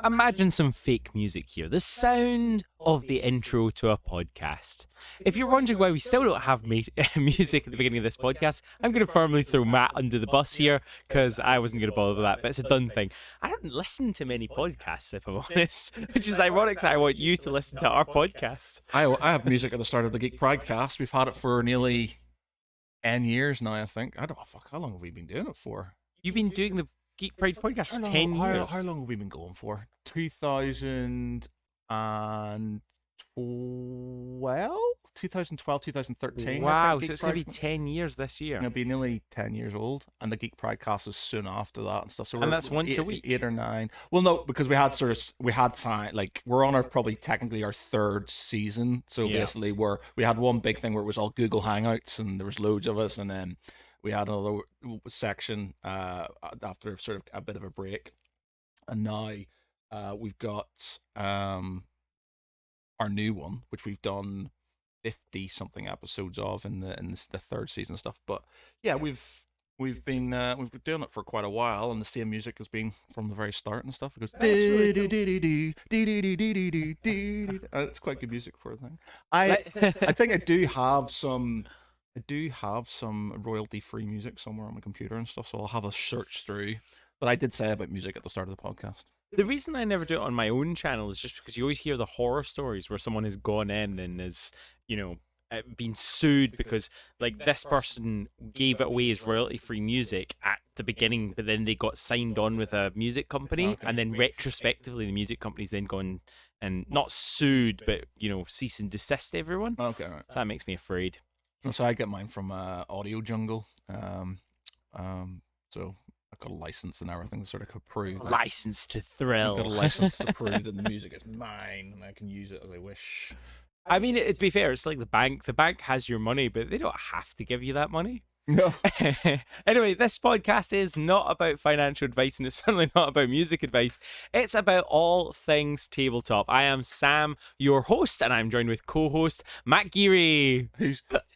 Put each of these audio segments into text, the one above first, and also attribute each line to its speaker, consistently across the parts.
Speaker 1: Imagine some fake music here. The sound of the intro to a podcast. If you're wondering why we still don't have music at the beginning of this podcast, I'm going to firmly throw Matt under the bus here because I wasn't going to bother with that, but it's a done thing. I don't listen to many podcasts, if I'm honest, which is ironic that I want you to listen to our podcast.
Speaker 2: I have music at the start of the Geek Pridecast. We've had it for nearly 10 years now, I think. I don't know, fuck, how long have we been doing it for?
Speaker 1: You've been doing the Geek Pride podcast for 10 years.
Speaker 2: How long have we been going for? 2012? 2013.
Speaker 1: Wow, so it's going to be 10 years this year.
Speaker 2: It'll be nearly 10 years old, and the Geek Pridecast is soon after that and stuff. So
Speaker 1: and that's once a week?
Speaker 2: 8 or 9. Well, no, because we had time, like, we're on probably technically our third season. So basically we had one big thing where it was all Google Hangouts and there was loads of us, and then we had another section after sort of a bit of a break, and now we've got our new one, which we've done 50-something episodes of in the third season and stuff. But yeah, we've been doing it for quite a while, and the same music has been from the very start and stuff. It goes it's quite good music for a thing. I think I do have some royalty-free music somewhere on my computer and stuff, so I'll have a search through. But I did say about music at the start of the podcast.
Speaker 1: The reason I never do it on my own channel is just because you always hear the horror stories where someone has gone in and is, been sued because, like, this person gave it away as royalty-free music at the beginning, but then they got signed on with a music company, and then retrospectively the music company's then gone and not sued, but, cease and desist everyone.
Speaker 2: Okay, right.
Speaker 1: So that makes me afraid.
Speaker 2: So I get mine from Audio Jungle. So I've got a license and everything to sort of prove.
Speaker 1: License to thrill.
Speaker 2: I've got a license to prove that the music is mine and I can use it as I wish.
Speaker 1: I mean, to be fair, it's like the bank. The bank has your money, but they don't have to give you that money.
Speaker 2: No.
Speaker 1: Anyway, this podcast is not about financial advice, and it's certainly not about music advice. It's about all things tabletop. I am Sam, your host, and I'm joined with co-host Matt Geary.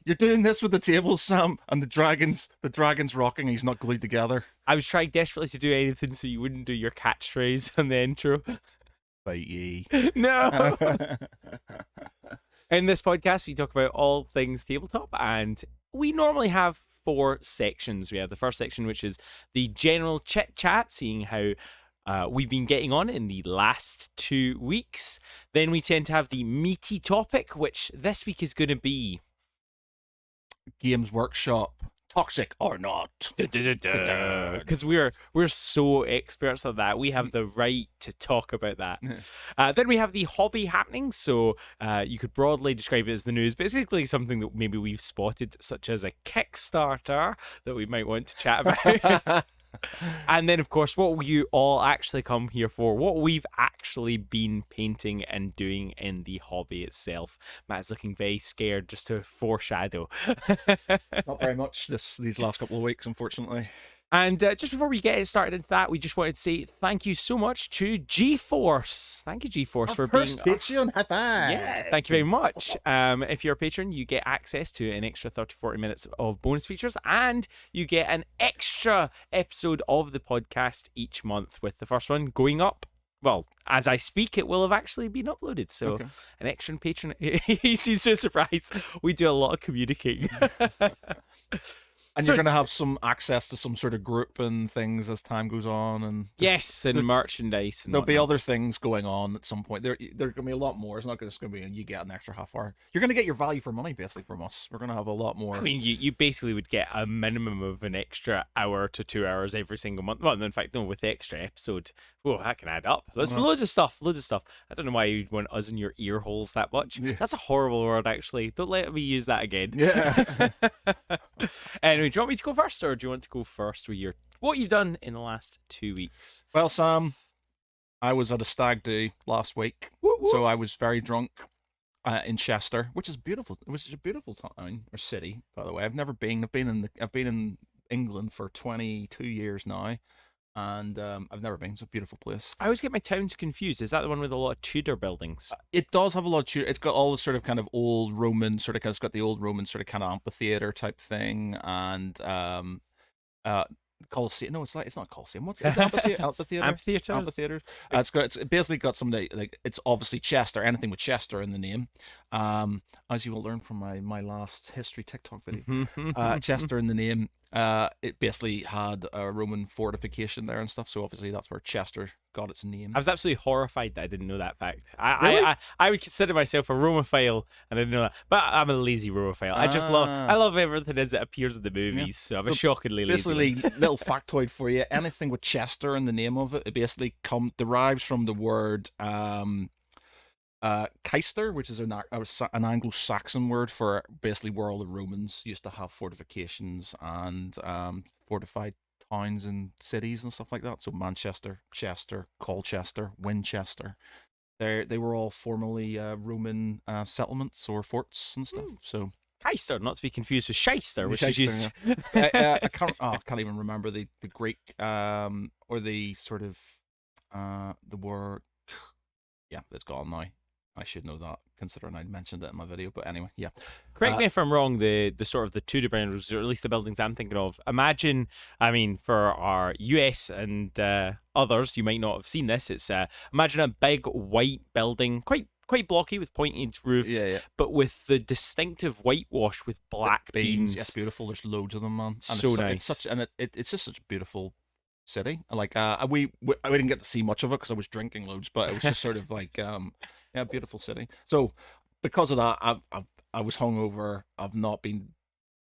Speaker 2: You're doing this with the tables, Sam, and the dragon's rocking. He's not glued together.
Speaker 1: I was trying desperately to do anything so you wouldn't do your catchphrase on the intro.
Speaker 2: Bite ye.
Speaker 1: No. In this podcast, we talk about all things tabletop, and we normally have 4 sections. We have the first section, which is the general chit chat, seeing how we've been getting on in the last 2 weeks. Then we tend to have the meaty topic, which this week is going to be
Speaker 2: Games Workshop. Toxic or not?
Speaker 1: Because we're so experts on that. We have the right to talk about that. Then we have the hobby happenings. So you could broadly describe it as the news, but it's basically something that maybe we've spotted, such as a Kickstarter that we might want to chat about. And then, of course, what you all actually come here for, what we've actually been painting and doing in the hobby itself. Matt's looking very scared, just to foreshadow.
Speaker 2: Not very much these last couple of weeks, unfortunately.
Speaker 1: And just before we get started into that, we just wanted to say thank you so much to GeForce. Thank you, GeForce, for being
Speaker 2: Patreon. High five.
Speaker 1: Yeah, thank you very much. If you're a patron, you get access to an extra 30-40 minutes of bonus features, and you get an extra episode of the podcast each month, with the first one going up. Well, as I speak, it will have actually been uploaded. So an extra patron. He seems so surprised. We do a lot of communicating.
Speaker 2: And you're going to have some access to some sort of group and things as time goes on. And
Speaker 1: yes, and merchandise. And
Speaker 2: there'll be other things going on at some point. There going to be a lot more. It's not just going to be you get an extra half hour. You're going to get your value for money, basically, from us. We're going to have a lot more.
Speaker 1: I mean, you basically would get a minimum of an extra hour to 2 hours every single month. Well, in fact, no, with the extra episode, that can add up. There's loads of stuff. I don't know why you'd want us in your ear holes that much. Yeah. That's a horrible word, actually. Don't let me use that again.
Speaker 2: Yeah.
Speaker 1: Anyway, do you want me to go first, or do you want to go first with what you've done in the last 2 weeks?
Speaker 2: Well, Sam, I was at a stag do last week, so I was very drunk in Chester, which is beautiful. It was a beautiful town or city, by the way. I've never been. I've been in England for 22 years now, and I've never been. It's a beautiful place.
Speaker 1: I always get my towns confused. Is that the one with a lot of Tudor buildings?
Speaker 2: It does have a lot of Tudor. It's got all the sort of kind of old Roman it's got the old Roman sort of kind of amphitheater type thing, and Coliseum. No, it's not Coliseum. What's is it amphitheater?
Speaker 1: Amphitheaters.
Speaker 2: Amphitheaters. It's basically got somebody like it's obviously Chester. Anything with Chester in the name. As you will learn from my last history TikTok video, Chester in the name. It basically had a Roman fortification there and stuff. So obviously that's where Chester got its name.
Speaker 1: I was absolutely horrified that I didn't know that fact.
Speaker 2: Really?
Speaker 1: I would consider myself a Romophile, and I didn't know that. But I'm a lazy Romophile. I love everything as it appears in the movies. So I'm a shockingly lazy.
Speaker 2: Basically, little factoid for you: anything with Chester in the name of it, it basically derives from the word Keister, which is an Anglo-Saxon word for basically where all the Romans used to have fortifications and fortified towns and cities and stuff like that. So Manchester, Chester, Colchester, Winchester. They were all formerly Roman settlements or forts and stuff. So
Speaker 1: Keister, not to be confused with Shyster, which is used.
Speaker 2: I can't even remember the Greek or the sort of the word. Yeah, it's gone now. I should know that, considering I mentioned it in my video. But anyway, yeah.
Speaker 1: Correct me if I'm wrong. The sort of the Tudor buildings, or at least the buildings I'm thinking of. Imagine, I mean, for our US and others, you might not have seen this. It's imagine a big white building, quite blocky with pointed roofs, but with the distinctive whitewash with black beams.
Speaker 2: Yes, beautiful. There's loads of them, man. And
Speaker 1: so nice.
Speaker 2: It's just such a beautiful city. Like we didn't get to see much of it because I was drinking loads, but it was just sort of like yeah, beautiful city. So because of that, I was hungover. I've not been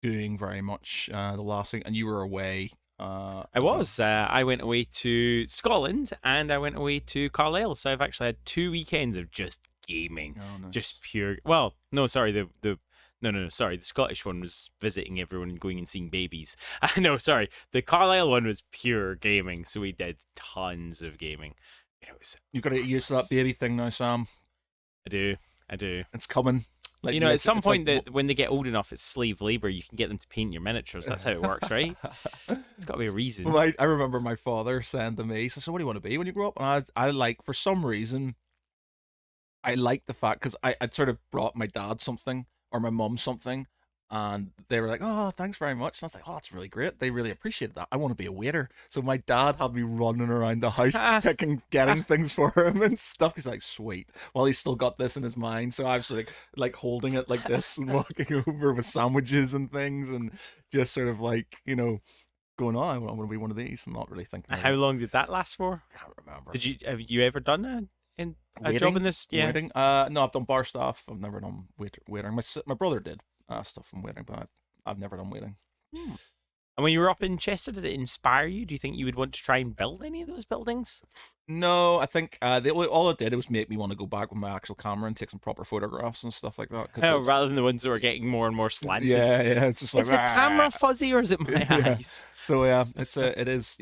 Speaker 2: doing very much the last thing, and you were away.
Speaker 1: I was. I went away to Scotland and I went away to Carlisle. So I've actually had 2 weekends of just gaming,
Speaker 2: nice.
Speaker 1: Just pure. Well, no, sorry, no, sorry. The Scottish one was visiting everyone and going and seeing babies. No, sorry. The Carlisle one was pure gaming. So we did tons of gaming.
Speaker 2: You got to get used to that baby thing now, Sam.
Speaker 1: I do. It's
Speaker 2: coming.
Speaker 1: Like, at some point, when they get old enough, it's slave labor. You can get them to paint your miniatures. That's how it works, right? It's got to be a reason.
Speaker 2: Well, I remember my father saying to me, so what do you want to be when you grow up? And I like, for some reason, I like the fact, because I'd sort of brought my dad something or my mum something, and they were like, oh, thanks very much. And I was like, oh, that's really great. They really appreciated that. I want to be a waiter. So my dad had me running around the house getting things for him and stuff. He's like, sweet. Well, he's still got this in his mind. So I was like holding it like this and walking over with sandwiches and things and just sort of like, going, oh, I want to be one of these and not really thinking.
Speaker 1: How long did that last for?
Speaker 2: I can't remember.
Speaker 1: Have you ever done a job in this? Yeah.
Speaker 2: Waiting? No, I've done bar staff. I've never done waiting. My brother did stuff from waiting, but I've never done waiting.
Speaker 1: And when you were up in Chester, did it inspire you? Do you think you would want to try and build any of those buildings?
Speaker 2: No, I think all it did was make me want to go back with my actual camera and take some proper photographs and stuff like that.
Speaker 1: Rather than the ones that were getting more and more slanted.
Speaker 2: Yeah, it's just like,
Speaker 1: is the camera fuzzy or is it my eyes?
Speaker 2: So yeah, it is.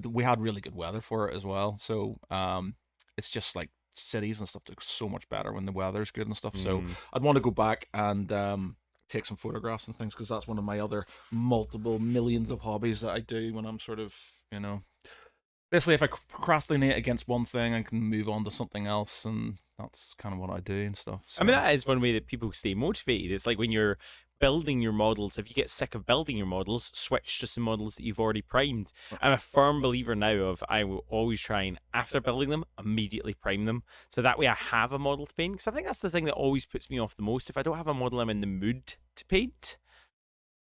Speaker 2: We had really good weather for it as well. So it's just like cities and stuff look so much better when the weather's good and stuff. So I'd want to go back and take some photographs and things, because that's one of my other multiple millions of hobbies that I do when I'm sort of, basically if I procrastinate against one thing, I can move on to something else, and that's kind of what I do and stuff. So.
Speaker 1: I mean, that is one way that people stay motivated. It's like when you're building your models, if you get sick of building your models, switch to some models that you've already primed. I'm a firm believer now of I will always try and, after building them, immediately prime them. So that way I have a model to paint. Because I think that's the thing that always puts me off the most. If I don't have a model I'm in the mood to paint.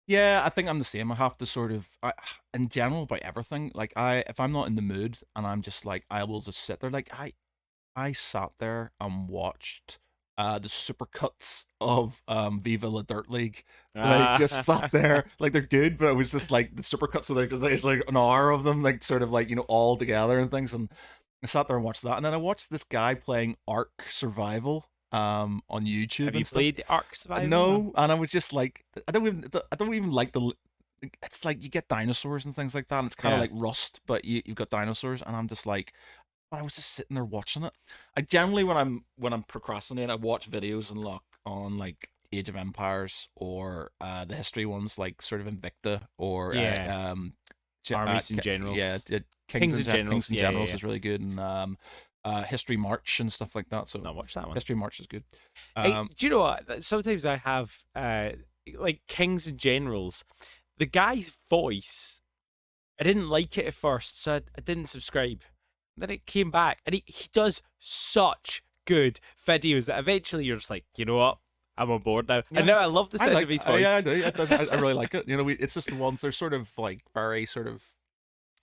Speaker 2: Yeah, I think I'm the same. I have to sort of, in general, about everything. Like if I'm not in the mood and I'm just like, I will just sit there. Like I sat there and watched the supercuts of Viva La Dirt League. Like just sat there, like they're good, but it was just like the supercuts. So it's like an hour of them, like sort of like all together and things. And I sat there and watched that, and then I watched this guy playing Ark Survival on YouTube.
Speaker 1: Have you played Ark Survival?
Speaker 2: No, and I was just like, I don't even like the. It's like you get dinosaurs and things like that, and it's kind of like Rust, but you've got dinosaurs, and I'm just like. But I was just sitting there watching it. I generally, when I'm procrastinating, I watch videos and look on like Age of Empires or the history ones, like sort of Invicta or
Speaker 1: Armies and Generals.
Speaker 2: Yeah, Kings and Generals is really good, and History March and stuff like that. So
Speaker 1: I'll watch that one.
Speaker 2: History March is good.
Speaker 1: Hey, do you know what? Sometimes I have like Kings and Generals. The guy's voice I didn't like it at first, so I didn't subscribe. Then it came back, and he does such good videos that eventually you're just like, you know what? I'm on board now.
Speaker 2: Yeah.
Speaker 1: And now I love the sound of his voice.
Speaker 2: Yeah, I do. I really like it. You know, it's just the ones they're sort of like very sort of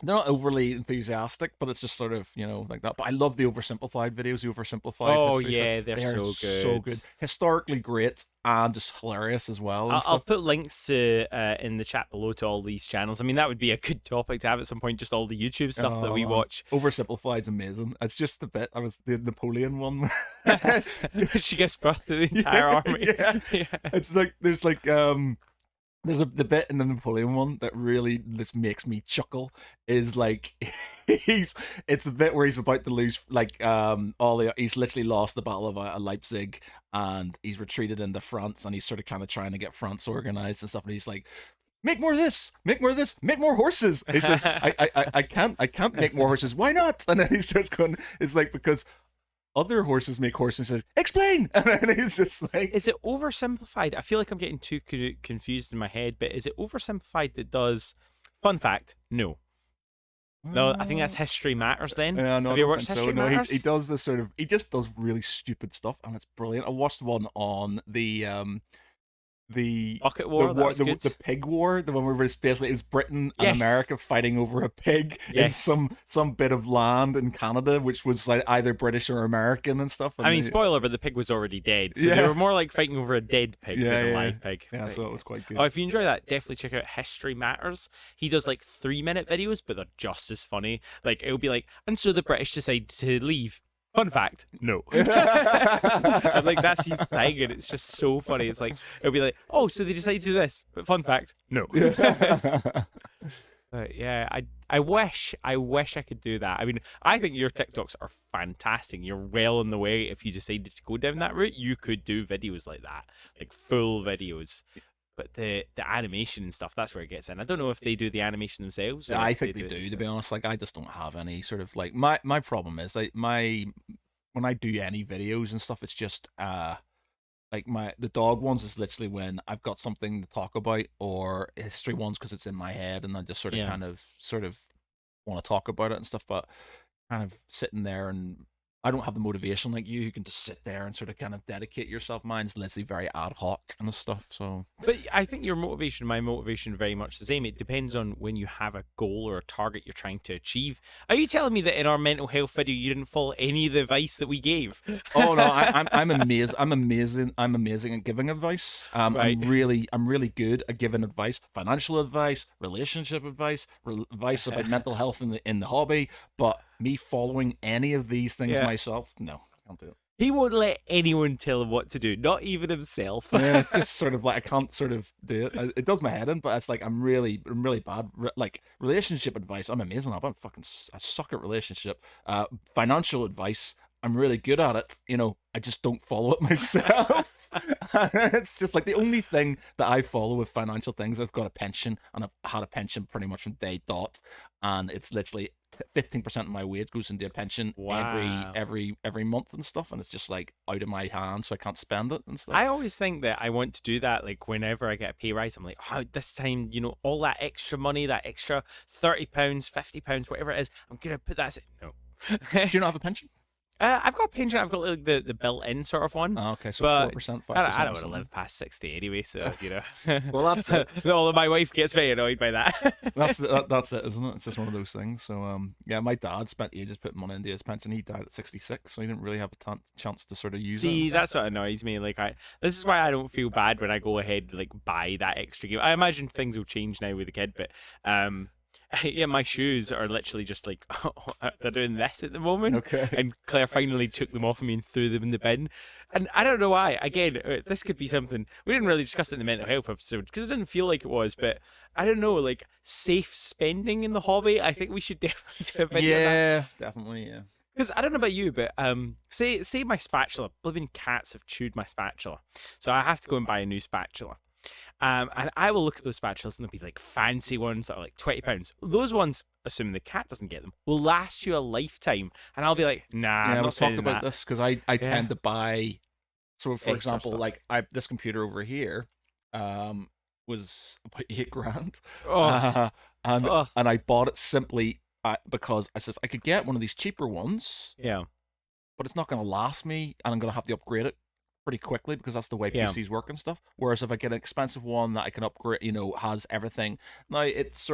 Speaker 2: they're not overly enthusiastic, but it's just sort of, you know, like that. But I love the oversimplified videos, the oversimplified
Speaker 1: Oh
Speaker 2: history stuff.
Speaker 1: yeah, they're
Speaker 2: They are so
Speaker 1: so
Speaker 2: good, historically great, and just hilarious as well. And
Speaker 1: I'll
Speaker 2: stuff.
Speaker 1: put links to in the chat below to all these channels. I mean, that would be a good topic to have at some point. Just all the YouTube stuff that we watch.
Speaker 2: Oversimplified's amazing. It's just the bit. I was the Napoleon one.
Speaker 1: She gives birth to the entire army.
Speaker 2: Yeah. It's like there's the bit in the Napoleon one that really just makes me chuckle is like it's a bit where he's about to lose he's literally lost the battle of Leipzig, and he's retreated into France, and he's sort of kind of trying to get France organized and stuff, and he's like, make more of this, make more of this, make more horses. He says, I can't make more horses. Why not? And then he starts going, it's like, because other horses make horses, and says, explain. And then he's just like,
Speaker 1: is it oversimplified? I feel like I'm getting too confused in my head, but is it oversimplified that does, fun fact, no. No, I think that's History Matters then.
Speaker 2: Yeah, no,
Speaker 1: have you watched History Matters?
Speaker 2: He does this sort of, he just does really stupid stuff, and it's brilliant. I watched one on the
Speaker 1: Bucket War,
Speaker 2: the pig war, the one where it was Britain and America fighting over a pig in some bit of land in Canada, which was like either British or American and stuff. And
Speaker 1: I mean, spoiler, but the pig was already dead, so they were more like fighting over a dead pig than a live pig.
Speaker 2: Yeah, so it was quite good.
Speaker 1: Oh, if you enjoy that, definitely check out History Matters. He does like 3-minute videos, but they're just as funny. Like it'll be like, and so the British decided to leave. Fun fact, no. I'm like, that's his thing, and it's just so funny. It's like, it'll be like, oh, so they decided to do this, but fun fact, no. But yeah, I wish I could do that. I mean, I think your TikToks are fantastic. You're well on the way. If you decided to go down that route, you could do videos like that, like full videos. But the animation and stuff, that's where it gets in. I don't know if they do the animation themselves.
Speaker 2: I think they do, to be honest. Like, I just don't have any sort of like my problem is like when I do any videos and stuff, it's just like the dog ones is literally when I've got something to talk about, or history ones because it's in my head and I just sort of want to talk about it and stuff. But kind of sitting there, and I don't have the motivation like you who can just sit there and sort of kind of dedicate yourself. Mine's literally very ad hoc and stuff. So,
Speaker 1: but I think your motivation, my motivation, very much the same. It depends on when you have a goal or a target you're trying to achieve. Are you telling me that in our mental health video you didn't follow any of the advice that we gave?
Speaker 2: Oh no, I'm amazing. I'm amazing at giving advice.
Speaker 1: Right.
Speaker 2: I'm really good at giving advice, financial advice, relationship advice, advice about mental health in the hobby. But me following any of these things myself, no, I can't do it.
Speaker 1: He won't let anyone tell him what to do, not even himself.
Speaker 2: Yeah, it's just sort of like I can't sort of do it. It does my head in, but it's like I'm really bad. Like relationship advice, I'm amazing at. I suck at relationship. Financial advice, I'm really good at it. You know, I just don't follow it myself. It's just like the only thing that I follow with financial things. I've got a pension, and I've had a pension pretty much from day dot, and it's literally 15% of my wage goes into a pension every month and stuff, and it's just like out of my hands, so I can't spend it and stuff.
Speaker 1: I always think that I want to do that. Like whenever I get a pay rise, I'm like, oh, this time, you know, all that extra money, that extra £30, £50, whatever it is, I'm gonna put that. No.
Speaker 2: Do you not have a pension?
Speaker 1: I've got a pension. I've got like the built-in sort of one.
Speaker 2: Oh, okay, so 4%, 5%.
Speaker 1: I don't want to live past 60 anyway, so you know.
Speaker 2: Well, that's it.
Speaker 1: Although my wife gets very annoyed by that.
Speaker 2: That's it, isn't it? It's just one of those things. So yeah, my dad spent ages putting money into his pension. He died at 66, so he didn't really have a chance to sort of use it.
Speaker 1: See, that's what annoys me. Like this is why I don't feel bad when I go ahead like buy that extra game. I imagine things will change now with the kid, but yeah, my shoes are literally just like they're doing this at the moment.
Speaker 2: Okay.
Speaker 1: And Claire finally took them off of me and threw them in the bin. And I don't know why. Again, this could be something we didn't really discuss it in the mental health episode because it didn't feel like it was. But I don't know, like safe spending in the hobby. I think we should definitely do a video on that.
Speaker 2: Yeah, definitely. Yeah.
Speaker 1: Because I don't know about you, but say my spatula, living cats have chewed my spatula, so I have to go and buy a new spatula. And I will look at those spatulas and they'll be like fancy ones that are like £20. Those ones, assuming the cat doesn't get them, will last you a lifetime. And I'll be like, nah, I'm not
Speaker 2: talk about
Speaker 1: that.
Speaker 2: this because I tend to buy. So for
Speaker 1: Extra
Speaker 2: example,
Speaker 1: stuff.
Speaker 2: like this computer over here, was about £8,000.
Speaker 1: Oh.
Speaker 2: and
Speaker 1: Oh,
Speaker 2: I bought it simply because I says I could get one of these cheaper ones,
Speaker 1: yeah,
Speaker 2: but it's not going to last me, and I'm going to have to upgrade it pretty quickly because that's the way
Speaker 1: yeah.
Speaker 2: PCs work and stuff. Whereas if I get an expensive one that I can upgrade, has everything. Now it's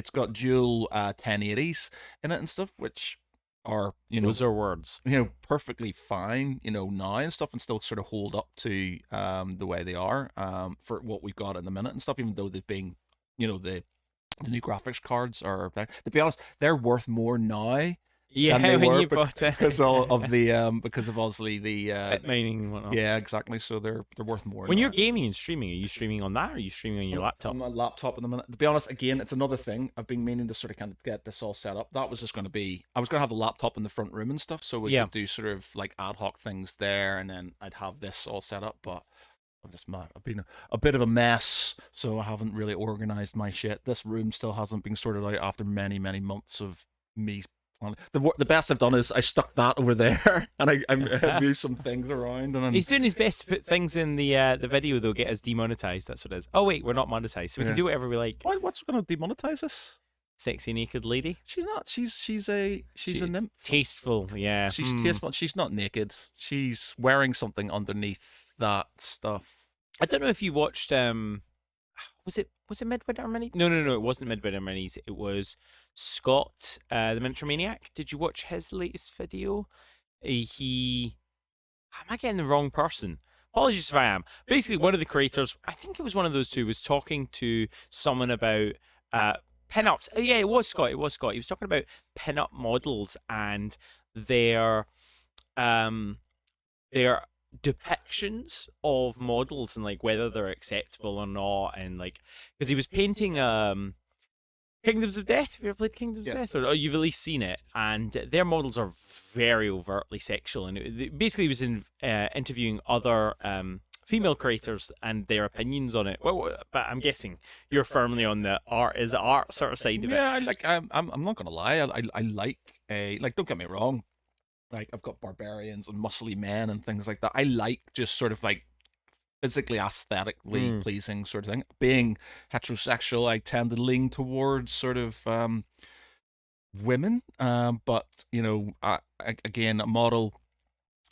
Speaker 2: got dual 1080s in it and stuff, which are
Speaker 1: Those are words.
Speaker 2: perfectly fine, now and stuff, and still sort of hold up to the way they are for what we've got in the minute and stuff. Even though they've been, the new graphics cards are, to be honest, they're worth more now than
Speaker 1: Yeah,
Speaker 2: they
Speaker 1: when
Speaker 2: were
Speaker 1: you bought it.
Speaker 2: because of the because of obviously the
Speaker 1: Bit mining and whatnot.
Speaker 2: yeah, exactly. So they're worth more
Speaker 1: When you're
Speaker 2: now.
Speaker 1: gaming and streaming, are you streaming on that or are you streaming on your laptop?
Speaker 2: On my laptop at the minute. To be honest, again, it's another thing. I've been meaning to sort of kind of get this all set up. That was just going to be, I was going to have a laptop in the front room and stuff, so we
Speaker 1: Yeah.
Speaker 2: could do sort of like ad hoc things there, and then I'd have this all set up. But I've been a bit of a mess, so I haven't really organized my shit. This room still hasn't been sorted out after many, many months of me. The best I've done is I stuck that over there, and I moved some things around, and then
Speaker 1: He's doing his best to put things in the video that'll get us demonetized. That's what it is. Oh wait, we're not monetized, so we can do whatever we like.
Speaker 2: What's going to demonetize us?
Speaker 1: Sexy naked lady.
Speaker 2: She's not. She's a nymph.
Speaker 1: Tasteful, yeah.
Speaker 2: She's tasteful. She's not naked. She's wearing something underneath that stuff.
Speaker 1: I don't know if you watched was it Midwinter Minis? No, it wasn't Midwinter Minis. It was Scott, the Miniature Maniac. Did you watch his latest video? He am I getting the wrong person? Apologies if I am. Basically, one of the creators, I think it was one of those two, was talking to someone about pinups. Oh, yeah, it was Scott. It was Scott. He was talking about pinup models and their their depictions of models and like whether they're acceptable or not, and like because he was painting Kingdoms of Death. Have you ever played Kingdoms of Death? Or you've at least seen it. And their models are very overtly sexual. And basically, he was interviewing other female creators and their opinions on it. Well, but I'm guessing you're firmly on the art sort of side of it.
Speaker 2: Yeah, I'm not gonna lie. I like don't get me wrong. Like I've got barbarians and muscly men and things like that. I like just sort of like physically aesthetically pleasing sort of thing. Being heterosexual, I tend to lean towards sort of women, but again, a model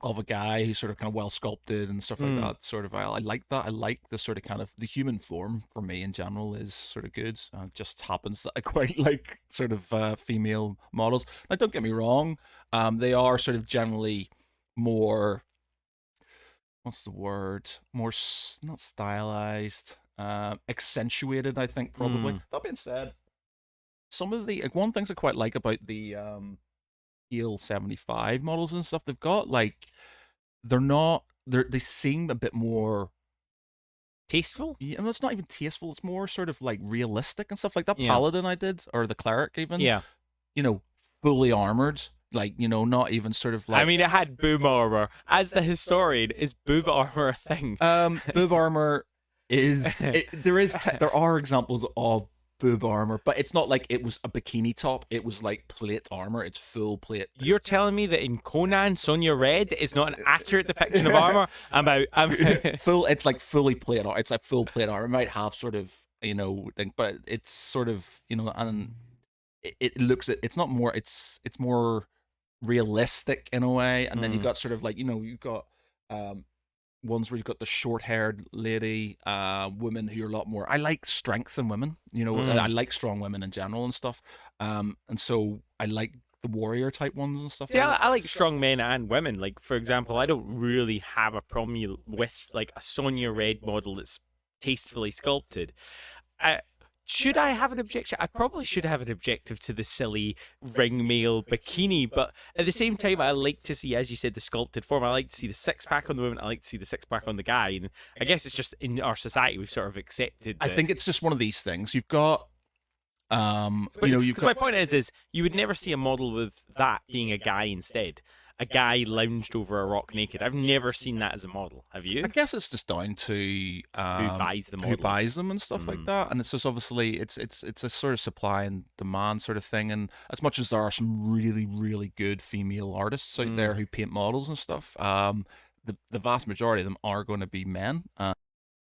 Speaker 2: of a guy who's sort of kind of well sculpted and stuff like that, sort of, I like that. I like the sort of kind of the human form for me in general is sort of good. Just happens that I quite like sort of female models. Now don't get me wrong, they are sort of generally more, what's the word, more not stylized, accentuated, I think, probably. That being said, some of the one things I quite like about the EL75 models and stuff they've got, like they seem a bit more
Speaker 1: tasteful.
Speaker 2: Yeah, and it's not even tasteful, it's more sort of like realistic and stuff like that.
Speaker 1: Yeah.
Speaker 2: Paladin I did, or the cleric even,
Speaker 1: Yeah,
Speaker 2: fully armored, like not even sort of like,
Speaker 1: I mean, it had boob armor. As the historian, is boob armor a thing?
Speaker 2: boob armor is there are examples of boob armor, but it's not like it was a bikini top. It was like plate armor. It's full plate.
Speaker 1: You're telling me that in Conan, Sonya Red is not an accurate depiction of armor? I'm
Speaker 2: full. It's like fully plate armor. It's like full plate armor. It might have sort of thing, but it's sort of and it looks it's not more. It's more realistic in a way. And then you've got sort of like you've got ones where you've got the short-haired lady, women who are a lot more. I like strength in women. I like strong women in general and stuff. And so I like the warrior type ones and stuff.
Speaker 1: See, I like strong men and women. Like, for example, I don't really have a problem with like a Sonya Red model that's tastefully sculpted. Should I have an objection? I probably should have an objective to the silly ring mail bikini, but at the same time, I like to see, as you said, the sculpted form. I like to see the six-pack on the woman. I like to see the six-pack on the guy. And I guess it's just in our society, we've sort of accepted
Speaker 2: I think it's just one of these things. You've got,
Speaker 1: my point is you would never see a model with that being a guy instead. A guy lounged over a rock naked. I've never seen that as a model. Have you?
Speaker 2: I guess it's just down to
Speaker 1: who buys the models.
Speaker 2: Who buys them and stuff like that. And it's just obviously it's a sort of supply and demand sort of thing. And as much as there are some really, really good female artists out there who paint models and stuff, the vast majority of them are going to be men.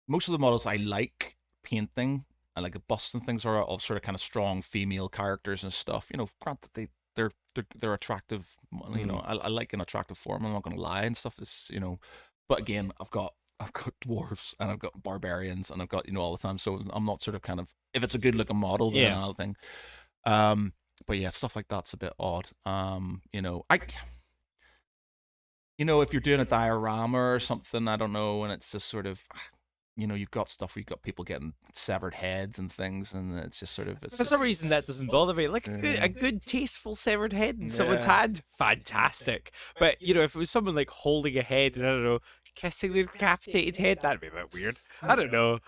Speaker 2: Most of the models I like painting like a bust and things are of sort of kind of strong female characters and stuff. Granted they're attractive.
Speaker 1: Mm.
Speaker 2: I like an attractive form. I'm not gonna lie and stuff. But again, I've got dwarves and I've got barbarians and I've got all the time. So I'm not sort of kind of if it's a good looking model, then
Speaker 1: Yeah.
Speaker 2: I'll think. But yeah, stuff like that's a bit odd. If you're doing a diorama or something, I don't know, and it's just sort of, you've got stuff where you've got people getting severed heads and things, and it's just sort of,
Speaker 1: For some reason, that doesn't bother me. Like a good tasteful severed head in someone's hand, fantastic. But if it was someone like holding a head and I don't know, kissing the decapitated head, that'd be a bit weird. I don't know.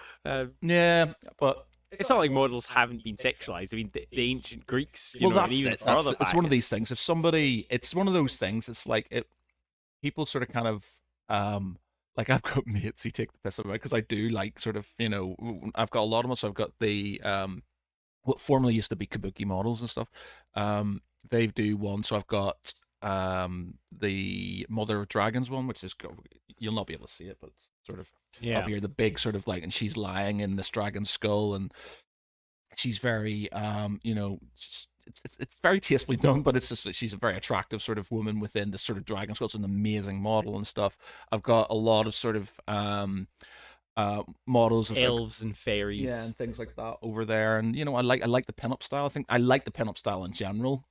Speaker 2: Yeah, but
Speaker 1: It's not like models haven't been sexualized. I mean, the ancient Greeks,
Speaker 2: well,
Speaker 1: and
Speaker 2: that's
Speaker 1: even
Speaker 2: it. That's
Speaker 1: further
Speaker 2: it's
Speaker 1: back.
Speaker 2: one of these things. If somebody, it's one of those things. It's like people sort of kind of like I've got mates who take the piss out of me because I do like sort of I've got a lot of them. So I've got the what formerly used to be kabuki models and stuff. They do one. So I've got the Mother of Dragons one, which is you'll not be able to see it, but it's sort of up here, the big sort of like, and she's lying in this dragon skull, and she's very it's very tastefully done, but it's just that she's a very attractive sort of woman within this sort of dragon skull. It's an amazing model and stuff. I've got a lot of sort of models of
Speaker 1: elves and fairies,
Speaker 2: yeah, and things like that over there. And I like the pinup style. I think I like the pinup style in general.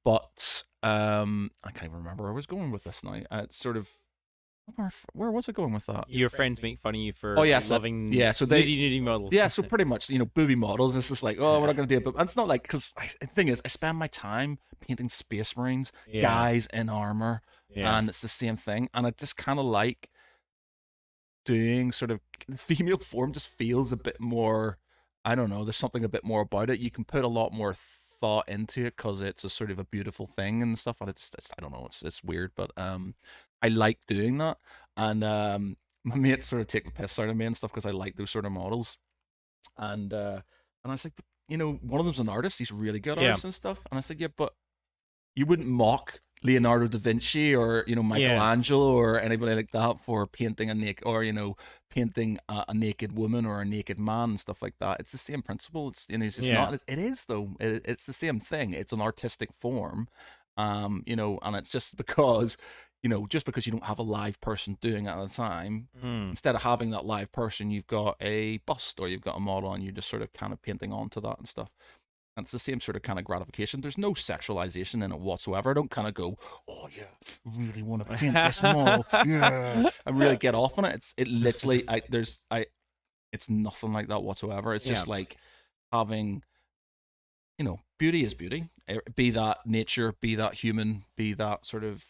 Speaker 2: But I can't even remember where I was going with this now. It's sort of where was I going with that?
Speaker 1: Your friends make fun of you for loving
Speaker 2: so they
Speaker 1: nudie models.
Speaker 2: Yeah, so pretty much, booby models. It's just like, oh, we're not going to do it. But it's not like, because the thing is, I spend my time painting Space Marines, guys in armor, and it's the same thing. And I just kind of like doing sort of female form. Just feels a bit more, I don't know, there's something a bit more about it. You can put a lot more thought into it because it's a sort of a beautiful thing and stuff. And it's I don't know, it's weird, but I like doing that. And my mates sort of take the piss out of me and stuff because I like those sort of models. And I was like, one of them's an artist. He's really good artist and stuff. And I said, yeah, but you wouldn't mock Leonardo da Vinci or Michelangelo or anybody like that for painting a naked or painting a naked woman or a naked man and stuff like that. It's the same principle. It's it's just not. It is though. It's the same thing. It's an artistic form, and it's just because just because you don't have a live person doing it at the time, instead of having that live person, you've got a bust or you've got a model, and you're just sort of kind of painting onto that and stuff. And it's the same sort of kind of gratification. There's no sexualization in it whatsoever. I don't kind of go, oh yeah, really want to paint this model, yeah, and really get off on it. It literally, it's nothing like that whatsoever. It's just like having, beauty is beauty. Be that nature, be that human, be that sort of,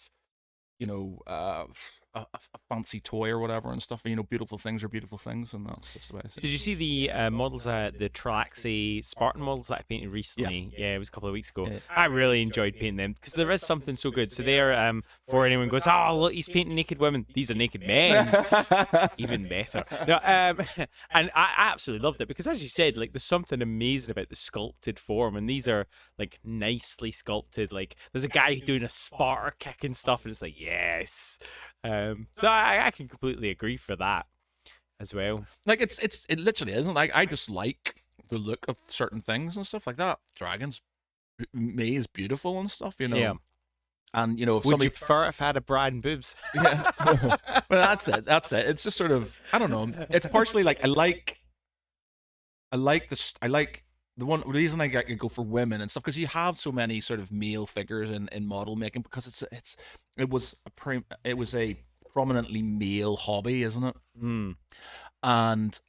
Speaker 2: a fancy toy or whatever and stuff. Beautiful things are beautiful things, and that's just the way I say it.
Speaker 1: Did you see the models, the Trilaxi Spartan models that I painted recently? Yeah, it was a couple of weeks ago. I really enjoyed painting them because there is something so good. So they're, before anyone goes, oh, look, he's painting naked women. These are naked men. Even better. No, and I absolutely loved it because, as you said, like there's something amazing about the sculpted form, and these are like nicely sculpted. Like there's a guy doing a Sparta kick and stuff, and it's like, yes. So I can completely agree for that as well.
Speaker 2: Like it literally isn't like, I just like the look of certain things and stuff like that. Dragons, May is beautiful and stuff,
Speaker 1: Yeah.
Speaker 2: And if
Speaker 1: would you prefer if I had a bra and boobs?
Speaker 2: Yeah. But that's it. It's just sort of, I don't know. It's partially like I like the reason I go for women and stuff, because you have so many sort of male figures in model making, because it was a prominently male hobby, isn't it? And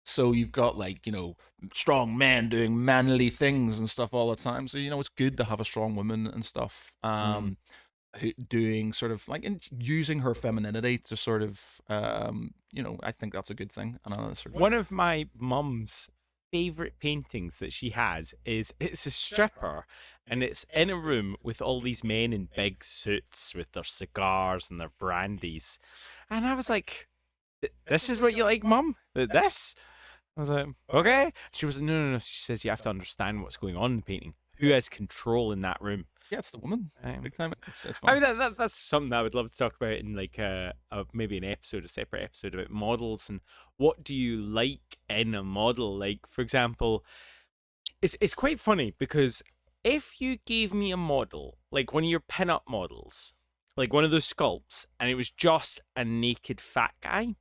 Speaker 2: so you've got like strong men doing manly things and stuff all the time. So it's good to have a strong woman and stuff. Doing sort of like using her femininity to sort of I think that's a good thing.
Speaker 1: One of my mum's favorite paintings that she has it's a stripper, and it's in a room with all these men in big suits with their cigars and their brandies, and I was like, this is what you like, Mum? This? I was like, okay. She was like, no. She says, you have to understand what's going on in the painting. Who has control in that room?
Speaker 2: Yeah, it's the woman.
Speaker 1: Um,
Speaker 2: Big time. It's
Speaker 1: I
Speaker 2: fun.
Speaker 1: mean, that's something I would love to talk about in like maybe an episode, a separate episode about models and what do you like in a model. Like, for example, it's quite funny because if you gave me a model, like one of your pin-up models, like one of those sculpts, and it was just a naked fat guy,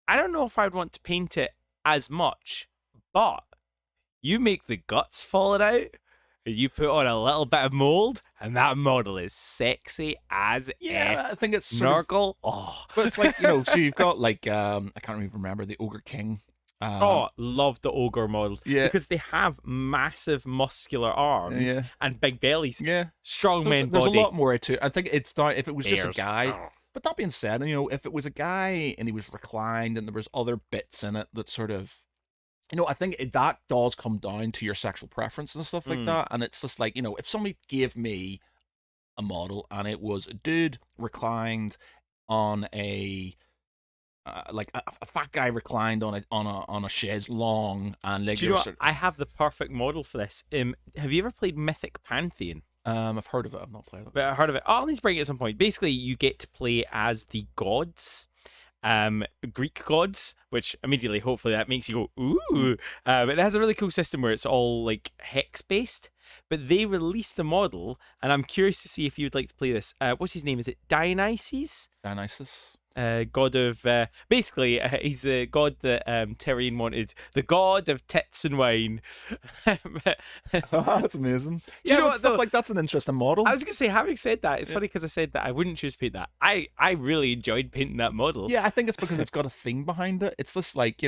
Speaker 1: I don't know if I'd want to paint it as much, but you make the guts falling out, and you put on a little bit of mold, and that model is sexy as
Speaker 2: Yeah, I
Speaker 1: F.
Speaker 2: think it's sort of,
Speaker 1: Nurgle, oh.
Speaker 2: but it's like, so you've got like I can't even remember the Ogre King.
Speaker 1: Oh, love the ogre models
Speaker 2: Yeah,
Speaker 1: because they have massive muscular arms
Speaker 2: yeah,
Speaker 1: and big bellies,
Speaker 2: yeah.
Speaker 1: strong
Speaker 2: So
Speaker 1: men
Speaker 2: there's a
Speaker 1: body,
Speaker 2: lot more to it. I think it's not if it was just a
Speaker 1: bears.
Speaker 2: guy.
Speaker 1: Oh.
Speaker 2: But that being said, if it was a guy and he was reclined and there was other bits in it that sort of, I think that does come down to your sexual preference and stuff like
Speaker 1: Mm.
Speaker 2: that. And it's just like, if somebody gave me a model and it was a dude reclined on a like a fat guy reclined on a chaise long, and like
Speaker 1: Do you
Speaker 2: they
Speaker 1: know
Speaker 2: were
Speaker 1: what?
Speaker 2: sort
Speaker 1: I have the perfect model for this. Have you ever played Mythic Pantheon?
Speaker 2: I've heard of it. I've not played it.
Speaker 1: But I heard of it. Oh, I'll need to bring it at some point. Basically, you get to play as the gods, Greek gods, which immediately, hopefully, that makes you go ooh. It has a really cool system where it's all like hex based. But they released a model, and I'm curious to see if you'd like to play this. What's his name? Is it Dionysus?
Speaker 2: Dionysus.
Speaker 1: God of basically he's the god that Tyrion wanted, the god of tits and wine.
Speaker 2: That's amazing.
Speaker 1: Do you
Speaker 2: Yeah,
Speaker 1: know
Speaker 2: but
Speaker 1: what
Speaker 2: stuff
Speaker 1: though?
Speaker 2: like that's an interesting model.
Speaker 1: I was gonna say, having said that, it's
Speaker 2: Yeah.
Speaker 1: funny because I said that I wouldn't choose to paint that. I really enjoyed painting that model.
Speaker 2: Yeah, I think it's because it's got a theme behind it. It's just like,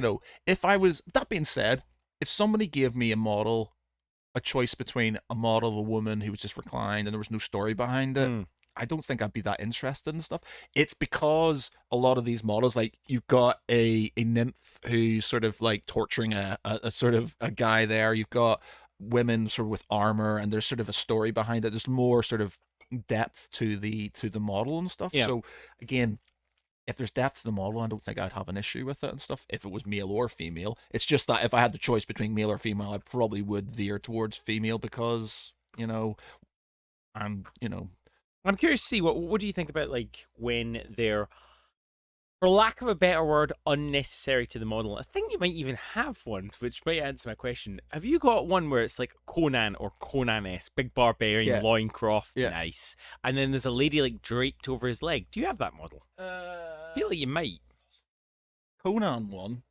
Speaker 2: if I was, that being said, if somebody gave me a choice between a model of a woman who was just reclined and there was no story behind it,
Speaker 1: Mm.
Speaker 2: I don't think I'd be that interested in stuff. It's because a lot of these models, like you've got a nymph who's sort of like torturing a sort of a guy there. You've got women sort of with armor, and there's sort of a story behind it. There's more sort of depth to the model and stuff.
Speaker 1: Yeah.
Speaker 2: So again, if there's depth to the model, I don't think I'd have an issue with it and stuff. If it was male or female, it's just that if I had the choice between male or female, I probably would veer towards female because I'm
Speaker 1: I'm curious to see what do you think about like when they're, for lack of a better word, unnecessary to the model. I think you might even have one, which might answer my question. Have you got one where it's like Conan or Conan-esque, big barbarian,
Speaker 2: yeah
Speaker 1: loincloth,
Speaker 2: yeah.
Speaker 1: nice, and then there's a lady like draped over his leg? Do you have that model? I feel like you might.
Speaker 2: Conan one,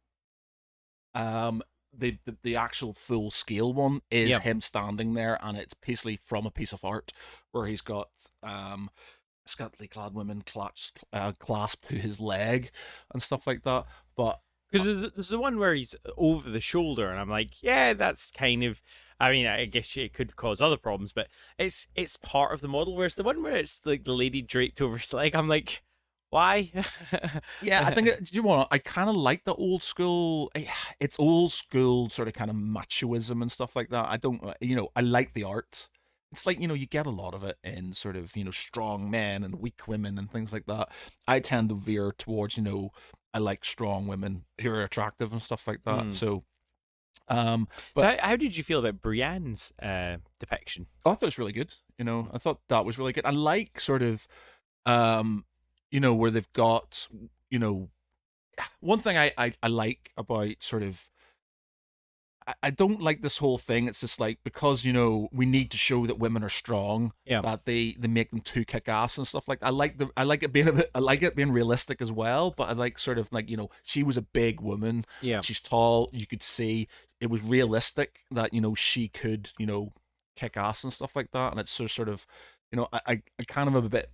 Speaker 2: the actual full scale one is
Speaker 1: Yep.
Speaker 2: him standing there, and it's basically from a piece of art where he's got scantily clad women clasped to his leg and stuff like that. But
Speaker 1: Because there's the one where he's over the shoulder, and I'm like, yeah, that's kind of. I mean, I guess it could cause other problems, but it's part of the model. Whereas the one where it's like the lady draped over his leg, I'm like, why?
Speaker 2: yeah, I think do you want? I kind of like the old school. It's old school sort of kind of machoism and stuff like that. I don't, I like the art. It's like you get a lot of it in sort of strong men and weak women and things like that. I tend to veer towards I like strong women who are attractive and stuff like that.
Speaker 1: Hmm.
Speaker 2: So,
Speaker 1: So
Speaker 2: but
Speaker 1: how did you feel about Brienne's depiction?
Speaker 2: I thought it was really good. I thought that was really good. I like sort of, um, where they've got, one thing I like about sort of I don't like this whole thing. It's just like because we need to show that women are strong,
Speaker 1: Yeah.
Speaker 2: that they make them too kick ass and stuff like that. I like it being a bit I like it being realistic as well, but I like sort of like she was a big woman.
Speaker 1: Yeah.
Speaker 2: She's tall. You could see it was realistic that she could kick ass and stuff like that. And it's sort of I kind of have a bit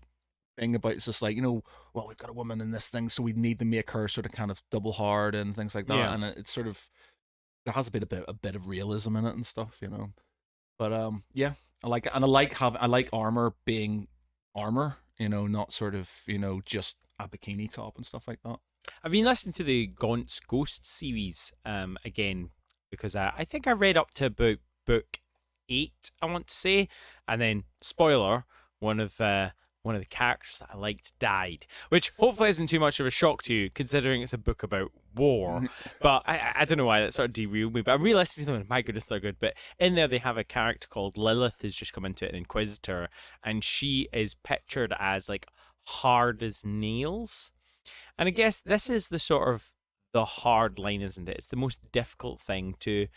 Speaker 2: thing about it's just like well, we've got a woman in this thing, so we need to make her sort of kind of double hard and things like that.
Speaker 1: Yeah.
Speaker 2: And it's sort of there has a bit of realism in it and stuff. But yeah, I like it, and I like armor being armor, not sort of just a bikini top and stuff like that.
Speaker 1: I've been listening to the Gaunt's Ghost series again because I think I read up to about book 8, I want to say, and then spoiler, one of one of the characters that I liked died, which hopefully isn't too much of a shock to you, considering it's a book about war. But I don't know why that sort of derailed me. But I'm re-listening to them, and my goodness, they're good. But in there, they have a character called Lilith who's just come into it, an Inquisitor, and she is pictured as like hard as nails. And I guess this is the sort of the hard line, isn't it? It's the most difficult thing to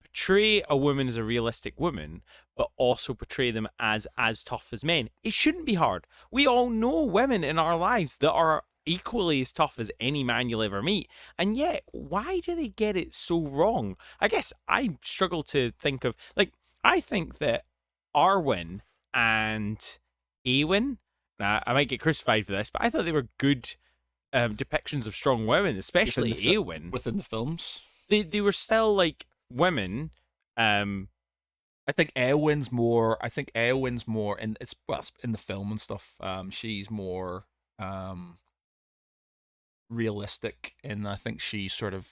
Speaker 1: portray a woman as a realistic woman, but also portray them as tough as men. It shouldn't be hard. We all know women in our lives that are equally as tough as any man you'll ever meet. And yet, why do they get it so wrong? I guess I struggle to think of, like, I think that Arwen and Eowyn, I might get crucified for this, but I thought they were good depictions of strong women, especially Eowyn.
Speaker 2: Within the films.
Speaker 1: They were still like women.
Speaker 2: I think Eowyn's more. I think Eowyn's more, and it's well in the film and stuff. She's more realistic, and I think she's sort of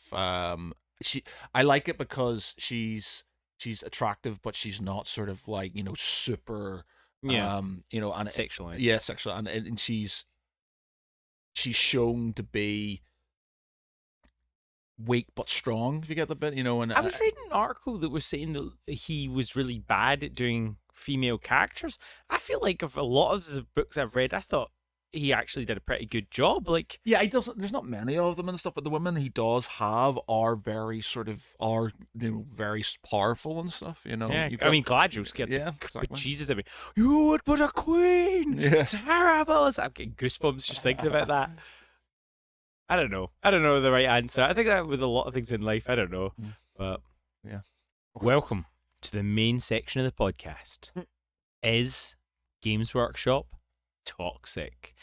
Speaker 2: she. I like it because she's attractive, but she's not sort of like super. And
Speaker 1: Sexually.
Speaker 2: Yeah, sexual, and she's shown to be weak but strong, if you get the bit, and
Speaker 1: I was reading an article that was saying that he was really bad at doing female characters. I feel like of a lot of the books I've read, I thought he actually did a pretty good job. Like,
Speaker 2: yeah, he doesn't. There's not many of them and stuff, but the women he does have are very very powerful and stuff.
Speaker 1: yeah, I mean, Galadriel's scared.
Speaker 2: Yeah,
Speaker 1: But
Speaker 2: exactly.
Speaker 1: Jesus, I mean, you would put a queen.
Speaker 2: Yeah.
Speaker 1: Terrible. I'm getting goosebumps just thinking about that. I don't know. I don't know the right answer. I think that with a lot of things in life, I don't know. But
Speaker 2: yeah.
Speaker 1: Welcome to the main section of the podcast. Is Games Workshop toxic?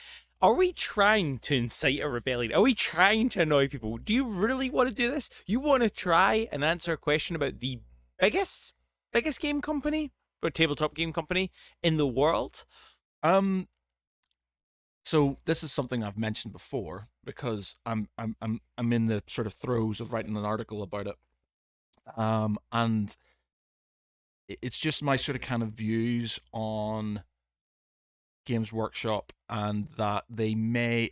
Speaker 1: Are we trying to incite a rebellion? Are we trying to annoy people? Do you really want to do this? You want to try and answer a question about the biggest game company or tabletop game company in the world?
Speaker 2: So this is something I've mentioned before because I'm in the sort of throes of writing an article about it. And it's just my sort of kind of views on Games Workshop, and that they may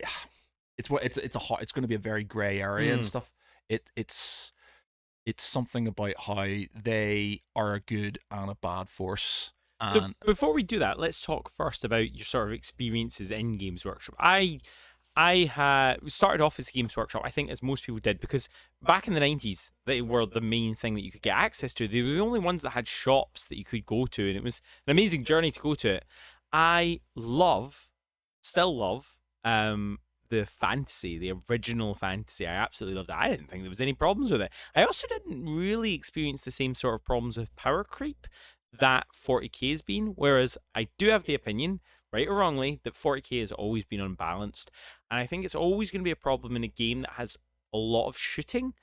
Speaker 2: it's going to be a very gray area and stuff. It's something about how they are a good and a bad force.
Speaker 1: So before we do that, let's talk first about your sort of experiences in Games Workshop. I had started off as Games Workshop, I think, as most people did, because back in the 90s, they were the main thing that you could get access to. They were the only ones that had shops that you could go to, and it was an amazing journey to go to it. I still love, the fantasy, the original fantasy. I absolutely loved it. I didn't think there was any problems with it. I also didn't really experience the same sort of problems with power creep that 40k has been, whereas I do have the opinion, right or wrongly, that 40k has always been unbalanced, and I think it's always going to be a problem in a game that has a lot of shooting,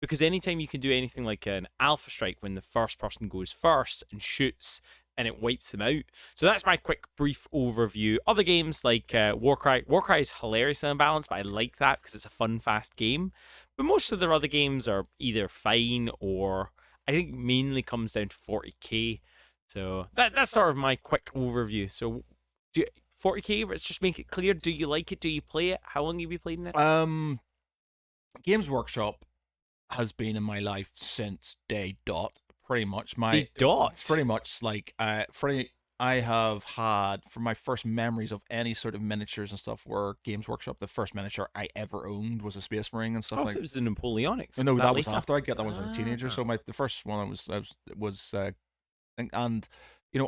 Speaker 1: because anytime you can do anything like an alpha strike when the first person goes first and shoots and it wipes them out. So that's my quick brief overview. Other games like Warcry is hilariously unbalanced, but I like that because it's a fun, fast game. But most of their other games are either fine or I think mainly comes down to 40k. So that's sort of my quick overview. So 40k, let's just make it clear. Do you like it? Do you play it? How long have you played in it?
Speaker 2: Games Workshop has been in my life since day dot. Pretty much
Speaker 1: It's
Speaker 2: pretty much like I have had, for my first memories of any sort of miniatures and stuff, were Games Workshop. The first miniature I ever owned was a Space Marine and stuff like.
Speaker 1: It was the Napoleonics.
Speaker 2: No, that was
Speaker 1: later?
Speaker 2: after I get that was as a teenager. So the first one was and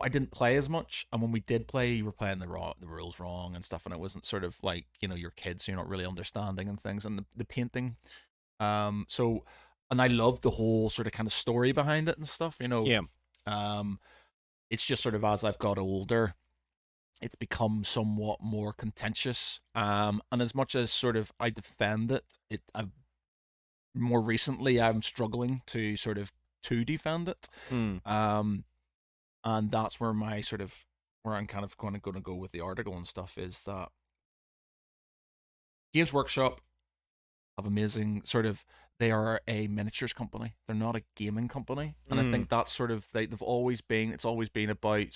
Speaker 2: I didn't play as much, and when we did play, you were playing the rules wrong and stuff, and it wasn't sort of like your kids, so you're not really understanding and things, and the painting. So, and I loved the whole sort of kind of story behind it and stuff.
Speaker 1: Yeah.
Speaker 2: It's just sort of as I've got older, it's become somewhat more contentious. And as much as sort of I defend it, more recently I'm struggling to defend it. And that's where where I'm kind of going to go with the article and stuff, is that Games Workshop have amazing they are a miniatures company. They're not a gaming company. And I think that's it's always been about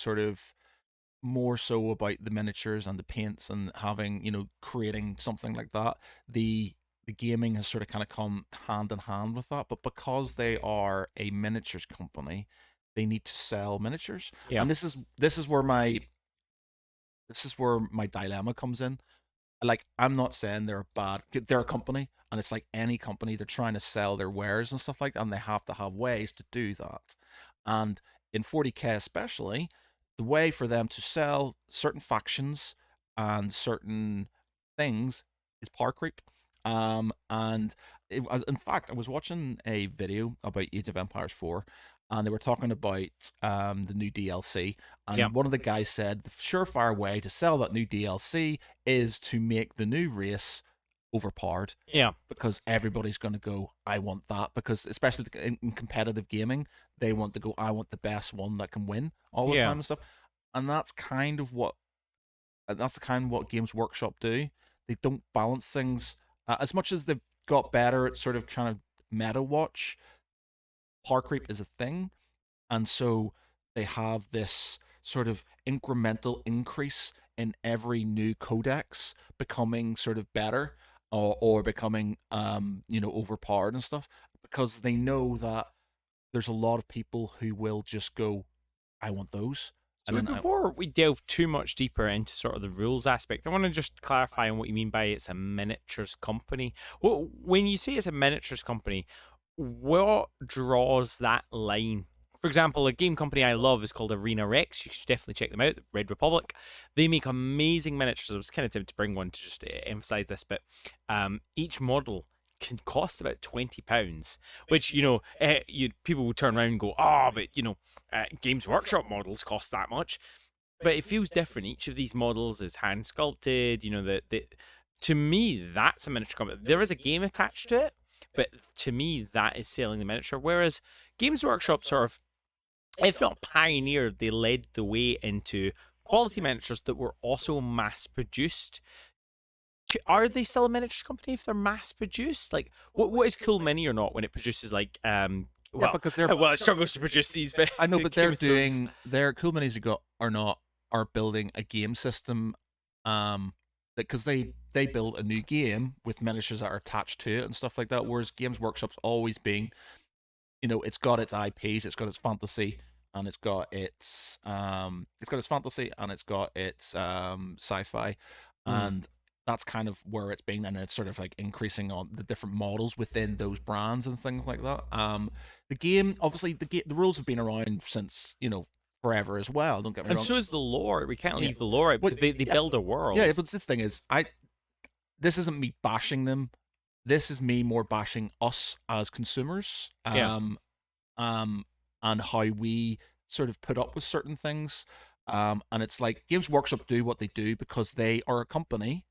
Speaker 2: more so about the miniatures and the paints and having, creating something like that. The gaming has sort of kind of come hand in hand with that, but because they are a miniatures company, they need to sell miniatures.
Speaker 1: Yeah.
Speaker 2: And this is where my dilemma comes in. Like, I'm not saying they're a company, and it's like any company, they're trying to sell their wares and stuff like that, and they have to have ways to do that. And in 40K especially, the way for them to sell certain factions and certain things is power creep. And in fact, I was watching a video about Age of Empires 4, and they were talking about the new DLC.
Speaker 1: Yeah.
Speaker 2: And one of the guys said the surefire way to sell that new DLC is to make the new race overpowered,
Speaker 1: Yeah.
Speaker 2: because everybody's going to go, I want that. Because especially in competitive gaming, they want to go, I want the best one that can win all the
Speaker 1: Yeah.
Speaker 2: time and stuff. And that's kind of what Games Workshop do. They don't balance things as much as they've got better at sort of kind of meta watch. Power creep is a thing, and so they have this sort of incremental increase in every new codex becoming sort of better, or becoming overpowered and stuff, because they know that there's a lot of people who will just go, I want those.
Speaker 1: So
Speaker 2: And then
Speaker 1: before we delve too much deeper into sort of the rules aspect, I want to just clarify on what you mean by it's a miniatures company. Well, when you say it's a miniatures company, what draws that line? For example, a game company I love is called Arena Rex. You should definitely check them out. Red Republic. They make amazing miniatures. I was kind of tempted to bring one to just emphasize this, but each model can cost about £20, which people would turn around and go, "Oh, but Games Workshop models cost that much." But it feels different. Each of these models is hand sculpted. To me, that's a miniature company. There is a game attached to it, but to me, that is selling the miniature. Whereas Games Workshop sort of, if not pioneered, they led the way into quality miniatures that were also mass produced. Are they still a miniatures company if they're mass produced? Like, what is Cool Mini or not when it produces like
Speaker 2: yeah,
Speaker 1: well,
Speaker 2: because they're
Speaker 1: well, it struggles to produce these. But
Speaker 2: I know, but
Speaker 1: Game
Speaker 2: they're
Speaker 1: of Thrones.
Speaker 2: doing their cool minis are building a game system, because they build a new game with miniatures that are attached to it and stuff like that. Whereas Games Workshop's always been, it's got its IPs, it's got its fantasy, and it's got its fantasy, and it's got its sci-fi,
Speaker 1: Mm.
Speaker 2: and that's kind of where it's been, and it's sort of like increasing on the different models within those brands and things like that. The game, obviously, the rules have been around since, forever as well. Don't get me
Speaker 1: And
Speaker 2: wrong.
Speaker 1: so is the lore. We can't
Speaker 2: Yeah.
Speaker 1: leave the lore out
Speaker 2: Well,
Speaker 1: because they
Speaker 2: yeah,
Speaker 1: build a world.
Speaker 2: yeah. But the thing is, this isn't me bashing them. This is me more bashing us as consumers.
Speaker 1: Yeah.
Speaker 2: Um, and how we sort of put up with certain things. And it's like Games Workshop do what they do because they are a company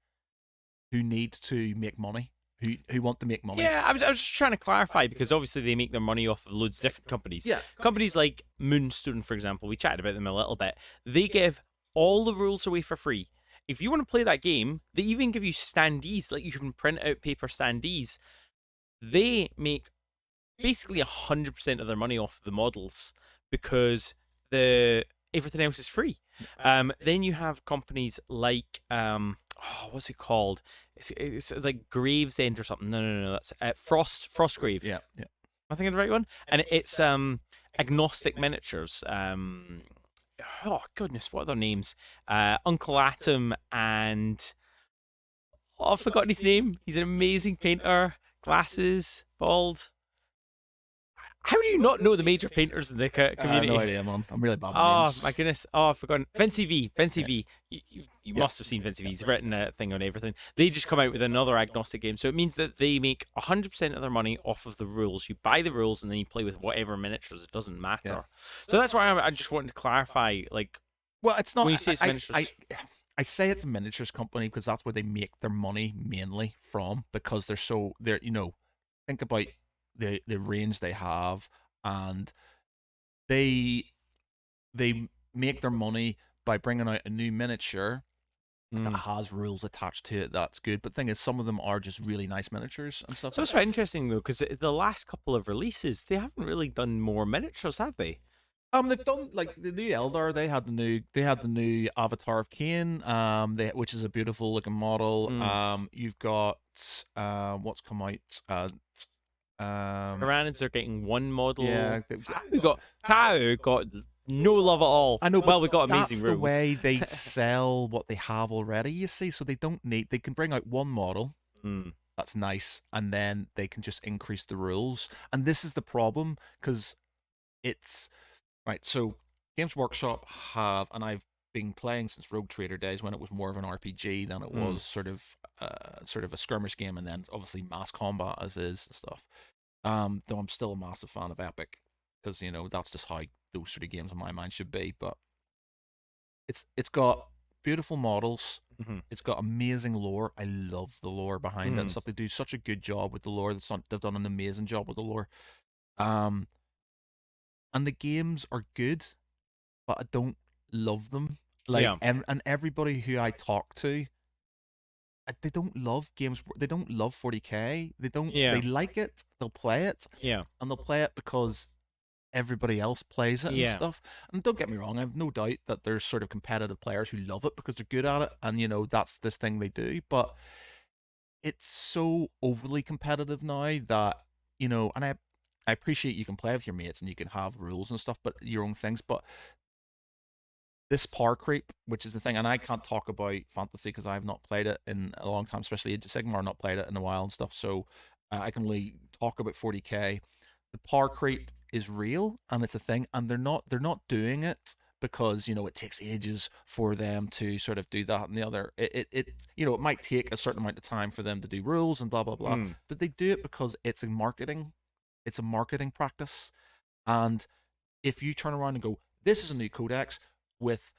Speaker 2: who need to make money, who want to make money.
Speaker 1: Yeah, I was just trying to clarify because obviously they make their money off of loads of different companies.
Speaker 2: Yeah.
Speaker 1: Companies like Moonstone, for example, we chatted about them a little bit. They give all the rules away for free. If you want to play that game, they even give you standees, like you can print out paper standees. They make basically 100% of their money off the models because the everything else is free. Then you have companies like what's it called? It's like Gravesend or something. No, that's Frostgrave.
Speaker 2: Yeah, yeah.
Speaker 1: I think I'm the right one. And it's Agnostic Miniatures. Oh goodness, what are their names? Uncle Atom and I've forgotten his name. He's an amazing painter. Glasses, bald. How do you not know the major painters in the community?
Speaker 2: No idea, man. I'm really bad with
Speaker 1: Oh
Speaker 2: names.
Speaker 1: my goodness! Oh, I've forgotten. Vinci V. You must have seen Vinci V. He's written a thing on everything. They just come out with another agnostic game, so it means that they make 100% of their money off of the rules. You buy the rules and then you play with whatever miniatures. It doesn't matter.
Speaker 2: Yeah.
Speaker 1: So that's why I just wanted to clarify. Like,
Speaker 2: Well, it's not.
Speaker 1: when you say it's miniatures,
Speaker 2: I say it's a miniatures company because that's where they make their money mainly from. Because they're think about the range they have, and they they make their money by bringing out a new miniature that has rules attached to it. That's good. But thing is, some of them are just really nice miniatures and stuff.
Speaker 1: So it's quite interesting though, because the last couple of releases they haven't really done more miniatures, have they?
Speaker 2: They've done like the new Eldar. They had the new Avatar of Cain, which is a beautiful looking model.
Speaker 1: Mm.
Speaker 2: You've got what's come out.
Speaker 1: Tyranids are getting one model.
Speaker 2: Yeah,
Speaker 1: Tau got no love at all.
Speaker 2: I know, but
Speaker 1: Well, we got amazing
Speaker 2: that's the
Speaker 1: rules.
Speaker 2: way they sell what they have already. You see, so they can bring out one model.
Speaker 1: Mm.
Speaker 2: That's nice, and then they can just increase the rules. And this is the problem because it's right. So Games Workshop have, and I've been playing since Rogue Trader days when it was more of an RPG than it
Speaker 1: Mm.
Speaker 2: was sort of a skirmish game, and then obviously mass combat as is and stuff. Though I'm still a massive fan of Epic because that's just how those sort of games in my mind should be. But it's got beautiful models.
Speaker 1: Mm-hmm.
Speaker 2: It's got amazing lore. I love the lore behind it and stuff. They do such a good job with the lore. They've done an amazing job with the lore. Um, and the games are good, but I don't love them. Like,
Speaker 1: Yeah.
Speaker 2: and everybody who I talk to, they don't love games. They don't love 40k. They don't.
Speaker 1: Yeah.
Speaker 2: They like it. They'll play it.
Speaker 1: Yeah.
Speaker 2: And they'll play it because everybody else plays it and
Speaker 1: Yeah.
Speaker 2: stuff. And don't get me wrong, I have no doubt that there's sort of competitive players who love it because they're good at it, and that's the thing they do. But it's so overly competitive now that and I appreciate you can play with your mates and you can have rules and stuff, but your own things. But this power creep, which is the thing, and I can't talk about fantasy because I've not played it in a long time, especially Age of Sigmar, not played it in a while and stuff. So I can only talk about 40k. The power creep is real and it's a thing, and they're not doing it because it takes ages for them to sort of do that and the other. It might take a certain amount of time for them to do rules and blah blah blah, but they do it because it's a marketing practice. And if you turn around and go, this is a new codex with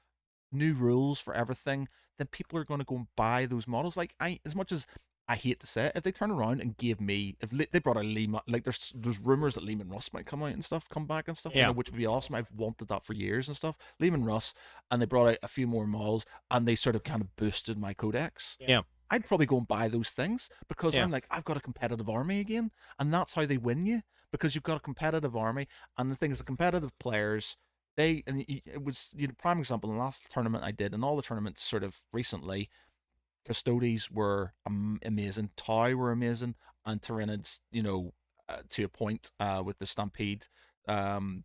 Speaker 2: new rules for everything, then people are going to go and buy those models. Like, as much as I hate to say it, if they turn around and gave me, if they brought a Lehman, like there's rumors that Lehman Russ might come out and stuff, come back and stuff,
Speaker 1: Yeah.
Speaker 2: which would be awesome. I've wanted that for years and stuff. Lehman Russ, and they brought out a few more models, and they sort of kind of boosted my codex.
Speaker 1: Yeah.
Speaker 2: I'd probably go and buy those things because
Speaker 1: Yeah.
Speaker 2: I'm like, I've got a competitive army again, and that's how they win you, because you've got a competitive army. And the thing is, the competitive players, it was prime example in the last tournament I did, and all the tournaments sort of recently, Custodes were amazing, Tau were amazing, and Tyranids, to a point, with the Stampede, well,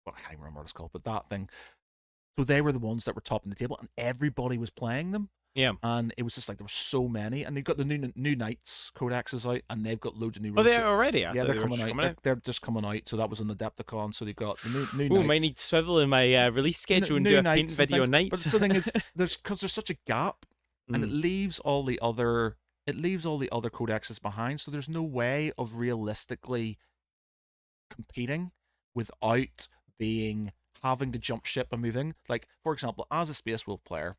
Speaker 2: I can't even remember what it's called, but that thing. So they were the ones that were topping the table, and everybody was playing them.
Speaker 1: Yeah.
Speaker 2: And it was just like there were so many, and they've got the new Knights codexes out, and they've got loads of new rules.
Speaker 1: Oh, they're already.
Speaker 2: Yeah, they're coming out. They're just coming out. So that was an Adepticon. So they've got the new
Speaker 1: Oh,
Speaker 2: Knights.
Speaker 1: might need to swivel in my release schedule and do a paint video on Knights.
Speaker 2: But the thing is, because there's such a gap, and it leaves all the other codexes behind. So there's no way of realistically competing without having to jump ship and moving. Like, for example, as a Space Wolf player,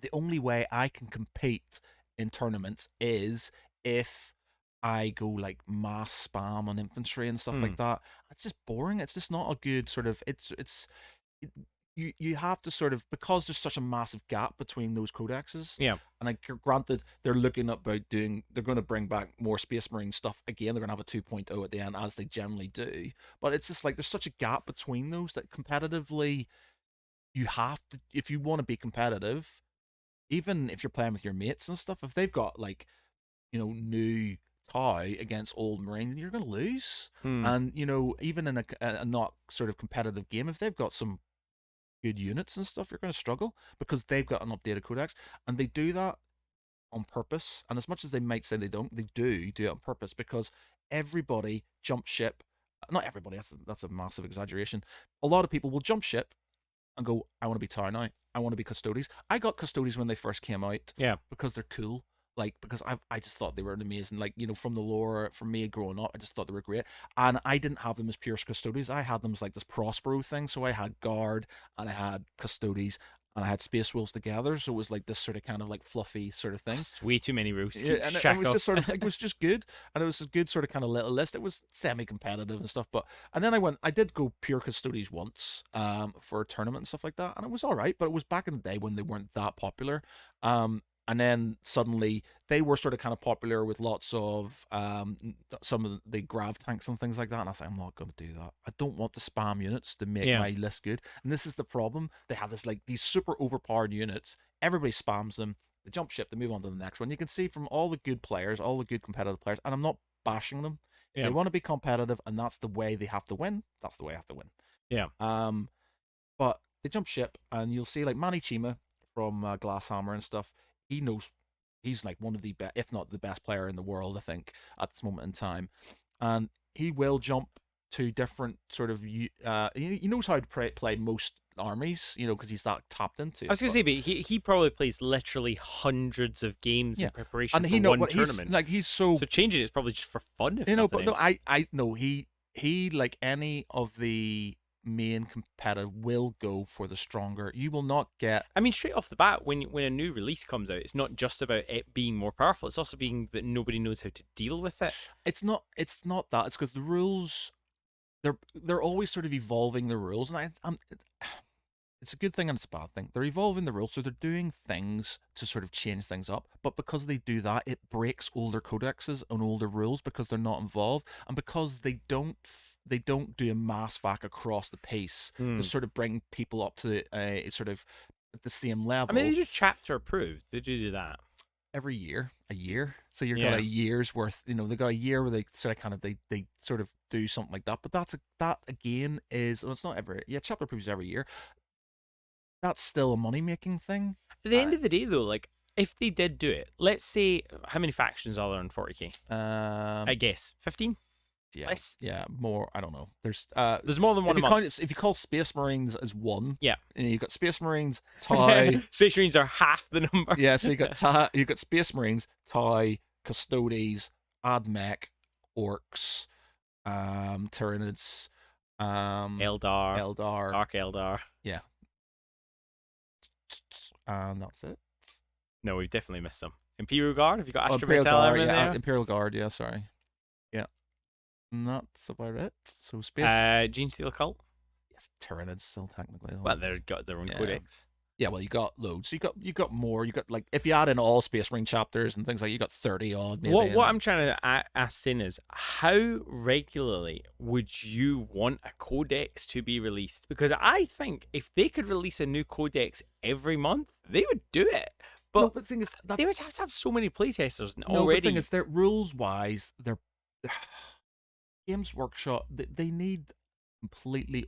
Speaker 2: the only way I can compete in tournaments is if I go like mass spam on infantry and stuff like that. It's just boring. It's just not a good sort of. You have to sort of, because there's such a massive gap between those codexes.
Speaker 1: Yeah.
Speaker 2: And granted, they're looking about they're going to bring back more Space Marine stuff again. They're going to have a 2.0 at the end, as they generally do. But it's just like there's such a gap between those that competitively, you have to, if you want to be competitive, even if you're playing with your mates and stuff, if they've got like, new Tau against old Marine, you're going to lose. And, even in a not sort of competitive game, if they've got some good units and stuff, you're going to struggle because they've got an updated codex, and they do that on purpose. And as much as they might say they don't, they do it on purpose because everybody jumps ship. Not everybody, that's a massive exaggeration. A lot of people will jump ship and go, I want to be Tau now. I want to be Custodes. I got Custodes when they first came out.
Speaker 1: Yeah.
Speaker 2: Because they're cool. Like, because I just thought they were amazing. Like, from the lore, from me growing up, I just thought they were great. And I didn't have them as pure Custodes. I had them as like this Prospero thing. So I had Guard, and I had Custodes, and I had Space Wolves together. So it was like this sort of kind of like fluffy sort of thing.
Speaker 1: That's way too many rules.
Speaker 2: Yeah, and it was just sort of, it was just good. And it was a good sort of kind of little list. It was semi-competitive and stuff. And then I did go pure Custodes once, for a tournament and stuff like that. And it was all right, but it was back in the day when they weren't that popular. and then suddenly they were sort of kind of popular with lots of some of the grav tanks and things like that. And I was like, I'm not going to do that. I don't want to spam units to make
Speaker 1: Yeah.
Speaker 2: my list good. And this is the problem. They have this like these super overpowered units. Everybody spams them. They jump ship. They move on to the next one. You can see from all the good players, all the good competitive players, and I'm not bashing them. If they
Speaker 1: Yeah.
Speaker 2: want to be competitive and that's the way they have to win, that's the way I have to win.
Speaker 1: Yeah.
Speaker 2: But they jump ship, and you'll see like Manny Chima from Glasshammer and stuff. He knows he's like one of the best, if not the best player in the world, I think, at this moment in time. And he will jump to different sort of he knows how to play most armies, because he's that tapped into it.
Speaker 1: I was gonna say, but he probably plays literally hundreds of games in preparation
Speaker 2: and
Speaker 1: for
Speaker 2: he know
Speaker 1: one
Speaker 2: what
Speaker 1: tournament.
Speaker 2: he's so
Speaker 1: changing it's probably just for fun. If
Speaker 2: but no,
Speaker 1: else.
Speaker 2: I know he like any of the main competitive will go for the stronger. You will not get.
Speaker 1: I mean, straight off the bat, when a new release comes out, it's not just about it being more powerful. It's also being that nobody knows how to deal with it.
Speaker 2: It's not that. It's because the rules, they're always sort of evolving the rules, and it's a good thing and it's a bad thing. They're evolving the rules, so they're doing things to sort of change things up. But because they do that, it breaks older codexes and older rules because they're not involved, and because they don't do a mass vac across the piece to sort of bring people up to a sort of at the same level.
Speaker 1: I mean, they just chapter approved. They do that
Speaker 2: every year, a year. So you've got a year's worth. They got a year where they sort of they sort of do something like that. But that again is it's not every chapter approves every year. That's still a money-making thing.
Speaker 1: At the end of the day, though, like, if they did do it, let's say, how many factions are there in 40k? I guess 15.
Speaker 2: Yeah,
Speaker 1: less?
Speaker 2: Yeah, more. I don't know. There's
Speaker 1: more than one a month.
Speaker 2: If you call Space Marines as one,
Speaker 1: yeah,
Speaker 2: and you've got Space Marines, TIE.
Speaker 1: Space Marines are half the number.
Speaker 2: Yeah, so you've got Space Marines, TIE, Custodes, Admech, Orcs, Tyranids,
Speaker 1: Eldar, Dark Eldar.
Speaker 2: Yeah. And that's it.
Speaker 1: No, we've definitely missed some. Imperial Guard? Have you got
Speaker 2: Imperial
Speaker 1: Guard,
Speaker 2: Guard,
Speaker 1: there?
Speaker 2: Imperial Guard, yeah, sorry. Yeah. And that's about it. So Space...
Speaker 1: Genestealer Cult?
Speaker 2: Yes, Tyranids still technically.
Speaker 1: Well, they've got their own codex.
Speaker 2: Yeah, well, you got loads. You got more. You got, like, if you add in all Space Marine chapters and things like, you got 30 odd. Maybe,
Speaker 1: what I'm trying to ask in is, how regularly would you want a codex to be released? Because I think if they could release a new codex every month, they would do it. But
Speaker 2: the thing is,
Speaker 1: they would have to have so many playtesters already.
Speaker 2: No, the thing is, rules wise, they're Games Workshop. They need completely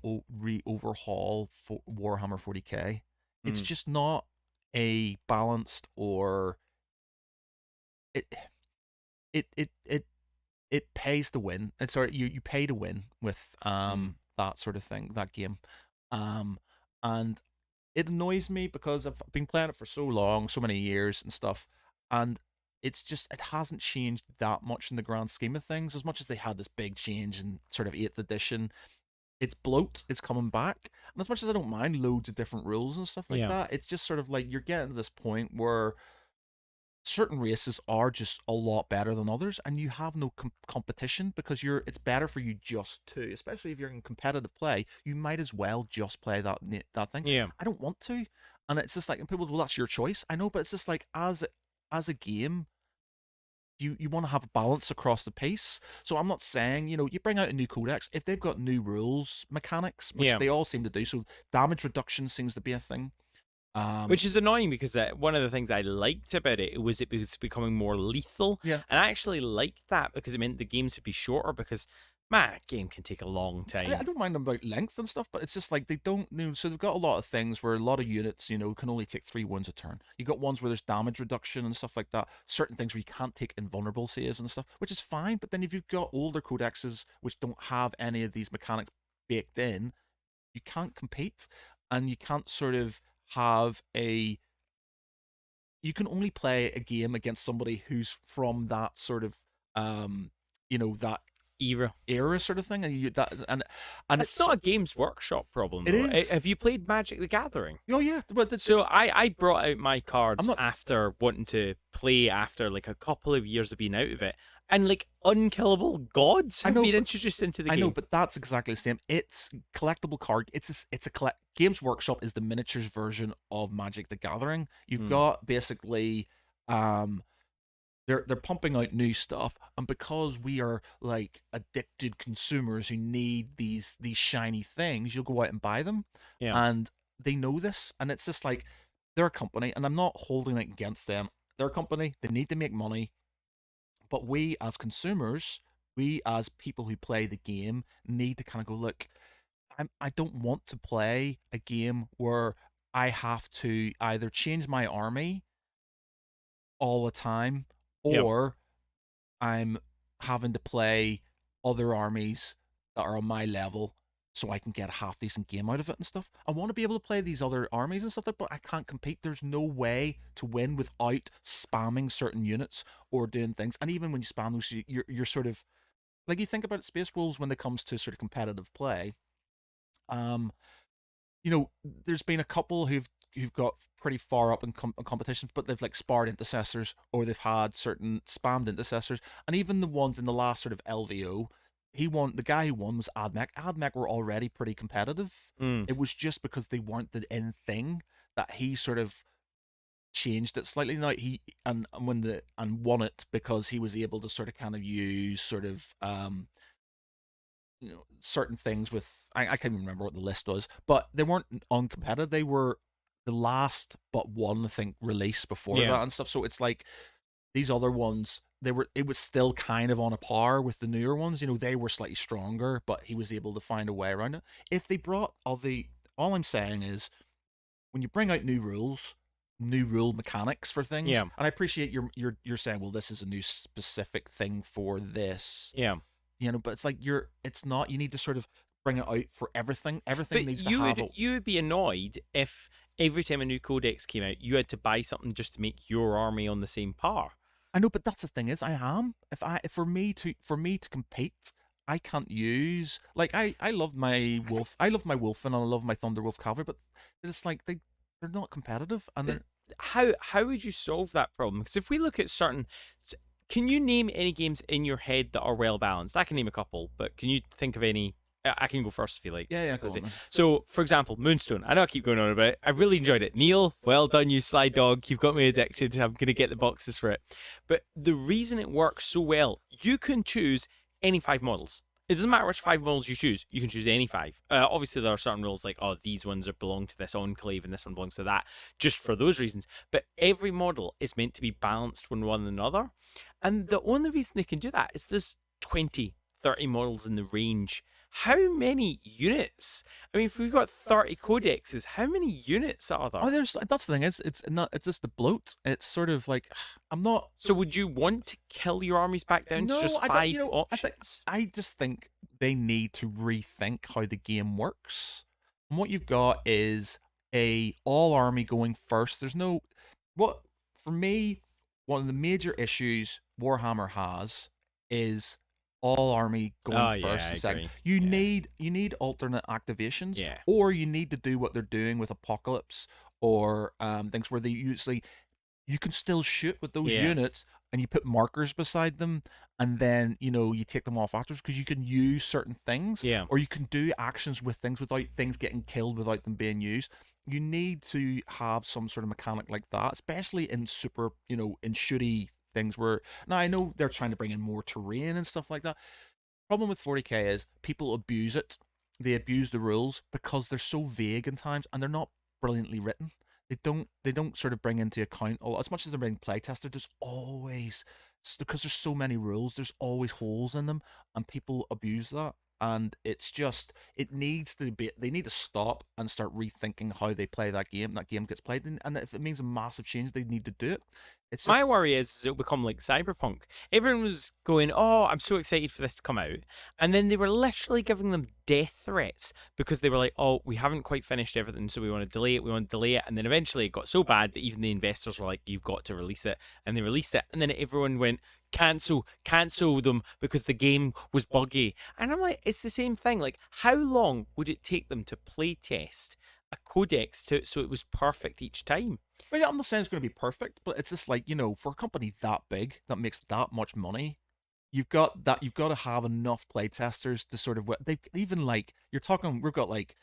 Speaker 2: overhaul for Warhammer 40k. It's just not a balanced or it pays to win. And sorry, you pay to win with that sort of thing, that game. And it annoys me because I've been playing it for so long, so many years and stuff, and it's just, it hasn't changed that much in the grand scheme of things, as much as they had this big change in sort of 8th edition. It's bloat, it's coming back, and as much as I don't mind loads of different rules and stuff like that, it's just sort of like you're getting to this point where certain races are just a lot better than others, and you have no competition because it's better for you just to, especially if you're in competitive play, you might as well just play that thing.
Speaker 1: Yeah,
Speaker 2: I don't want to, and it's just like, and people, well, that's your choice. I know, but it's just like as a game, you want to have a balance across the piece. So I'm not saying, you bring out a new codex, if they've got new rules mechanics, which they all seem to do, so damage reduction seems to be a thing.
Speaker 1: Which is annoying because one of the things I liked about it was becoming more lethal.
Speaker 2: Yeah.
Speaker 1: And I actually liked that because it meant the games would be shorter because, man, a game can take a long time.
Speaker 2: I don't mind them about length and stuff, but it's just like they don't know. So they've got a lot of things where a lot of units, can only take 3 wounds a turn. You got ones where there's damage reduction and stuff like that. Certain things where you can't take invulnerable saves and stuff, which is fine. But then if you've got older codexes which don't have any of these mechanics baked in, you can't compete, and you can't sort of have you can only play a game against somebody who's from that sort of that era sort of thing, and
Speaker 1: it's not a Games Workshop problem.
Speaker 2: It is.
Speaker 1: Have you played Magic the Gathering?
Speaker 2: Oh yeah.
Speaker 1: So I brought out my cards after wanting to play after like a couple of years of being out of it, and like unkillable gods have been introduced into the game.
Speaker 2: I know, but that's exactly the same. It's collectible card. It's a Games Workshop is the miniatures version of Magic the Gathering. You've got basically Um, they're pumping out new stuff, and because we are like addicted consumers who need these shiny things, you'll go out and buy them,
Speaker 1: Yeah.
Speaker 2: and they know this, and it's just like they're a company, and I'm not holding it against them. They're a company; they need to make money, but we as consumers, we as people who play the game, need to kind of go look. I don't want to play a game where I have to either change my army all the time,
Speaker 1: Yeah.
Speaker 2: or I'm having to play other armies that are on my level so I can get a half decent game out of it and stuff. I want to be able to play these other armies and stuff, but I can't compete. There's no way to win without spamming certain units or doing things. And even when you spam those, you're sort of like, you think about Space Wolves when it comes to sort of competitive play. Um, there's been a couple who've got pretty far up in competitions, but they've like sparred intercessors, or they've had certain spammed intercessors, and even the ones in the last sort of LVO, he won. The guy who won was Admech. Admech were already pretty competitive.
Speaker 1: Mm.
Speaker 2: It was just because they weren't the in thing that he sort of changed it slightly. Now he and when the and won it because he was able to sort of kind of use sort of certain things with I can't even remember what the list was, but they weren't uncompetitive. They were the last but one, I think, release before
Speaker 1: Yeah.
Speaker 2: that and stuff. So it's like these other ones, it was still kind of on a par with the newer ones. They were slightly stronger, but he was able to find a way around it. If they brought all I'm saying is, when you bring out new rules, new rule mechanics for things,
Speaker 1: Yeah.
Speaker 2: and I appreciate you're saying, well, this is a new specific thing for this,
Speaker 1: Yeah.
Speaker 2: but it's like it's not. You need to sort of bring it out for everything. Everything
Speaker 1: But
Speaker 2: needs to
Speaker 1: you
Speaker 2: have
Speaker 1: would
Speaker 2: a.
Speaker 1: you would be annoyed if every time a new codex came out, you had to buy something just to make your army on the same par.
Speaker 2: I know, but that's the thing is, I am. If for me to compete, I can't use like I love my wolf. I love my wolf and I love my Thunderwolf cavalry, but it's like they're not competitive, and
Speaker 1: But
Speaker 2: they're.
Speaker 1: how would you solve that problem? Because if we look at certain, can you name any games in your head that are well balanced? I can name a couple, but can you think of any? I can go first if you like.
Speaker 2: Yeah, go
Speaker 1: Let's
Speaker 2: on
Speaker 1: see.
Speaker 2: then.
Speaker 1: So, for example, Moonstone. I know I keep going on about it. I really enjoyed it. Neil, well done, you sly dog. You've got me addicted. I'm going to get the boxes for it. But the reason it works so well, you can choose any 5 models. It doesn't matter which 5 models you choose. You can choose any 5. Obviously, there are certain rules like, oh, these ones belong to this enclave and this one belongs to that, just for those reasons. But every model is meant to be balanced with one another. And the only reason they can do that is there's 20, 30 models in the range. How many units? I mean, if we've got 30 codexes, how many units are there?
Speaker 2: Oh, that's the thing. It's not. It's just the bloat. It's sort of like I'm not.
Speaker 1: So would you want to kill your armies back down to
Speaker 2: No,
Speaker 1: just
Speaker 2: I don't.
Speaker 1: five options?
Speaker 2: I just think they need to rethink how the game works. And what you've got is a all army going first. There's no what for me. One of the major issues Warhammer has is all army going
Speaker 1: Oh yeah,
Speaker 2: first
Speaker 1: I
Speaker 2: and second.
Speaker 1: agree.
Speaker 2: You
Speaker 1: Yeah.
Speaker 2: need alternate activations,
Speaker 1: Yeah.
Speaker 2: or you need to do what they're doing with Apocalypse, or things where they usually you can still shoot with those
Speaker 1: Yeah.
Speaker 2: units, and you put markers beside them, and then you take them off afterwards, because you can use certain things,
Speaker 1: Yeah.
Speaker 2: or you can do actions with things without things getting killed without them being used. You need to have some sort of mechanic like that, especially in super, in shooty things, where now I know they're trying to bring in more terrain and stuff like that. Problem with 40k is people abuse it. They abuse the rules because they're so vague in times, and they're not brilliantly written. They don't sort of bring into account as much as they're being playtested. There's always, because there's so many rules. There's always holes in them, and people abuse that. And it's just, it needs to be. They need to stop and start rethinking how they play that game. That game gets played, and if it means a massive change, they need to do it. It's
Speaker 1: My
Speaker 2: just.
Speaker 1: worry is it'll become like Cyberpunk. Everyone was going, "Oh, I'm so excited for this to come out," and then they were literally giving them death threats because they were like, "Oh, we haven't quite finished everything, so we want to delay it. We want to delay it." And then eventually it got so bad that even the investors were like, "You've got to release it," and they released it, and then everyone went, cancel them because the game was buggy." And I'm like, it's the same thing. Like, how long would it take them to play test a codex so it was perfect each time?
Speaker 2: Well, yeah, I'm not saying it's going to be perfect, but it's just like, for a company that big that makes that much money, you've got to have enough playtesters to sort of, they even like, you're talking, we've got like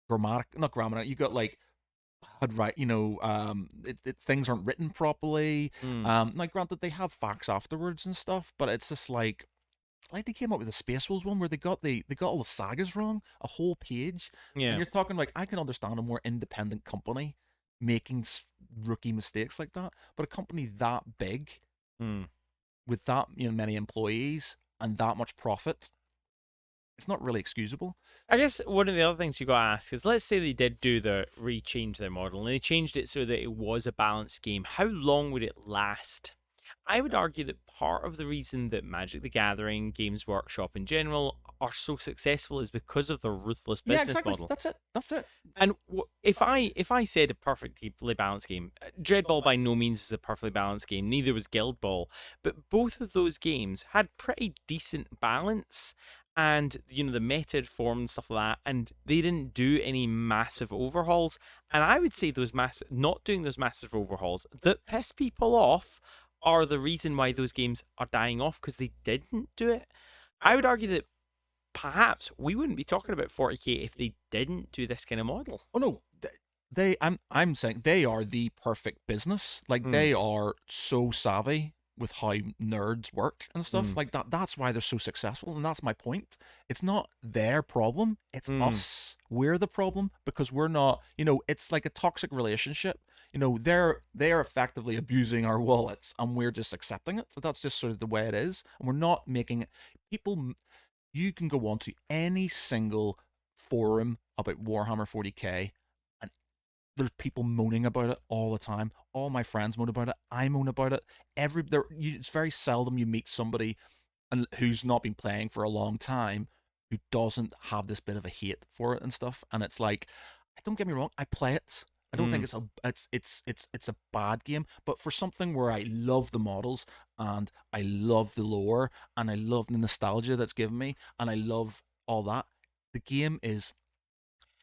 Speaker 2: not grammar, you've got like right, things aren't written properly.
Speaker 1: Mm,
Speaker 2: Like granted, they have facts afterwards and stuff, but it's just like they came up with the Space Wolves one where they got all the sagas wrong, a whole page, and
Speaker 1: yeah.
Speaker 2: you're talking like I can understand a more independent company making rookie mistakes like that, but a company that big
Speaker 1: Mm.
Speaker 2: with that many employees and that much profit, it's not really excusable.
Speaker 1: I guess one of the other things you got to ask is, let's say they did do the rechange their model and they changed it so that it was a balanced game. How long would it last? I would argue that part of the reason that Magic the Gathering, Games Workshop in general, are so successful is because of their ruthless
Speaker 2: Yeah,
Speaker 1: business
Speaker 2: exactly.
Speaker 1: model.
Speaker 2: That's it. That's it.
Speaker 1: And if I said a perfectly balanced game, Dreadball by no means is a perfectly balanced game. Neither was Guild Ball, but both of those games had pretty decent balance, and the meta had formed and stuff like that, and they didn't do any massive overhauls. And I would say those not doing those massive overhauls that piss people off are the reason why those games are dying off, because they didn't do it. I would argue that perhaps we wouldn't be talking about 40K if they didn't do this kind of model.
Speaker 2: Oh no, I'm saying they are the perfect business. Like
Speaker 1: Mm,
Speaker 2: they are so savvy with how nerds work and stuff
Speaker 1: mm,
Speaker 2: like that. That's why they're so successful, and that's my point. It's not their problem, it's
Speaker 1: mm,
Speaker 2: us. We're the problem because we're not, it's like a toxic relationship. They are effectively abusing our wallets and we're just accepting it. So that's just sort of the way it is. And we're not making it people you can go on to any single forum about Warhammer 40K, and there's people moaning about it all the time. All my friends moan about it. I moan about it. It's very seldom you meet somebody who's not been playing for a long time who doesn't have this bit of a hate for it and stuff. And it's like, don't get me wrong, I play it. I don't think
Speaker 1: mm,
Speaker 2: it's a bad game, but for something where I love the models and I love the lore and I love the nostalgia that's given me and I love all that, the game is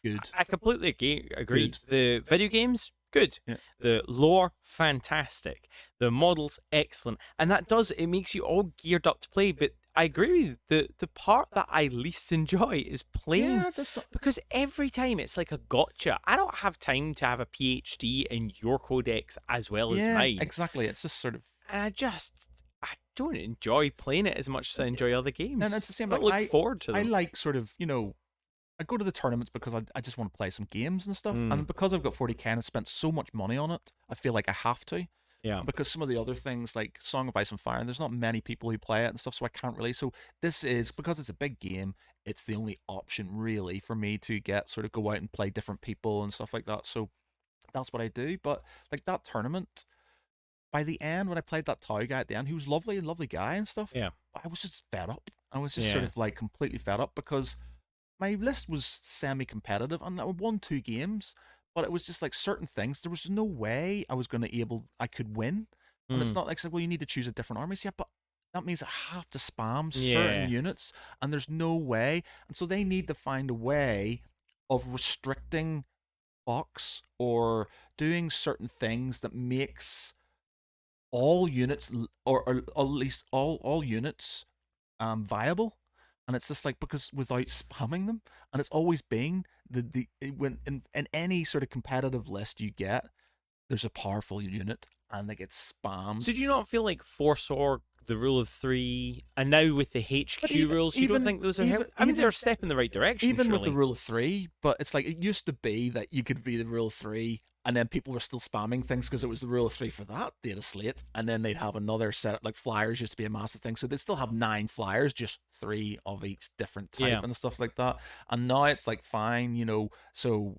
Speaker 2: good.
Speaker 1: I completely agree.
Speaker 2: Good.
Speaker 1: The video games, good.
Speaker 2: Yeah.
Speaker 1: The lore, fantastic. The models, excellent. And it makes you all geared up to play. But I agree with you. The part that I least enjoy is playing,
Speaker 2: Yeah, just
Speaker 1: because every time it's like a gotcha. I don't have time to have a PhD in your codex as well as
Speaker 2: yeah,
Speaker 1: mine.
Speaker 2: exactly. It's just sort of
Speaker 1: And I don't enjoy playing it as much as I enjoy other
Speaker 2: and
Speaker 1: games.
Speaker 2: it's the same
Speaker 1: I don't
Speaker 2: like
Speaker 1: look forward to
Speaker 2: I
Speaker 1: them.
Speaker 2: like sort of, I go to the tournaments because I just want to play some games and stuff.
Speaker 1: Mm,
Speaker 2: And because I've got 40K and I spent so much money on it, I feel like I have to.
Speaker 1: yeah.
Speaker 2: And because some of the other things like Song of Ice and Fire, and there's not many people who play it and stuff, so I can't really. So this is because it's a big game, it's the only option really for me to get sort of go out and play different people and stuff like that. So that's what I do. But like that tournament, by the end, when I played that Tau guy at the end, he was lovely, lovely guy and stuff.
Speaker 1: Yeah.
Speaker 2: I was just fed up. I was just sort
Speaker 1: Yeah.
Speaker 2: of like completely fed up because my list was semi-competitive and I won 2 games, but it was just like certain things. There was no way I could win. And it's
Speaker 1: Mm,
Speaker 2: not like, well, you need to choose a different armies. Yeah, but that means I have to spam certain
Speaker 1: yeah.
Speaker 2: units, and there's no way. And so they need to find a way of restricting box or doing certain things that makes all units or at least all units viable. And it's just like because without spamming them, and it's always been when in any sort of competitive list you get, there's a powerful unit and they get spammed.
Speaker 1: So do you not feel like Force Org, the Rule of Three, and now with the
Speaker 2: But
Speaker 1: HQ rules, you don't think those are I mean, they're a step in the right direction,
Speaker 2: even with the
Speaker 1: surely.
Speaker 2: rule of three, but it's like it used to be that you could be the rule of three, and then people were still spamming things because it was the rule of three for that data slate, and then they'd have another set like flyers used to be a massive thing, so they'd still have 9 flyers, just 3 of each different type
Speaker 1: Yeah.
Speaker 2: and stuff like that. And now it's like fine, So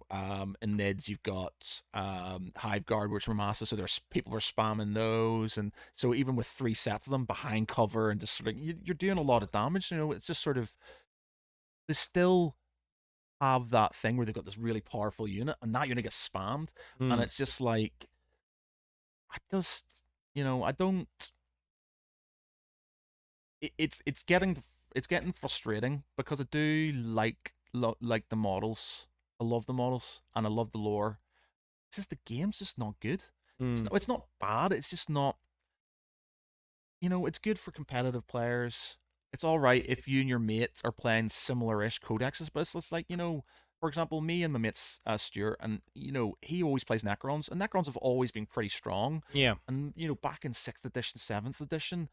Speaker 2: in Nids you've got Hive Guard, which were massive, so there's people were spamming those, and so even with 3 sets of them behind cover and just sort of you're doing a lot of damage. It's just sort of they still have that thing where they've got this really powerful unit and that unit gets spammed, and
Speaker 1: Hmm.
Speaker 2: it's just like I just I don't it's getting frustrating because I do like the models. I love the models and I love the lore. It's just the game's just not good.
Speaker 1: Hmm.
Speaker 2: It's not bad, it's just not it's good for competitive players. It's all right if you and your mates are playing similar-ish codexes, but it's like, for example, me and my mates Stuart, and he always plays Necrons, and Necrons have always been pretty strong.
Speaker 1: Yeah.
Speaker 2: And back in sixth edition, seventh edition,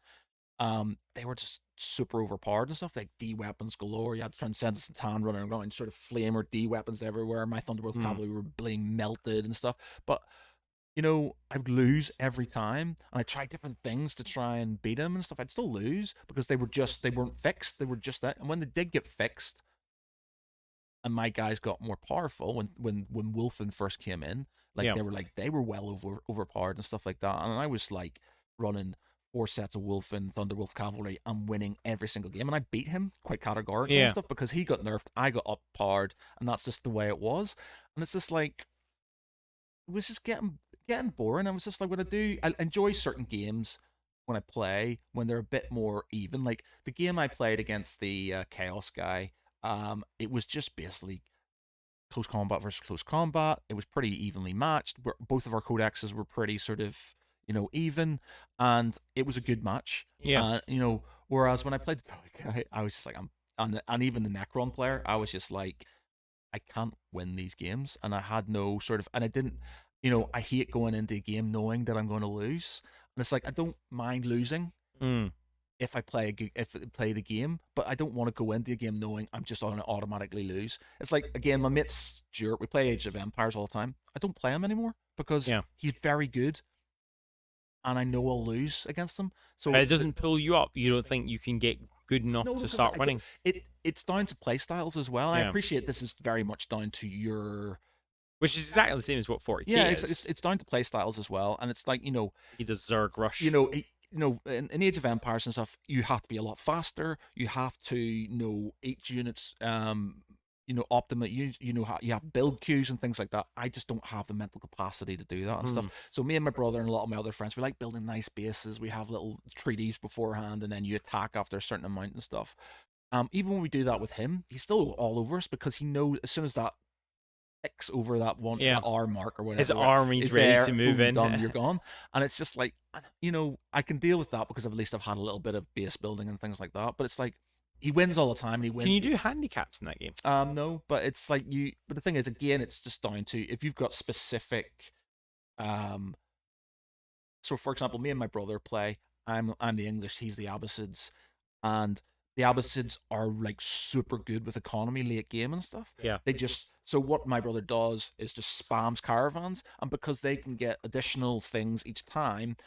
Speaker 2: they were just super overpowered and stuff. Like D weapons galore. You had Transcendence and Tan running around, sort of flamer D weapons everywhere. My Thunderbolt
Speaker 1: Mm.
Speaker 2: cavalry were being melted and stuff. But I would lose every time, and I tried different things to try and beat him and stuff. I'd still lose because they weren't fixed. They were just that. And when they did get fixed, and my guys got more powerful when Wolfen first came in,
Speaker 1: Yeah.
Speaker 2: they were well overpowered and stuff like that. And I was like running 4 sets of Wolfen Thunderwolf cavalry and winning every single game, and I beat him quite categorically and
Speaker 1: Yeah.
Speaker 2: stuff because he got nerfed, I got up powered, and that's just the way it was. And it's just like it was just getting boring. I was just like, I enjoy certain games when I play when they're a bit more even. Like the game I played against the Chaos guy, it was just basically close combat versus close combat. It was pretty evenly matched. Both of our codexes were pretty sort of even, and it was a good match.
Speaker 1: Yeah.
Speaker 2: Whereas when I played the guy, I was just like, and even the Necron player, I was just like, I can't win these games, and I had no sort of, and I didn't, I hate going into a game knowing that I'm going to lose, and it's like I don't mind losing
Speaker 1: Mm.
Speaker 2: if I play the game, but I don't want to go into a game knowing I'm just going to automatically lose. It's like again, my mate Stuart, we play Age of Empires all the time. I don't play him anymore because
Speaker 1: Yeah.
Speaker 2: he's very good, and I know I'll lose against him. So
Speaker 1: It doesn't pull you up. You don't think you can get good enough
Speaker 2: no,
Speaker 1: to
Speaker 2: because
Speaker 1: start winning.
Speaker 2: it's down to play styles as well. I
Speaker 1: Yeah.
Speaker 2: appreciate this is very much down to your
Speaker 1: Which is exactly the same as what 40k
Speaker 2: yeah,
Speaker 1: is.
Speaker 2: it's down to play styles as well, and it's like
Speaker 1: He does Zerg Rush.
Speaker 2: in Age of Empires and stuff, you have to be a lot faster. You have to know each unit's optimate. You have build queues and things like that. I just don't have the mental capacity to do that and stuff. So me and my brother and a lot of my other friends, we like building nice bases. We have little treaties beforehand, and then you attack after a certain amount and stuff. Even when we do that with him, he's still all over us because he knows as soon as that X over that R mark or whatever.
Speaker 1: His army's
Speaker 2: is
Speaker 1: ready
Speaker 2: there,
Speaker 1: to move
Speaker 2: boom,
Speaker 1: in.
Speaker 2: done, you're gone. And it's just like, I can deal with that because at least I've had a little bit of base building and things like that. But it's like, he wins all the time and he wins.
Speaker 1: Can you do handicaps in that game?
Speaker 2: No, but it's like but the thing is, again, it's just down to if you've got specific, so for example, me and my brother play, I'm the English, he's the Abbasids, and the Abbasids are like super good with economy late game and stuff.
Speaker 1: Yeah.
Speaker 2: They just so what my brother does is just spams caravans, and because they can get additional things each time,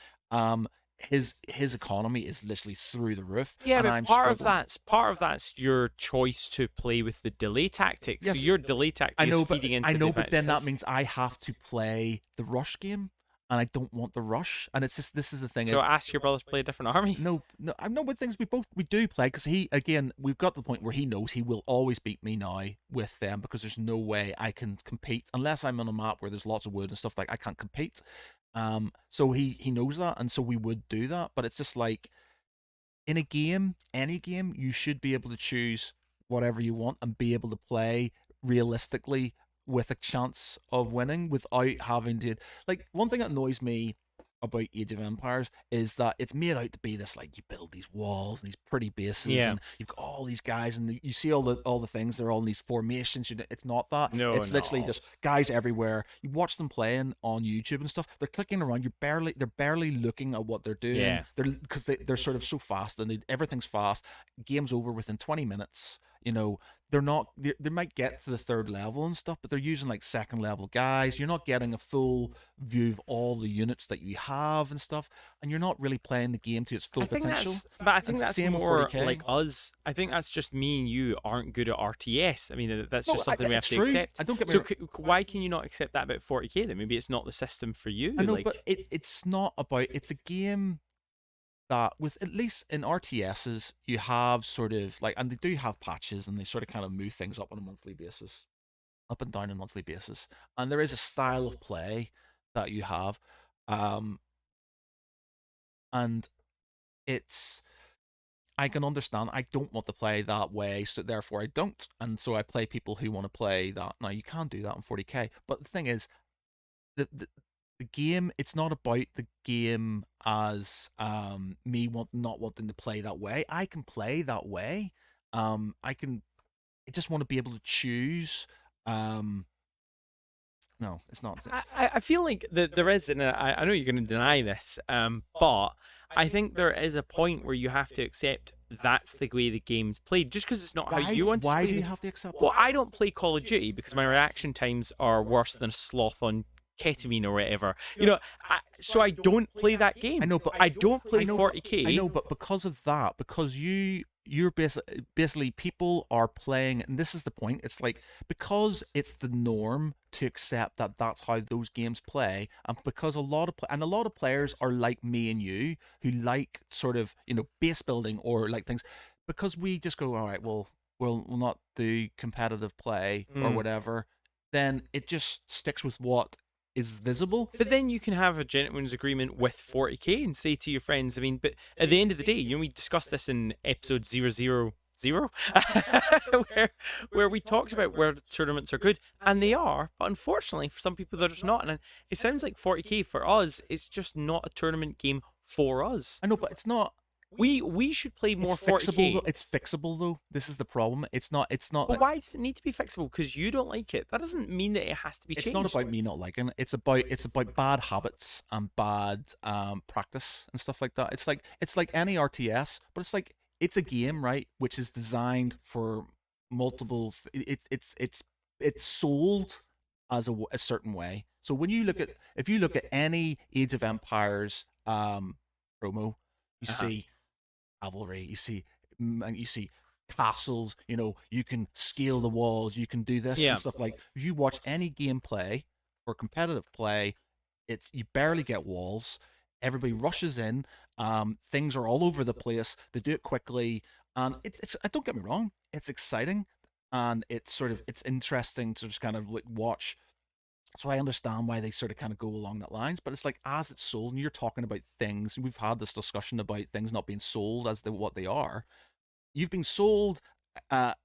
Speaker 2: his economy is literally through the roof.
Speaker 1: Yeah,
Speaker 2: and
Speaker 1: but
Speaker 2: I'm
Speaker 1: part
Speaker 2: struggling.
Speaker 1: of that's your choice to play with the delay tactics.
Speaker 2: Yes,
Speaker 1: so your delay tactic
Speaker 2: I know,
Speaker 1: is feeding into
Speaker 2: I know,
Speaker 1: the
Speaker 2: but then that
Speaker 1: advantages.
Speaker 2: means I have to play the rush game, and I don't want the rush. And it's just this is the thing
Speaker 1: So
Speaker 2: is
Speaker 1: ask your brother to play a different army.
Speaker 2: no, I know with things we do play because he again we've got to the point where he knows he will always beat me now with them because there's no way I can compete unless I'm on a map where there's lots of wood and stuff like I can't compete. So he knows that, and so we would do that, but it's just like in a game, any game, you should be able to choose whatever you want and be able to play realistically with a chance of winning without having to like one thing that annoys me about Age of Empires is that it's made out to be this like you build these walls and these pretty bases
Speaker 1: Yeah.
Speaker 2: and you've got all these guys and you see all the things they're all in these formations. It's not that.
Speaker 1: No,
Speaker 2: It's literally
Speaker 1: no.
Speaker 2: just guys everywhere. You watch them playing on YouTube and stuff. They're clicking around. They're barely looking at what they're doing.
Speaker 1: Yeah.
Speaker 2: They're sort of so fast and everything's fast. Game's over within 20 minutes. They're not they might get to the third level and stuff, but they're using like second level guys. You're not getting a full view of all the units that you have and stuff, and you're not really playing the game to its full potential.
Speaker 1: I think
Speaker 2: And
Speaker 1: that's
Speaker 2: same with
Speaker 1: more
Speaker 2: 40K.
Speaker 1: like us. I think that's just me and you aren't good at RTS. I mean, that's
Speaker 2: No,
Speaker 1: just something we have
Speaker 2: it's
Speaker 1: to
Speaker 2: true.
Speaker 1: accept.
Speaker 2: I don't get me
Speaker 1: So
Speaker 2: wrong.
Speaker 1: why can you not accept that about 40k then? Maybe it's not the system for you.
Speaker 2: I know,
Speaker 1: like,
Speaker 2: but it's not about. It's a game that with at least in RTSs you have sort of like, and they do have patches and they sort of kind of move things up on a monthly basis, up and down on a monthly basis, and there is a style of play that you have, and it's I can understand. I don't want to play that way, so therefore I don't, and so I play people who want to play that. Now you can do that in 40k, but the thing is, the game. It's not about the game as me not wanting to play that way. I can play that way. I can. I just want to be able to choose Um, no, it's not.
Speaker 1: I feel like there is, and I know you're going to deny this, but I think there is a point where you have to accept that's the way the game's played, just because it's not how
Speaker 2: Why?
Speaker 1: you want to
Speaker 2: Why
Speaker 1: play.
Speaker 2: do you have to accept
Speaker 1: Well,
Speaker 2: it?
Speaker 1: I don't play Call of Duty because my reaction times are worse than a sloth on ketamine or whatever. So I don't play that game.
Speaker 2: I know, but
Speaker 1: I don't play
Speaker 2: I know,
Speaker 1: 40k.
Speaker 2: but because of that, because you're basically people are playing, and this is the point. It's like because it's the norm to accept that that's how those games play, and because a lot of players are like me and you who like sort of base building or like things, because we just go, all right, well, we'll not do competitive play or
Speaker 1: Mm.
Speaker 2: whatever. Then it just sticks with what is visible.
Speaker 1: But then you can have a gentleman's agreement with 40k and say to your friends, I mean, but at the end of the day, we discussed this in episode 000, where we talked about where the tournaments are good, and they are, but unfortunately for some people they're just not. And it sounds like 40k for us is just not a tournament game for us.
Speaker 2: I know, but it's not.
Speaker 1: We should play more
Speaker 2: It's fixable
Speaker 1: 40k.
Speaker 2: though. It's fixable though. This is the problem. It's not.
Speaker 1: But why does it need to be fixable? Because you don't like it. That doesn't mean that it has to be changed.
Speaker 2: It's not about me not liking it. It's about bad habits and bad practice and stuff like that. It's like any RTS, but it's a game, right? Which is designed for multiple. It's sold as a certain way. So when you look at if you look at any Age of Empires promo, you see cavalry, you see castles, you can scale the walls, you can do this and stuff. Like if you watch any gameplay or competitive play, you barely get walls. Everybody rushes in. Things are all over the place. They do it quickly, and it's. Don't get me wrong, it's exciting, and it's interesting to just kind of like watch. So I understand why they sort of kind of go along that lines, but it's like as it's sold, and you're talking about things. We've had this discussion about things not being sold as what they are. You've been sold a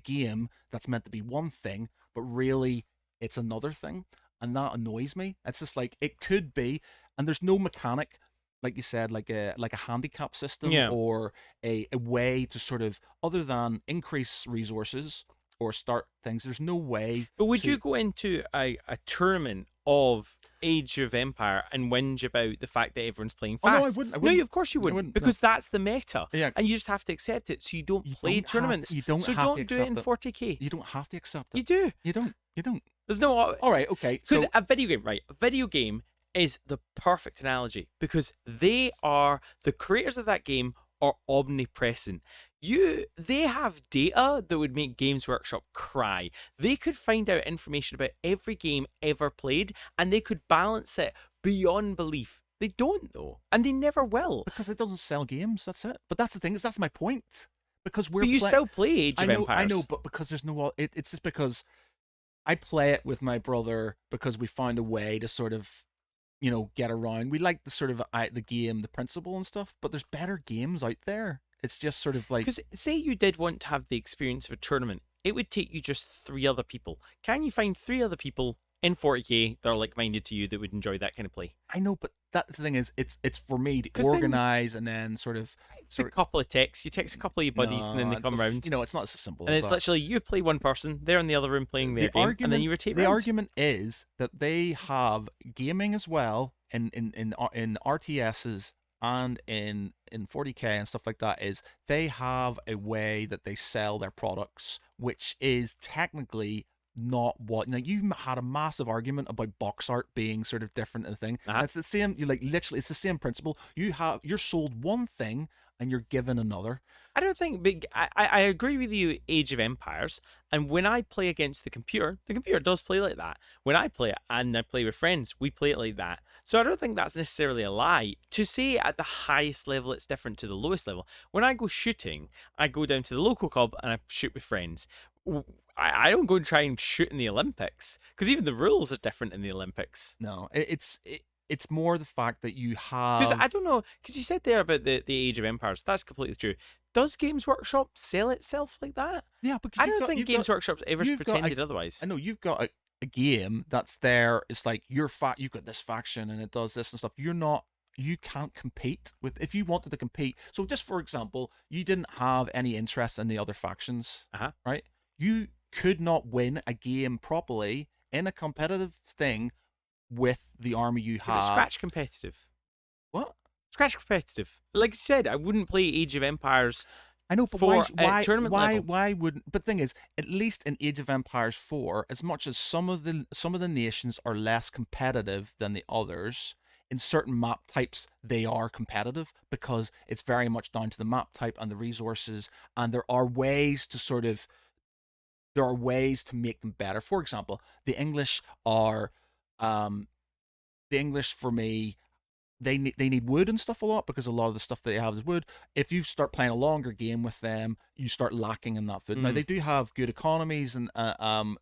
Speaker 2: game that's meant to be one thing, but really it's another thing, and that annoys me. It's just like it could be, and there's no mechanic, like you said, like a handicap system or a way to sort of other than increase resources or start things. There's no way.
Speaker 1: But would you go into a tournament of Age of Empire and whinge about the fact that everyone's playing fast?
Speaker 2: Oh, no, I wouldn't.
Speaker 1: No, of course you wouldn't, because that's the meta.
Speaker 2: Yeah.
Speaker 1: And you just have to accept it. So you don't play tournaments.
Speaker 2: You don't
Speaker 1: so
Speaker 2: have
Speaker 1: don't
Speaker 2: to
Speaker 1: do it in 40k.
Speaker 2: You don't have to accept it.
Speaker 1: You do.
Speaker 2: You don't. You don't.
Speaker 1: There's no.
Speaker 2: All right. Okay.
Speaker 1: Because a video game, right? A video game is the perfect analogy because the creators of that game are omnipresent. They have data that would make Games Workshop cry. They could find out information about every game ever played, and they could balance it beyond belief. They don't though, and they never will.
Speaker 2: Because it doesn't sell games. That's it. But that's the thing. That's my point. Because
Speaker 1: but you still play Age of Empires.
Speaker 2: I know, but because there's no. It's just because I play it with my brother because we found a way to sort of get around. We like the sort of the game, the principle and stuff, but there's better games out there. It's just sort of like
Speaker 1: because say you did want to have the experience of a tournament, it would take you just 3 other people. Can you find 3 other people in 40k that are like-minded to you that would enjoy that kind of play?
Speaker 2: I know, but that's the thing is, it's for me to organize and then sort of
Speaker 1: a couple of texts. You text a couple of your buddies, and then they come round.
Speaker 2: It's not as simple.
Speaker 1: And
Speaker 2: as
Speaker 1: it's
Speaker 2: that.
Speaker 1: Literally you play one person, they're in the other room playing their game, and then you rotate.
Speaker 2: The argument is that they have gaming as well in RTSs and in 40k and stuff like that. Is they have a way that they sell their products, which is technically not what you had a massive argument about box art being sort of different and thing. It's the same. You literally, it's the same principle. You're sold one thing and you're given another.
Speaker 1: I don't think big. I agree with you, Age of Empires, and when I play against the computer does play like that. When I play it and I play with friends, we play it like that. So I don't think that's necessarily a lie. To say at the highest level it's different to the lowest level. When I go shooting, I go down to the local club and I shoot with friends. I don't go and try and shoot in the Olympics because even the rules are different in the Olympics.
Speaker 2: No, it's more the fact that you have.
Speaker 1: Because I don't know, because you said there about the Age of Empires. That's completely true. Does Games Workshop sell itself like that?
Speaker 2: Yeah, because
Speaker 1: I don't think Games Workshop's ever pretended otherwise.
Speaker 2: I know you've got a game that's there. It's like you've got this faction and it does this and stuff. You can't compete with if you wanted to compete. So just for example, you didn't have any interest in the other factions, right? could not win a game properly in a competitive thing with the army you
Speaker 1: Yeah, but
Speaker 2: have.
Speaker 1: scratch competitive.
Speaker 2: What?
Speaker 1: Scratch competitive. Like I said, I wouldn't play Age of Empires
Speaker 2: I know, but
Speaker 1: for tournament level.
Speaker 2: why wouldn't? But the thing is, at least in Age of Empires 4, as much as some of the nations are less competitive than the others, in certain map types they are competitive because it's very much down to the map type and the resources, and there are ways to make them better. For example, um, the English for me, they need wood and stuff a lot because a lot of the stuff that they have is wood. If you start playing a longer game with them, you start lacking in that food. Now
Speaker 1: Mm.
Speaker 2: they do have good economies and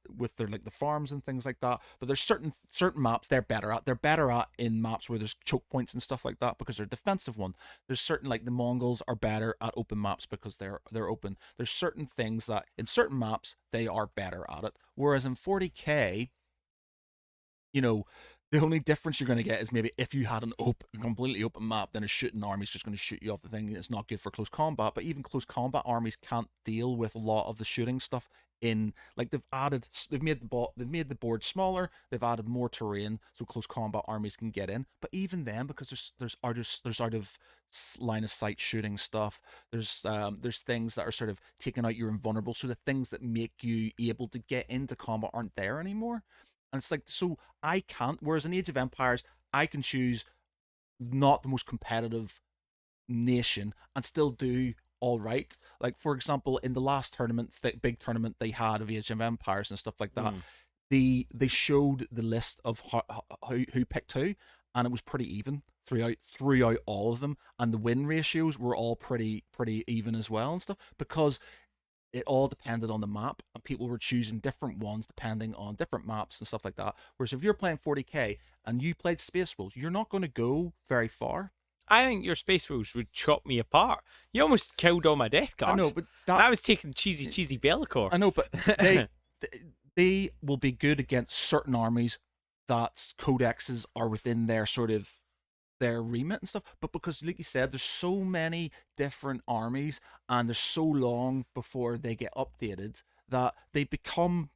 Speaker 2: with their like the farms and things like that, but there's certain maps they're better at. They're better at in maps where there's choke points and stuff like that because they're defensive one. There's certain like the Mongols are better at open maps because they're open. There's certain things that in certain maps they are better at it. Whereas in 40k, you know, the only difference you're going to get is maybe if you had an completely open map, then a shooting army's just going to shoot you off the thing. It's not good for close combat, but even close combat armies can't deal with a lot of the shooting stuff. In like they've made the board smaller. They've added more terrain so close combat armies can get in. But even then, because there's out of line of sight shooting stuff. There's things that are sort of taking out your invulnerable. So the things that make you able to get into combat aren't there anymore. And it's like, so I can't. Whereas in Age of Empires, I can choose not the most competitive nation and still do all right. Like for example, in the last tournament, big tournament they had of Age of Empires and stuff like that,
Speaker 1: Mm.
Speaker 2: they showed the list of who picked who, and it was pretty even throughout all of them, and the win ratios were all pretty even as well and stuff because it all depended on the map and people were choosing different ones depending on different maps and stuff like that. Whereas if you're playing 40k and you played Space Wolves, you're not going to go very far.
Speaker 1: I think your Space Wolves would chop me apart. You almost killed all my Death
Speaker 2: I
Speaker 1: Guard.
Speaker 2: know, but
Speaker 1: And I was taking cheesy Bellicor.
Speaker 2: I know, but they will be good against certain armies that codexes are within their sort of their remit and stuff. But because, like you said, there's so many different armies and they're so long before they get updated that they become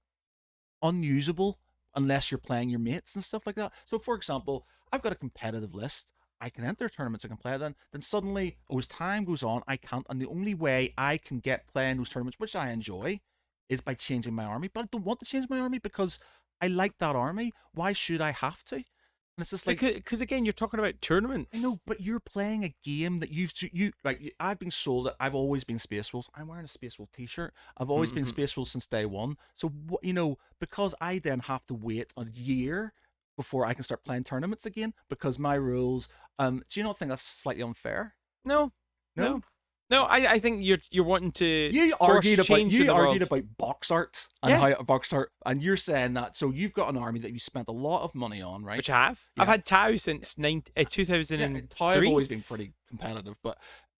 Speaker 2: unusable unless you're playing your mates and stuff like that. So, for example, I've got a competitive list. I can enter tournaments. I can play them. Then suddenly, as time goes on, I can't. And the only way I can get playing those tournaments, which I enjoy, is by changing my army. But I don't want to change my army because I like that army. Why should I have to? And it's just like,
Speaker 1: because again, you're talking about tournaments.
Speaker 2: I know, but you're playing a game that you like. I've been sold it. I've always been Space Wolves. I'm wearing a Space Wolf T-shirt. I've always been Space Wolves since day one. So what because I then have to wait a year before I can start playing tournaments again because my rules. Do you not think that's slightly unfair?
Speaker 1: No,
Speaker 2: No.
Speaker 1: no, no. I think you're wanting to
Speaker 2: You
Speaker 1: force
Speaker 2: argued about
Speaker 1: change in the world.
Speaker 2: box art and how box art, and you're saying that. So you've got an army that you spent a lot of money on, right?
Speaker 1: Which I have.
Speaker 2: Yeah.
Speaker 1: I've had Tau since 2003.
Speaker 2: Yeah, Tau have always been pretty competitive, but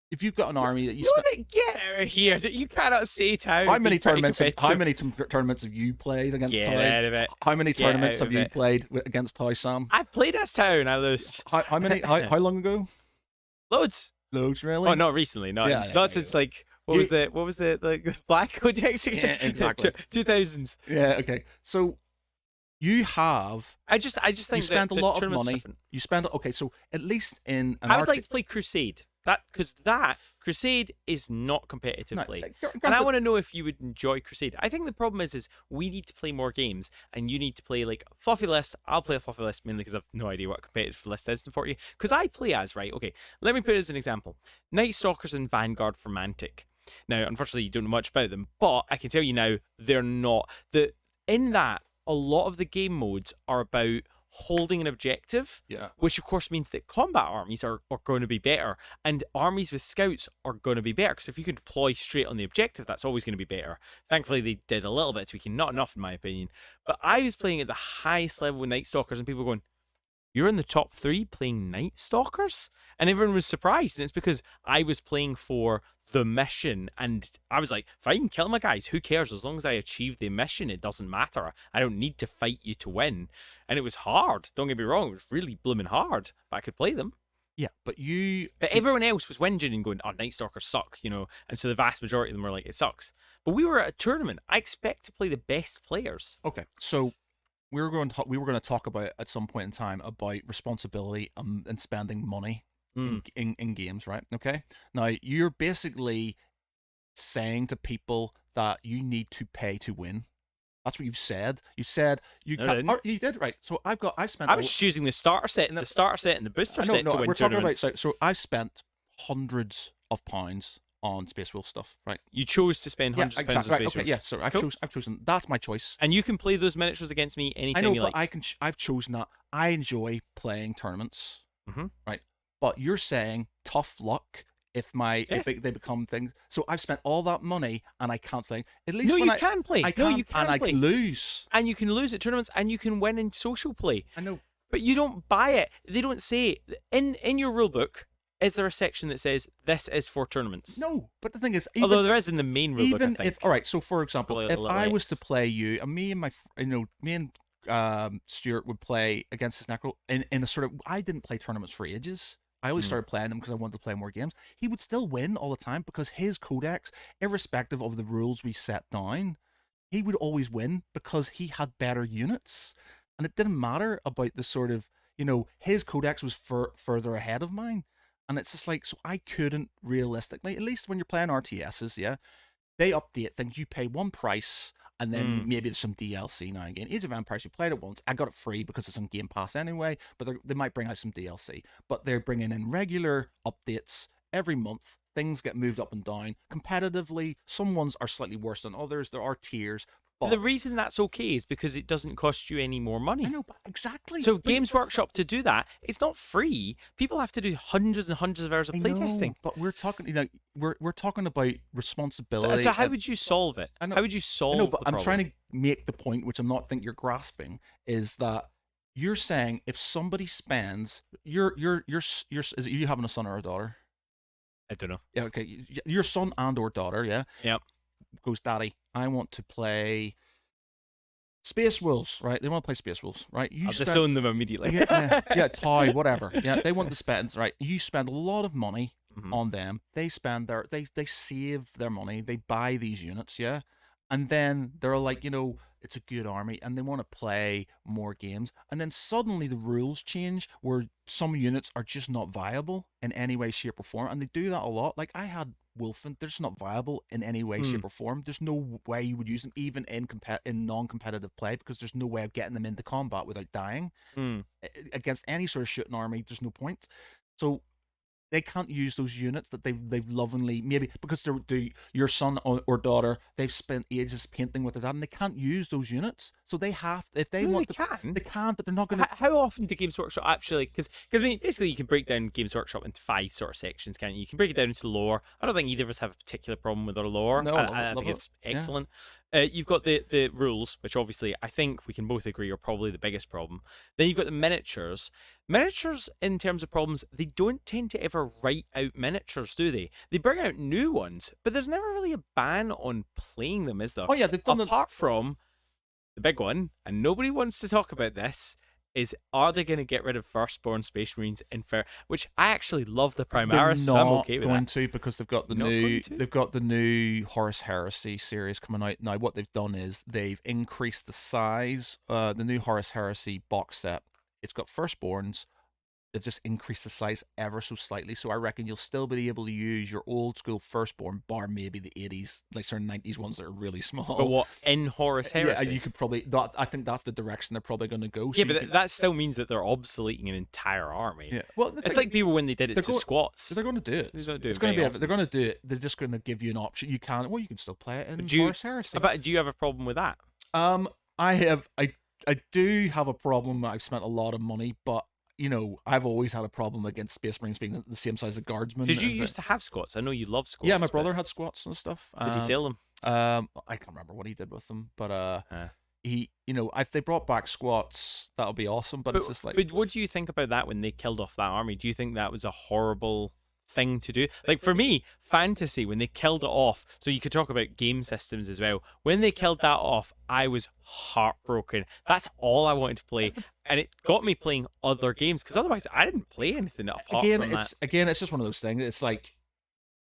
Speaker 2: if you've got an army that you spent,
Speaker 1: Get out of here! You cannot say Tau.
Speaker 2: how many tournaments have you played against
Speaker 1: Get
Speaker 2: Tau?
Speaker 1: out of it.
Speaker 2: How many
Speaker 1: Get
Speaker 2: tournaments
Speaker 1: out
Speaker 2: have
Speaker 1: of
Speaker 2: you
Speaker 1: it.
Speaker 2: played against Tau, Sam?
Speaker 1: I played as Tau and I lost.
Speaker 2: How many? How long ago?
Speaker 1: Loads.
Speaker 2: Loads, really?
Speaker 1: Oh, not recently. Not since like what was the like Black Codex again?
Speaker 2: Yeah, exactly.
Speaker 1: 2000s.
Speaker 2: Yeah. Okay. So you have.
Speaker 1: I just think
Speaker 2: You spent
Speaker 1: that
Speaker 2: a lot of
Speaker 1: tournament's
Speaker 2: money.
Speaker 1: different.
Speaker 2: You spend okay. So at least in an
Speaker 1: I would like to play Crusade. Because Crusade is not competitive
Speaker 2: No,
Speaker 1: play.
Speaker 2: granted-
Speaker 1: And I want to know if you would enjoy Crusade. I think the problem is we need to play more games and you need to play like fluffy list. I'll play a fluffy list mainly because I've no idea what a competitive list is for you. Because I play as, right, okay, let me put it as an example. Night Stalkers and Vanguard for Mantic. Now, unfortunately, you don't know much about them, but I can tell you now, they're not. In that, a lot of the game modes are about holding an objective,
Speaker 2: Yeah.
Speaker 1: which of course means that combat armies are going to be better, and armies with scouts are going to be better, because if you can deploy straight on the objective, that's always going to be better. Thankfully, they did a little bit of tweaking, not enough in my opinion, but I was playing at the highest level with Night Stalkers, and people were going, you're in the top 3 playing Night Stalkers? And everyone was surprised, and it's because I was playing for the mission, and I was like, fine, kill my guys, who cares? As long as I achieve the mission, it doesn't matter. I don't need to fight you to win. And it was hard, don't get me wrong, it was really blooming hard, but I could play them.
Speaker 2: Yeah, but you.
Speaker 1: But
Speaker 2: See,
Speaker 1: everyone else was whinging and going, "Oh, Night Stalkers suck," and so the vast majority of them were like, "It sucks." But we were at a tournament. I expect to play the best players.
Speaker 2: okay, so we were going to talk about at some point in time about responsibility and spending money
Speaker 1: Mm.
Speaker 2: in games, right? Okay. Now you're basically saying to people that you need to pay to win. That's what you've said. You said you
Speaker 1: No, I
Speaker 2: can't.
Speaker 1: didn't.
Speaker 2: Or you did, right? So I spent.
Speaker 1: I was just using the starter set,
Speaker 2: No,
Speaker 1: and the booster
Speaker 2: no,
Speaker 1: set
Speaker 2: no.
Speaker 1: to win
Speaker 2: We're talking about
Speaker 1: tournaments.
Speaker 2: so I spent hundreds of pounds on Space Wolf stuff, right?
Speaker 1: You chose to spend
Speaker 2: Yeah,
Speaker 1: hundreds of pounds
Speaker 2: exactly.
Speaker 1: on
Speaker 2: Right.
Speaker 1: Space
Speaker 2: Okay.
Speaker 1: Wolves.
Speaker 2: Yeah. So
Speaker 1: Cool.
Speaker 2: I've chosen. That's my choice.
Speaker 1: And you can play those miniatures against me
Speaker 2: I
Speaker 1: anytime
Speaker 2: know,
Speaker 1: you
Speaker 2: but
Speaker 1: like.
Speaker 2: I can. I've chosen that. I enjoy playing tournaments,
Speaker 1: Mm-hmm.
Speaker 2: right? But you're saying tough luck if
Speaker 1: Yeah.
Speaker 2: they become things. So I've spent all that money and I can't play. At least
Speaker 1: No,
Speaker 2: when
Speaker 1: you can play.
Speaker 2: I
Speaker 1: No,
Speaker 2: can
Speaker 1: you can
Speaker 2: and I
Speaker 1: play.
Speaker 2: can lose.
Speaker 1: And you can lose at tournaments, and you can win in social play.
Speaker 2: I know.
Speaker 1: But you don't buy it. They don't say in your rule book. Is there a section that says this is for tournaments?
Speaker 2: No, but the thing is,
Speaker 1: Although there is in the main rule book, I
Speaker 2: even
Speaker 1: think.
Speaker 2: if all right. So for example,
Speaker 1: Probably a
Speaker 2: if
Speaker 1: little
Speaker 2: I was to
Speaker 1: X.
Speaker 2: play you and me and Stuart would play against this Necro in a sort of. I didn't play tournaments for ages. I always started playing them because I wanted to play more games. He would still win all the time because his codex, irrespective of the rules we set down, he would always win because he had better units. And it didn't matter about the sort of, his codex was further ahead of mine. And it's just like, so I couldn't realistically, at least when you're playing RTSs, yeah, they update things. You pay one price, and then maybe there's some DLC now and again. Age of Empires, you played it once. I got it free because it's on Game Pass anyway, but they might bring out some DLC. But they're bringing in regular updates every month. Things get moved up and down. Competitively, some ones are slightly worse than others. There are tiers. But
Speaker 1: The reason that's okay is because it doesn't cost you any more money.
Speaker 2: I know, but exactly.
Speaker 1: So
Speaker 2: But
Speaker 1: Games Workshop to do that, it's not free. People have to do hundreds and hundreds of hours of
Speaker 2: I
Speaker 1: playtesting.
Speaker 2: know, but we're talking, we're talking about responsibility.
Speaker 1: So how would you solve it?
Speaker 2: I know-
Speaker 1: How would you solve
Speaker 2: I know, but
Speaker 1: the
Speaker 2: I'm
Speaker 1: problem?
Speaker 2: trying to make the point, which I'm not think you're grasping, is that you're saying if somebody spends is it you having a son or a daughter?
Speaker 1: I don't know.
Speaker 2: Yeah, okay. Your son and or daughter, yeah,
Speaker 1: Yep.
Speaker 2: goes, Daddy, I want to play Space Wolves, right? They want to play Space Wolves, right?
Speaker 1: I'll disown them immediately.
Speaker 2: yeah, toy, whatever. Yeah, they want to spend, right? You spend a lot of money
Speaker 1: Mhm.
Speaker 2: on them. They spend they save their money. They buy these units, yeah, and then they're like, it's a good army, and they want to play more games. And then suddenly the rules change, where some units are just not viable in any way, shape, or form, and they do that a lot. Like I had Wolfen, they're just not viable in any way, shape, or form. There's no way you would use them even in non-competitive play because there's no way of getting them into combat without dying. Against any sort of shooting army. There's no point. So they can't use those units that they've lovingly, maybe because your son or daughter, they've spent ages painting with their dad, and they can't use those units. So they have, if they
Speaker 1: No,
Speaker 2: want
Speaker 1: they
Speaker 2: to,
Speaker 1: can.
Speaker 2: they can, but they're not going to.
Speaker 1: How often do Games Workshop actually? Because I mean, basically, you can break down Games Workshop into 5 sort of sections, can't you? You can break it down into lore. I don't think either of us have a particular problem with our lore.
Speaker 2: No,
Speaker 1: I
Speaker 2: love
Speaker 1: think it's
Speaker 2: it. Yeah.
Speaker 1: excellent. You've got the rules, which obviously I think we can both agree are probably the biggest problem. Then you've got the miniatures. Miniatures, in terms of problems, they don't tend to ever write out miniatures, do they? They bring out new ones, but there's never really a ban on playing them, is there?
Speaker 2: Oh yeah, they've done
Speaker 1: Apart from the big one, and nobody wants to talk about this, is are they going to get rid of Firstborn Space Marines in Fair? Which I actually love the Primaris, so I'm okay with
Speaker 2: going
Speaker 1: that.
Speaker 2: to because they've got they've got the new Horus Heresy series coming out now. What they've done is they've increased the size. The new Horus Heresy box set. It's got Firstborns. They've just increased the size ever so slightly. So I reckon you'll still be able to use your old school Firstborn, bar maybe the 80s, like certain 90s ones that are really small.
Speaker 1: But what, in Horus Heresy?
Speaker 2: Yeah, you could probably. I think that's the direction they're probably going to go.
Speaker 1: Yeah, but that still means that they're obsoleting an entire army.
Speaker 2: Yeah, well,
Speaker 1: it's like people when they did it to squats.
Speaker 2: They're going to do it.
Speaker 1: They're going to do
Speaker 2: it's
Speaker 1: it
Speaker 2: going to be.
Speaker 1: very
Speaker 2: They're going to do it. They're just going to give you an option. You can. Well, you can still play it in Horus Heresy.
Speaker 1: But do you have a problem with that?
Speaker 2: I have. I do have a problem. I've spent a lot of money, but I've always had a problem against Space Marines being the same size as Guardsmen.
Speaker 1: Because you used to have squats. I know you love squats.
Speaker 2: Yeah, my brother had squats and stuff.
Speaker 1: Did he sell them?
Speaker 2: I can't remember what he did with them, but he, if they brought back squats, that would be awesome. But it's just like.
Speaker 1: But what do you think about that when they killed off that army? Do you think that was a horrible thing to do. Like for me, fantasy, when they killed it off, so you could talk about game systems as well. When they killed that off, I was heartbroken. That's all I wanted to play. And it got me playing other games because otherwise I didn't play anything apart
Speaker 2: Again,
Speaker 1: from that.
Speaker 2: it's just one of those things. It's like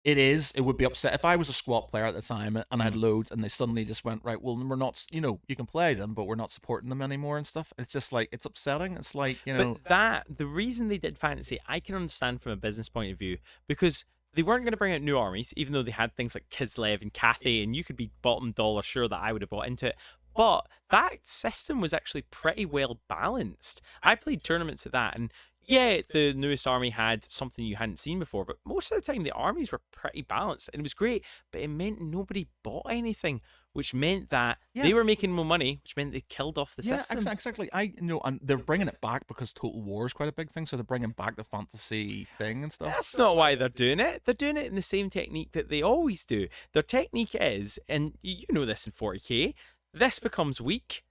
Speaker 2: it would be upset if I was a squat player at the time and I had loads and they suddenly just went, right, well, we're not, you can play them, but we're not supporting them anymore and stuff. It's just like, it's upsetting. It's like,
Speaker 1: But the reason they did fantasy, I can understand from a business point of view because they weren't going to bring out new armies, even though they had things like Kislev and Cathay, and you could be bottom dollar sure that I would have bought into it. But that system was actually pretty well balanced. I played tournaments at that, and yeah, the newest army had something you hadn't seen before, but most of the time the armies were pretty balanced, and it was great. But it meant nobody bought anything, which meant that they were making more money, which meant they killed off the system.
Speaker 2: Yeah, exactly. And they're bringing it back because Total War is quite a big thing, so they're bringing back the fantasy thing and stuff.
Speaker 1: That's not why they're doing it. They're doing it in the same technique that they always do. Their technique is, and you know this in 40k, this becomes weak,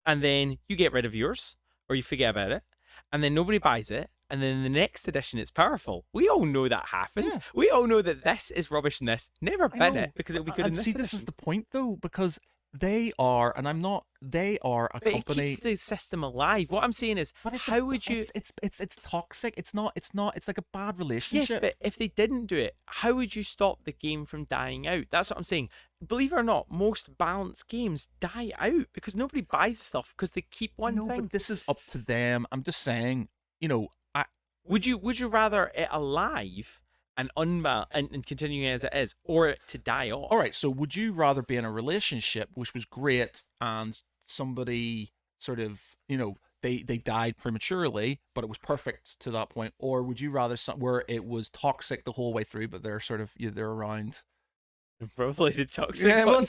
Speaker 1: and then you get rid of yours, or you forget about it, and then nobody buys it, and then in the next edition it's powerful. We all know that happens.
Speaker 2: Yeah.
Speaker 1: We all know that this is rubbish in this. Never bin it because it'll be good in
Speaker 2: And
Speaker 1: this
Speaker 2: see,
Speaker 1: edition.
Speaker 2: this is the point though, because they are, and I'm not. They are a
Speaker 1: But
Speaker 2: company.
Speaker 1: it keeps the system alive. What I'm saying is, how would you?
Speaker 2: It's toxic. It's not. It's like a bad relationship.
Speaker 1: Yes, but if they didn't do it, how would you stop the game from dying out? That's what I'm saying. Believe it or not, most balanced games die out because nobody buys stuff because they keep one thing.
Speaker 2: But this is up to them. I'm just saying.
Speaker 1: Would you rather it alive and and continuing as it is, or it to die off?
Speaker 2: All right. So would you rather be in a relationship which was great and somebody sort of they died prematurely, but it was perfect to that point, or would you rather where it was toxic the whole way through, but they're sort of they're around?
Speaker 1: Probably the toxic.
Speaker 2: Yeah, well, but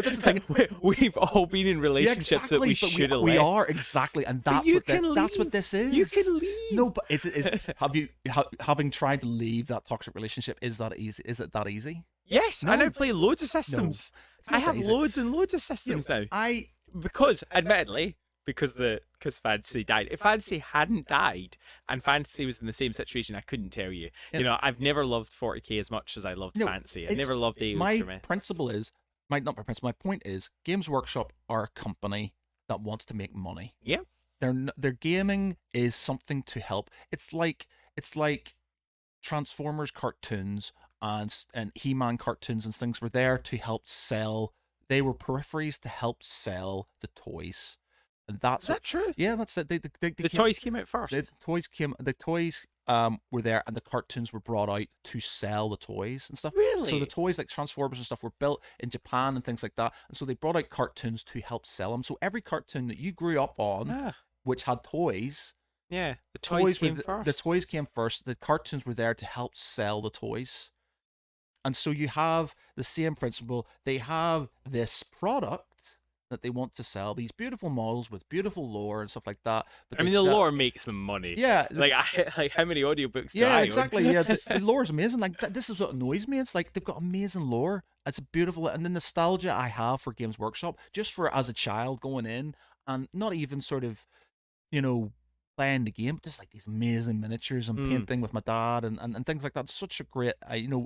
Speaker 2: this is the thing.
Speaker 1: We've all been in relationships that we should have.
Speaker 2: We are exactly, and that's that's what this is.
Speaker 1: You can leave.
Speaker 2: No, but having tried to leave that toxic relationship? Is that easy? Is it that easy?
Speaker 1: Yes,
Speaker 2: No.
Speaker 1: I now play loads of systems.
Speaker 2: No,
Speaker 1: I have
Speaker 2: that easy.
Speaker 1: loads and loads of systems now. Because Fantasy died. If Fantasy hadn't died and Fantasy was in the same situation, I couldn't tell you.
Speaker 2: Yeah.
Speaker 1: You know, I've never loved 40k as much as I loved Fantasy. I never loved AO.
Speaker 2: My point is, Games Workshop are a company that wants to make money.
Speaker 1: Yeah.
Speaker 2: Their gaming is something to help. It's like Transformers cartoons and He-Man cartoons and things were there to help sell. They were peripheries to help sell the toys. And
Speaker 1: Is that true?
Speaker 2: Yeah, that's it.
Speaker 1: The toys came out first.
Speaker 2: The toys were there, and the cartoons were brought out to sell the toys and stuff.
Speaker 1: Really?
Speaker 2: So the toys like Transformers and stuff were built in Japan and things like that, and so they brought out cartoons to help sell them. So every cartoon that you grew up on, which had toys,
Speaker 1: yeah, the toys came first.
Speaker 2: The toys came first. The cartoons were there to help sell the toys. And so you have the same principle. They have this product that they want to sell, these beautiful models with beautiful lore and stuff like that. But
Speaker 1: I mean, the lore makes them money.
Speaker 2: Yeah.
Speaker 1: Like how many audiobooks do
Speaker 2: Yeah,
Speaker 1: I
Speaker 2: exactly.
Speaker 1: own?
Speaker 2: Yeah, the lore is amazing. Like, this is what annoys me. It's like they've got amazing lore. It's beautiful. And the nostalgia I have for Games Workshop, just for as a child going in and not even sort of, playing the game, just like these amazing miniatures and painting with my dad and things like that. Such a great,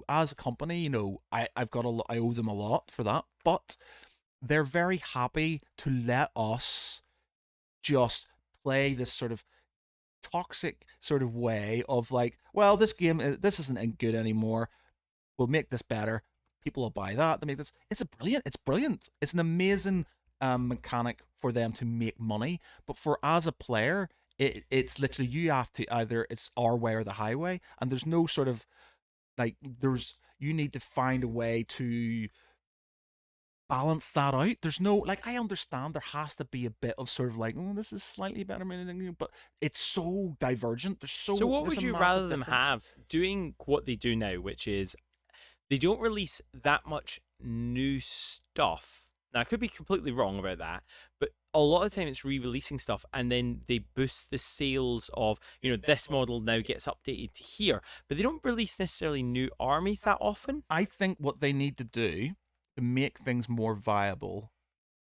Speaker 2: as a company, I've got I owe them a lot for that, but they're very happy to let us just play this sort of toxic sort of way of like, well, this isn't good anymore. We'll make this better. People will buy that. They make this. It's brilliant. It's an amazing mechanic for them to make money. But for as a player, it's literally you have to either it's our way or the highway, and there's no sort of like you need to find a way to balance that out. There's no like I understand there has to be a bit of sort of like, oh, this is slightly better, but it's so divergent.
Speaker 1: So what would you rather them have doing what they do now, which is they don't release that much new stuff. Now I could be completely wrong about that, but a lot of the time it's re-releasing stuff and then they boost the sales of, this model now gets updated to here, but they don't release necessarily new armies that often.
Speaker 2: I think what they need to do to make things more viable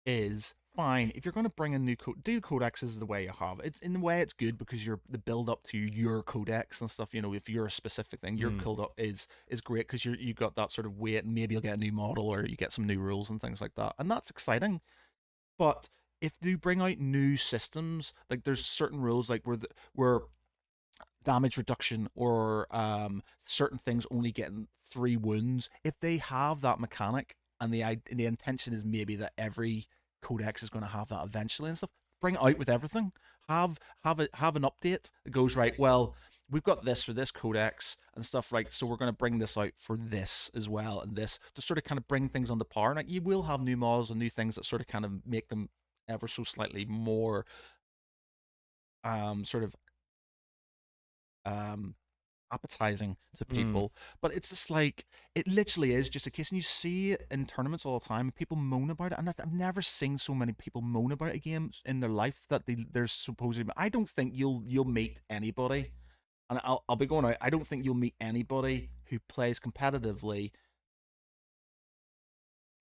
Speaker 2: is fine. If you're going to bring a new code, do codexes the way you have. It's in the way it's good because you're the build up to your codex and stuff. You know, if you're a specific thing, your
Speaker 1: Mm.
Speaker 2: build up is great because you got that sort of weight, and maybe you'll get a new model or you get some new rules and things like that, and that's exciting. But if you bring out new systems, like there's certain rules, like where damage reduction or certain things only getting 3 wounds. If they have that mechanic and the intention is maybe that every codex is going to have that eventually and stuff, bring it out with everything. Have an update that goes right. Well, we've got this for this codex and stuff, right? So we're going to bring this out for this as well, and this to sort of kind of bring things on the par. Like you will have new models and new things that sort of kind of make them ever so slightly more sort of um appetizing to
Speaker 1: Mm.
Speaker 2: people, but it's just like it literally is just a case, and you see it in tournaments all the time. And people moan about it, and I've never seen so many people moan about a game in their life that they're supposedly. I don't think you'll meet anybody, and I'll be going out. I don't think you'll meet anybody who plays competitively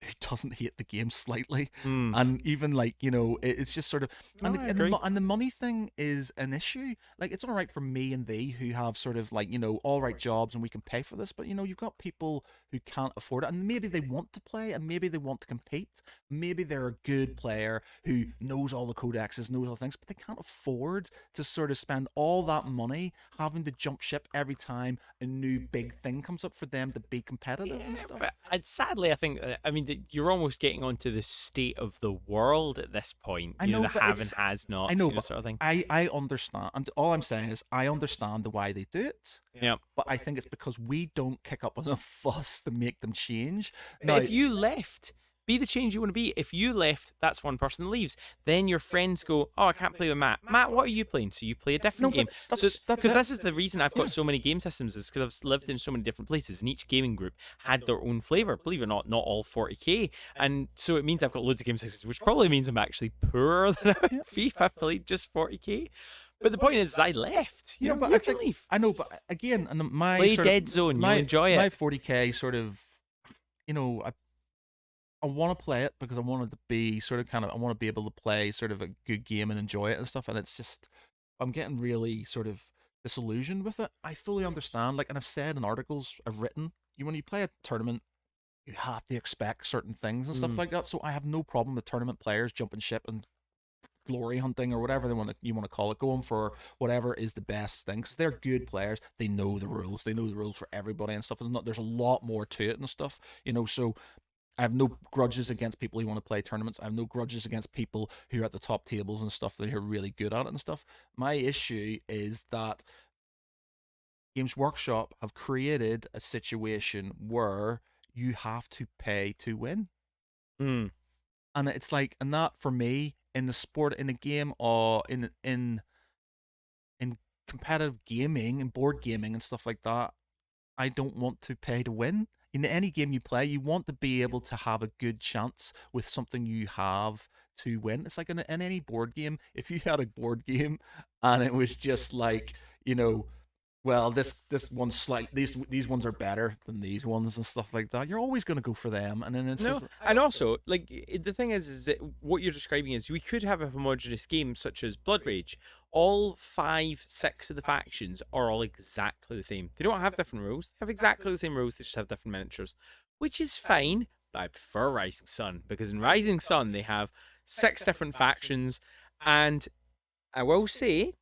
Speaker 2: who doesn't hate the game slightly.
Speaker 1: Mm.
Speaker 2: And even like it's just sort of,
Speaker 1: No, I agree.
Speaker 2: and the money thing is an issue. Like it's all right for me and thee who have sort of like all right jobs and we can pay for this, but you've got people who can't afford it, and maybe they want to play and maybe they want to compete. Maybe they're a good player who knows all the codexes, knows all the things, but they can't afford to sort of spend all that money having to jump ship every time a new big thing comes up for them to be competitive and
Speaker 1: Yeah,
Speaker 2: stuff.
Speaker 1: but sadly, I think I mean that you're almost getting onto the state of the world at this point.
Speaker 2: I
Speaker 1: You know,
Speaker 2: know,
Speaker 1: the
Speaker 2: but
Speaker 1: have and
Speaker 2: it's
Speaker 1: has
Speaker 2: I
Speaker 1: nots,
Speaker 2: know,
Speaker 1: you know,
Speaker 2: but
Speaker 1: sort of thing.
Speaker 2: I understand. All I'm saying is I understand the why they do it,
Speaker 1: Yeah.
Speaker 2: but I think it's because we don't kick up enough fuss to make them change.
Speaker 1: But
Speaker 2: Now,
Speaker 1: if you left, be the change you want to be. If you left, that's one person that leaves. Then your friends go, "Oh, I can't play with Matt. Matt, what are you playing?" So you play a
Speaker 2: no,
Speaker 1: different
Speaker 2: but
Speaker 1: game. So
Speaker 2: that's
Speaker 1: because
Speaker 2: it.
Speaker 1: this is the reason I've got
Speaker 2: Yeah,
Speaker 1: so many game systems is because I've lived in so many different places, and each gaming group had their own flavor. Believe it or not all 40k, and so it means I've got loads of game systems, which probably means I'm actually poorer than I would
Speaker 2: yeah,
Speaker 1: be if I played just 40k. But the point is, I left.
Speaker 2: yeah. But I
Speaker 1: You can
Speaker 2: think
Speaker 1: leave.
Speaker 2: I know, but again, and my
Speaker 1: Play
Speaker 2: sort of
Speaker 1: Dead Zone. You'll enjoy
Speaker 2: my
Speaker 1: it.
Speaker 2: 40k sort of, I want to play it because I want it to be sort of kind of I want to be able to play sort of a good game and enjoy it and stuff. And it's just I'm getting really sort of disillusioned with it. I fully understand, like, and I've said in articles I've written, when you play a tournament, you have to expect certain things and stuff
Speaker 1: Mm.
Speaker 2: like that. So I have no problem with tournament players jumping ship and glory hunting or whatever you want to call it, going for whatever is the best thing because they're good players. They know the rules. They know the rules for everybody and stuff. There's a lot more to it and stuff. So I have no grudges against people who want to play tournaments. I have no grudges against people who are at the top tables and stuff that are really good at it and stuff. My issue is that Games Workshop have created a situation where you have to pay to win.
Speaker 1: Mm.
Speaker 2: And it's like, and that for me in the sport, in a game, or in competitive gaming and board gaming and stuff like that, I don't want to pay to win. In any game you play, you want to be able to have a good chance with something you have to win. It's like in any board game, if you had a board game and it was just like, well, this one's these ones are better than these ones and stuff like that. You're always going to go for them, and then it's
Speaker 1: No,
Speaker 2: just
Speaker 1: and also, like the thing is that what you're describing is we could have a homogenous game such as Blood Rage. All five, six of the factions are all exactly the same. They don't have different rules. They have exactly the same rules. They just have different miniatures, which is fine. But I prefer Rising Sun because in Rising Sun they have six different factions, and I will say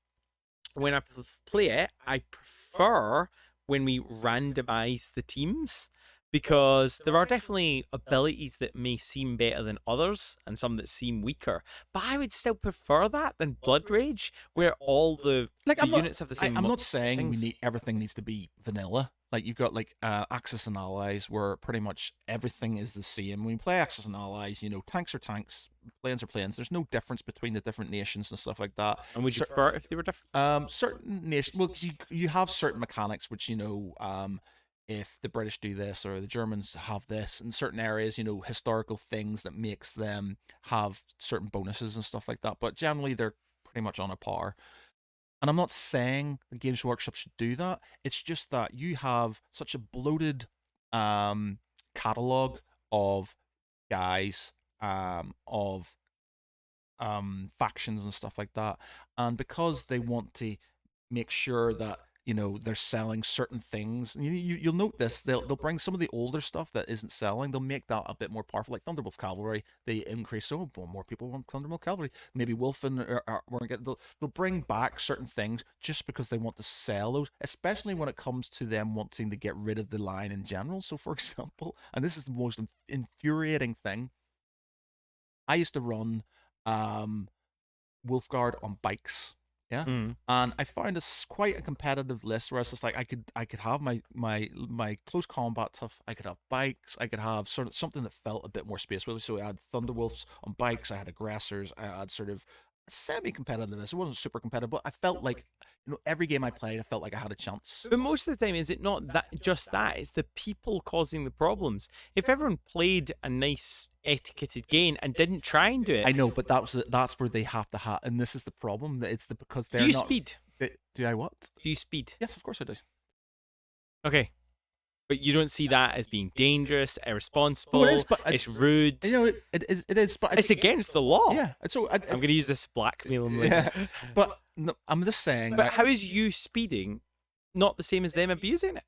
Speaker 1: when I play it, I prefer when we randomize the teams because there are definitely abilities that may seem better than others and some that seem weaker. But I would still prefer that than Blood Rage, where all
Speaker 2: like
Speaker 1: the units have the same
Speaker 2: I'm not saying
Speaker 1: things.
Speaker 2: everything needs to be vanilla. Like you've got like Axis and Allies, where pretty much everything is the same. When you play Axis and Allies, tanks are tanks, planes are planes. There's no difference between the different nations and stuff like that.
Speaker 1: And would you prefer it if they were different?
Speaker 2: Certain nations, well, 'cause you have certain mechanics which if the British do this or the Germans have this in certain areas, historical things that makes them have certain bonuses and stuff like that. But generally, they're pretty much on a par. And I'm not saying the Games Workshop should do that. It's just that you have such a bloated catalog of guys, of factions and stuff like that, and because they want to make sure that they're selling certain things. You'll note this. They'll bring some of the older stuff that isn't selling. They'll make that a bit more powerful, like Thunderbolt Cavalry. They increase, so more people want Thunderbolt Cavalry. Maybe Wolfen weren't getting. They'll bring back certain things just because they want to sell those, especially when it comes to them wanting to get rid of the line in general. So, for example, and this is the most infuriating thing. I used to run Wolfguard on bikes. Yeah. And I found this quite a competitive list where it's just like I could have my close combat stuff, I could have bikes, I could have sort of something that felt a bit more space really. So I had Thunderwolves on bikes, I had aggressors, I had sort of semi-competitiveness. It wasn't super competitive, but I felt like every game I played, I felt like I had a chance.
Speaker 1: But most of the time, is it not that just that? It's the people causing the problems. If everyone played a nice etiquetted game and didn't try and do it,
Speaker 2: I know, but that's where they have to have, and this is the problem. That it's because they're
Speaker 1: do you
Speaker 2: not.
Speaker 1: speed?
Speaker 2: Do I what?
Speaker 1: Do you speed?
Speaker 2: Yes, of course I do.
Speaker 1: Okay. But you don't see that as being dangerous, irresponsible.
Speaker 2: Well, it is, but
Speaker 1: it's rude.
Speaker 2: It is, but
Speaker 1: it's against the law.
Speaker 2: Yeah. So
Speaker 1: I'm going to use this blackmailing.
Speaker 2: Yeah. But no, I'm just saying.
Speaker 1: But how is you speeding not the same as them abusing it?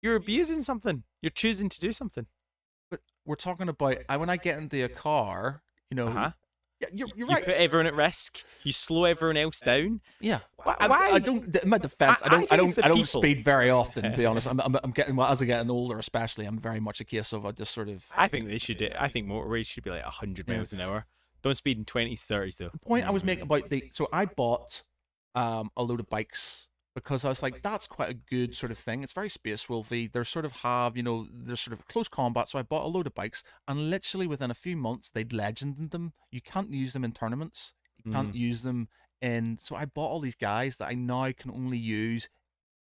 Speaker 1: You're abusing something. You're choosing to do something.
Speaker 2: But we're talking about when I get into a car, Yeah, you're right.
Speaker 1: You put everyone at risk. You slow everyone else down.
Speaker 2: Yeah.
Speaker 1: Why?
Speaker 2: I don't. In my defense, I don't
Speaker 1: people.
Speaker 2: speed very often. To be honest, I'm getting as I get older, especially. I'm very much a case of I just sort of.
Speaker 1: I think they should. I think motorways should be like 100 miles an hour. Don't speed in 20s, 30s though.
Speaker 2: The point I was making about so I bought a load of bikes because I was like, that's quite a good sort of thing. It's very space wolfy. They sort of have, they're sort of close combat. So I bought a load of bikes, and literally within a few months, they'd legended them. You can't use them in tournaments. You can't use them in. So I bought all these guys that I now can only use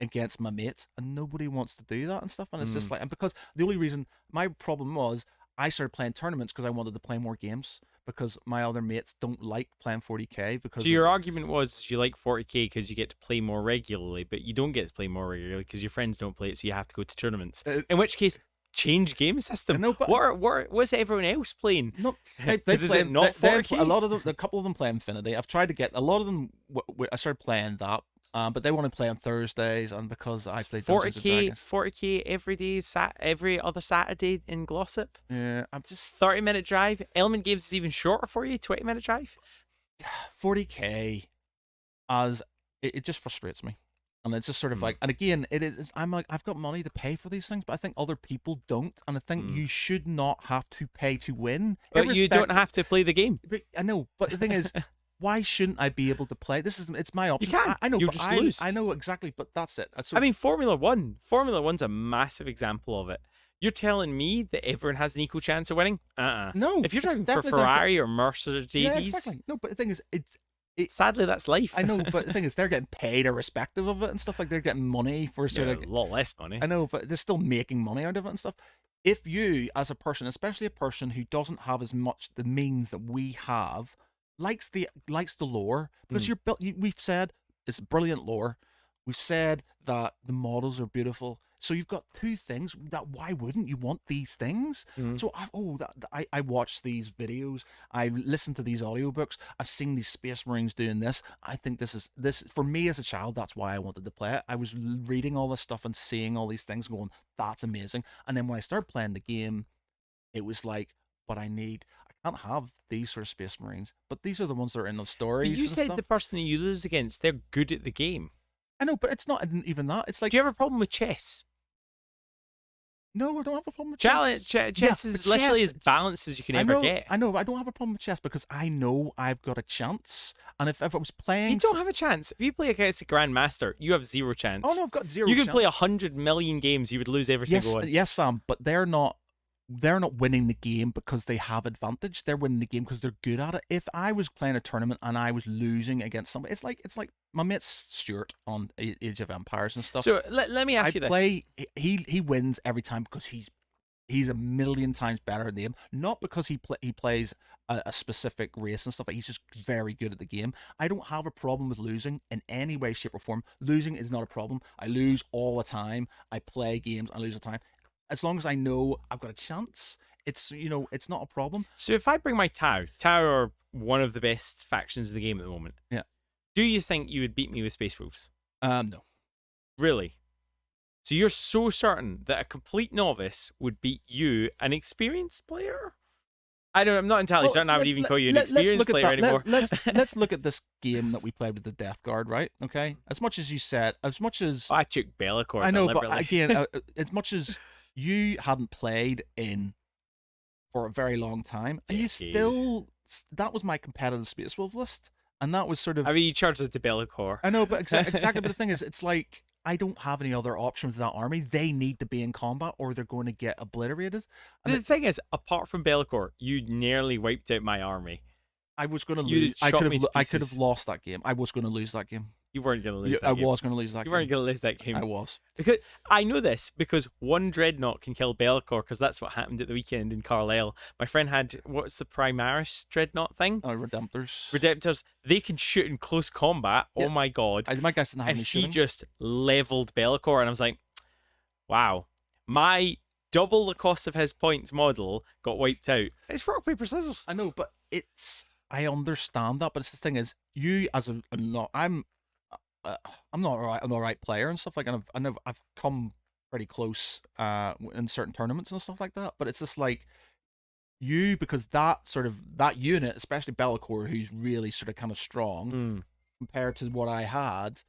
Speaker 2: against my mates, and nobody wants to do that and stuff. And it's just like, and because the only reason my problem was I started playing tournaments because I wanted to play more games. Because my other mates don't like playing 40k. Because
Speaker 1: so your argument was you like 40k because you get to play more regularly, but you don't get to play more regularly because your friends don't play it, so you have to go to tournaments. In which case, change game system.
Speaker 2: No, but
Speaker 1: what's everyone else playing?
Speaker 2: No, they play
Speaker 1: not 40k.
Speaker 2: A lot of them, a couple of them play Infinity. I've tried to get a lot of them. I started playing that. But they want to play on Thursdays, and because I play
Speaker 1: 40k every day, every other Saturday in Glossop.
Speaker 2: Yeah, I'm just
Speaker 1: 30-minute drive. Element Games is even shorter for you, 20-minute drive.
Speaker 2: 40k, as it just frustrates me, and it's just sort of like, and again, it is. I'm like, I've got money to pay for these things, but I think other people don't, and I think you should not have to pay to win.
Speaker 1: But you don't have to play the game.
Speaker 2: I know, but the thing is. Why shouldn't I be able to play? It's my option.
Speaker 1: You can.
Speaker 2: I know,
Speaker 1: You'll
Speaker 2: but
Speaker 1: just lose.
Speaker 2: I know exactly, but that's it.
Speaker 1: I mean, Formula One's a massive example of it. You're telling me that everyone has an equal chance of winning?
Speaker 2: No.
Speaker 1: If you're driving for Ferrari or Mercedes,
Speaker 2: yeah, exactly. No, but the thing is,
Speaker 1: sadly, that's life.
Speaker 2: I know, but the thing is, they're getting paid irrespective of it and stuff. Like they're getting money for sort of
Speaker 1: a lot less money.
Speaker 2: I know, but they're still making money out of it and stuff. If you, as a person, especially a person who doesn't have as much the means that we have, likes the lore, because you're built. We've said it's brilliant lore. We've said that the models are beautiful. So you've got two things that why wouldn't you want these things? So I watched these videos. I listened to these audiobooks. I've seen these Space Marines doing this. I think this for me as a child. That's why I wanted to play it. I was reading all this stuff and seeing all these things, going, "That's amazing." And then when I started playing the game, it was like, "But I can't have these sort of Space Marines." But these are the ones that are in the stories.
Speaker 1: But you said
Speaker 2: stuff.
Speaker 1: The person that you lose against, they're good at the game.
Speaker 2: I know, but it's not even that. It's like,
Speaker 1: do you have a problem with chess?
Speaker 2: No, I don't have a problem with chess.
Speaker 1: Chess is literally as balanced as you can ever get.
Speaker 2: I know, but I don't have a problem with chess because I know I've got a chance. And if I was playing...
Speaker 1: You don't have a chance. If you play against a Grandmaster, you have zero chance.
Speaker 2: Oh, no, I've got zero
Speaker 1: chance.
Speaker 2: You
Speaker 1: can play 100 million games, you would lose every single one.
Speaker 2: Yes, Sam, but they're not winning the game because they have advantage. They're winning the game because they're good at it. If I was playing a tournament and I was losing against somebody, it's like my mate Stuart on Age of Empires and stuff.
Speaker 1: So let me ask you this.
Speaker 2: He wins every time because he's a million times better in the game, not because he plays a specific race and stuff. He's just very good at the game. I don't have a problem with losing in any way, shape, or form. Losing is not a problem. I lose all the time. I play games, I lose all the time. As long as I know I've got a chance. it's it's not a problem.
Speaker 1: So if I bring my Tau are one of the best factions in the game at the moment.
Speaker 2: Yeah.
Speaker 1: Do you think you would beat me with Space Wolves?
Speaker 2: No.
Speaker 1: Really? So you're so certain that a complete novice would beat you, an experienced player? I'm not entirely certain I would even call you an experienced player anymore.
Speaker 2: Let's look at this game that we played with the Death Guard, right? Okay. As much as
Speaker 1: I took Bellicor.
Speaker 2: I know, but again, as much as you hadn't played in for a very long time, and you still, that was my competitive Space Wolf list, and that was sort of.
Speaker 1: I mean, you charged it to Bellicor.
Speaker 2: I know, but exactly. But the thing is, it's like I don't have any other options with that army. They need to be in combat, or they're going to get obliterated.
Speaker 1: And the thing is, apart from Bellicor, you nearly wiped out my army.
Speaker 2: I was going to lose. I could have lost that game. I was going to lose that game.
Speaker 1: You weren't going to lose that game.
Speaker 2: I was going to lose that game.
Speaker 1: You weren't going to lose that game.
Speaker 2: I was.
Speaker 1: Because I know this because one Dreadnought can kill Bellicor because that's what happened at the weekend in Carlisle. My friend had, what's the Primaris Dreadnought thing?
Speaker 2: Redemptors.
Speaker 1: Redemptors. They can shoot in close combat. Yeah. Oh my god.
Speaker 2: My guys didn't have any shooting.
Speaker 1: He just leveled Bellicor and I was like, wow. My double the cost of his points model got wiped out. It's rock, paper, scissors.
Speaker 2: I know, but I understand that, but it's the thing is, you as I'm not an alright player and stuff like, and I've come pretty close in certain tournaments and stuff like that. But it's just like because that unit, especially Bellicor, who's really sort of kind of strong compared to what I had.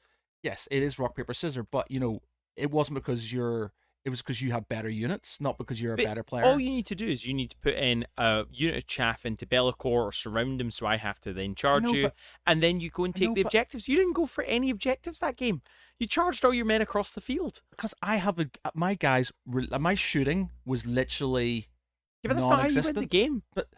Speaker 2: Yes, it is rock paper scissors, but it wasn't because it was because you had better units, not because you're a better player.
Speaker 1: All you need to do is you need to put in a unit of chaff into Bellicor or surround him so I have to then charge you. And then you go and take the objectives. You didn't go for any objectives that game. You charged all your men across the field.
Speaker 2: Because I have my guys, my shooting was literally
Speaker 1: but that's not how you win the game.
Speaker 2: But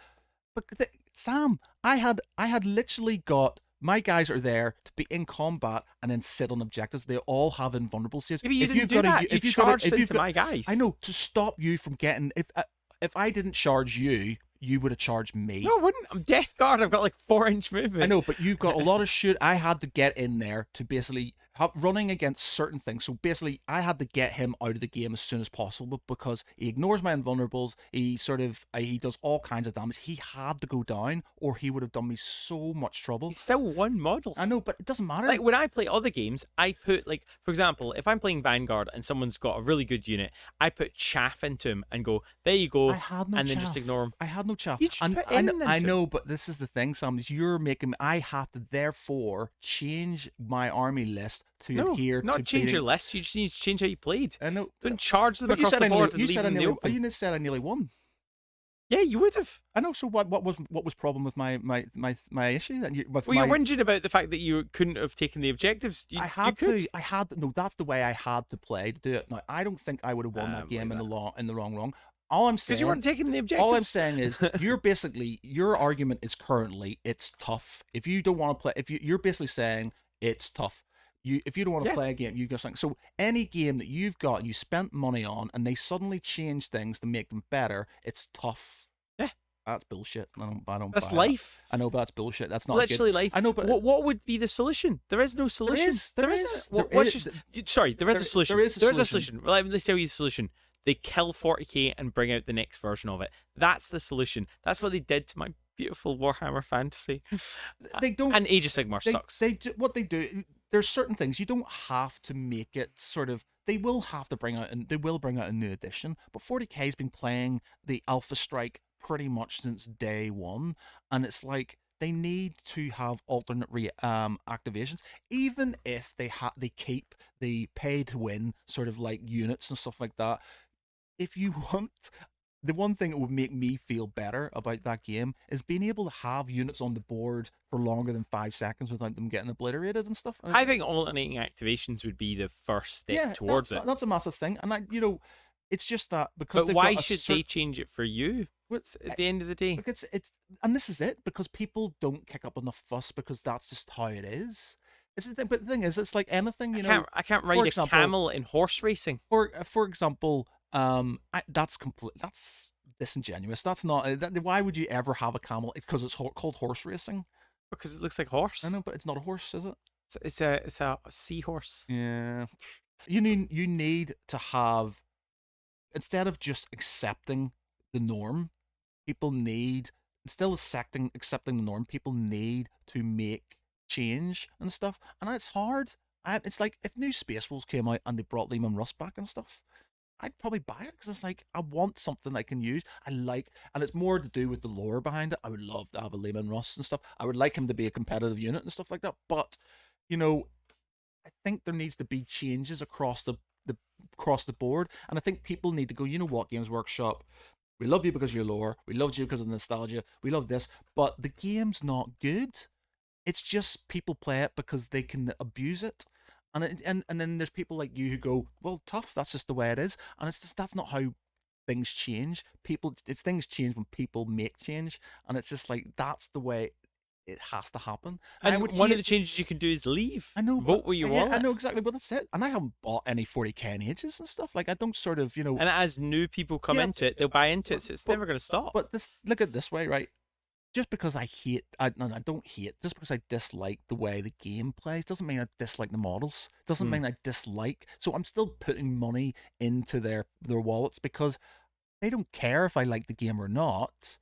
Speaker 2: Sam, I had literally got... My guys are there to be in combat and then sit on objectives. They all have invulnerable saves.
Speaker 1: Maybe you didn't do that. You charged into my guys.
Speaker 2: I know, to stop you from getting... If I didn't charge you, you would have charged me.
Speaker 1: No, I wouldn't. I'm Death Guard. I've got like 4-inch movement.
Speaker 2: I know, but you've got a lot of shit. I had to get in there to basically... running against certain things. So basically, I had to get him out of the game as soon as possible because he ignores my invulnerables. He does all kinds of damage. He had to go down, or he would have done me so much trouble.
Speaker 1: He's still one model.
Speaker 2: I know, but it doesn't matter.
Speaker 1: Like when I play other games, I put like, for example, if I'm playing Vanguard and someone's got a really good unit, I put chaff into him and go, there you go, and then just ignore him.
Speaker 2: I had no chaff.
Speaker 1: You just put in
Speaker 2: I know, but this is the thing, Sam. Is you're making... I have to therefore change my army list to adhere
Speaker 1: not
Speaker 2: to
Speaker 1: change your list. You just need to change how you played.
Speaker 2: I know.
Speaker 1: Don't charge them across the board and leave them in the open.
Speaker 2: You said I nearly won.
Speaker 1: Yeah, you would have.
Speaker 2: I know. So what was problem with my issue?
Speaker 1: You're whinging about the fact that you couldn't have taken the objectives. I had to.
Speaker 2: No, that's the way I had to play to do it. Now I don't think I would have won that game in the wrong. All I'm saying,
Speaker 1: because you weren't taking the objectives.
Speaker 2: All I'm saying is, your argument is currently it's tough. If you don't want to play, you're basically saying it's tough. If you don't want to play a game, you go something. So any game that you've got and you spent money on, and they suddenly change things to make them better, it's tough.
Speaker 1: Yeah,
Speaker 2: that's bullshit. I don't.
Speaker 1: That's life.
Speaker 2: I know, but that's bullshit. That's not
Speaker 1: literally life.
Speaker 2: I know, but
Speaker 1: what would be the solution? There is no solution.
Speaker 2: There is.
Speaker 1: Sorry, there is a solution.
Speaker 2: There is a solution.
Speaker 1: Let me tell you the solution. They kill 40k and bring out the next version of it. That's the solution. That's what they did to my beautiful Warhammer Fantasy.
Speaker 2: They don't.
Speaker 1: And Age of Sigmar sucks.
Speaker 2: What they do. There's certain things you don't have to make it sort of. They will have to bring out, and they will bring out a new edition. But 40k has been playing the Alpha Strike pretty much since day one, and it's like they need to have alternate activations, even if they keep the pay to win sort of like units and stuff like that. If you want. The one thing that would make me feel better about that game is being able to have units on the board for longer than 5 seconds without them getting obliterated and stuff.
Speaker 1: I think alternating activations would be the first step towards it.
Speaker 2: That's a massive thing, and it's just that because.
Speaker 1: But why should they change it for you? At the end of the day,
Speaker 2: and this is it, because people don't kick up enough fuss because that's just how it is. It's the thing, but the thing is, it's like anything.
Speaker 1: I can't ride a camel in horse racing.
Speaker 2: For example. That's disingenuous. That's not. Why would you ever have a camel? It's because it's called horse racing.
Speaker 1: Because it looks like a horse.
Speaker 2: I know, but it's not a horse, is it?
Speaker 1: It's a seahorse.
Speaker 2: Yeah. You need to have, instead of just accepting the norm. People need, instead of accepting the norm, people need to make change and stuff, and it's hard. It's like if new Space Wolves came out and they brought Lehman Russ back and stuff, I'd probably buy it because it's like I want something I can use. I like, and it's more to do with the lore behind it. I would love to have a Lehman Russ and stuff. I would like him to be a competitive unit and stuff like that. But you know, I think there needs to be changes the across the board, and I think people need to go. You know what, Games Workshop, we love you because of your lore. We loved you because of nostalgia. We love this, but the game's not good. It's just people play it because they can abuse it. And then there's people like you who go, well, tough. That's just the way it is, and it's just that's not how things change. Things change when people make change, and it's just like that's the way it has to happen. I
Speaker 1: And
Speaker 2: would
Speaker 1: one of
Speaker 2: hate.
Speaker 1: the changes you can do is leave.
Speaker 2: I know,
Speaker 1: Vote where you
Speaker 2: yeah,
Speaker 1: want
Speaker 2: I
Speaker 1: it.
Speaker 2: know exactly. But that's it. And I haven't bought any 40k in ages and stuff. Like I don't sort of,
Speaker 1: And as new people come
Speaker 2: yeah,
Speaker 1: into it, they'll buy into it, so it's never going to stop.
Speaker 2: But this, look at it this way, right? Just because I hate, no, I don't hate. Just because I dislike the way the game plays doesn't mean I dislike the models. Doesn't mean I dislike. So I'm still putting money into their wallets because they don't care if I like the game or not,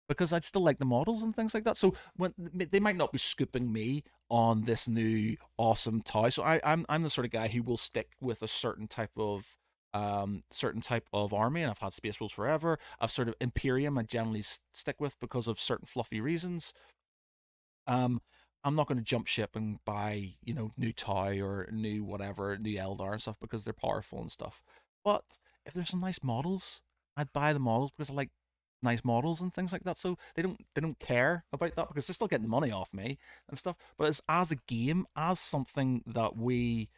Speaker 2: because I'd still like the models and things like that. So when they might not be scooping me on this new awesome toy, so I'm the sort of guy who will stick with a certain type of army, and I've had Space Wolves forever. I've sort of Imperium I generally stick with because of certain fluffy reasons. Um, I'm not going to jump ship and buy, new toy or new whatever, new Eldar and stuff because they're powerful and stuff. But if there's some nice models, I'd buy the models because I like nice models and things like that. So they don't care about that because they're still getting the money off me and stuff. But as a game, as something that we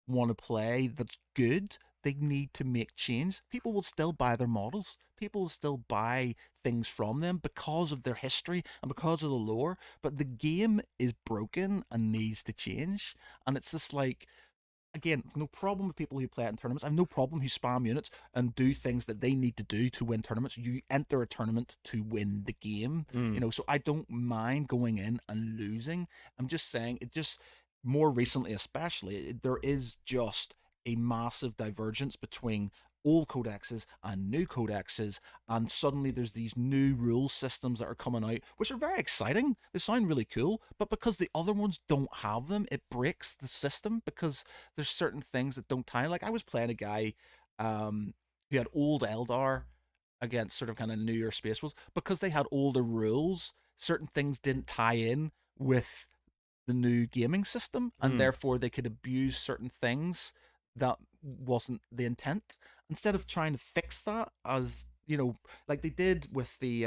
Speaker 2: want to play that's good, they need to make change. People will still buy their models. People will still buy things from them because of their history and because of the lore. But the game is broken and needs to change. And it's just like, again, no problem with people who play it in tournaments. I have no problem who spam units and do things that they need to do to win tournaments. You enter a tournament to win the game, so I don't mind going in and losing. I'm just saying it just more recently, especially, there is just a massive divergence between old codexes and new codexes, and suddenly there's these new rule systems that are coming out which are very exciting. They sound really cool, but because the other ones don't have them, it breaks the system because there's certain things that don't tie. Like I was playing a guy who had old Eldar against sort of kind of newer Space Wolves. Because they had older rules, certain things didn't tie in with the new gaming system, and therefore they could abuse certain things that wasn't the intent. Instead of trying to fix that, as like they did with the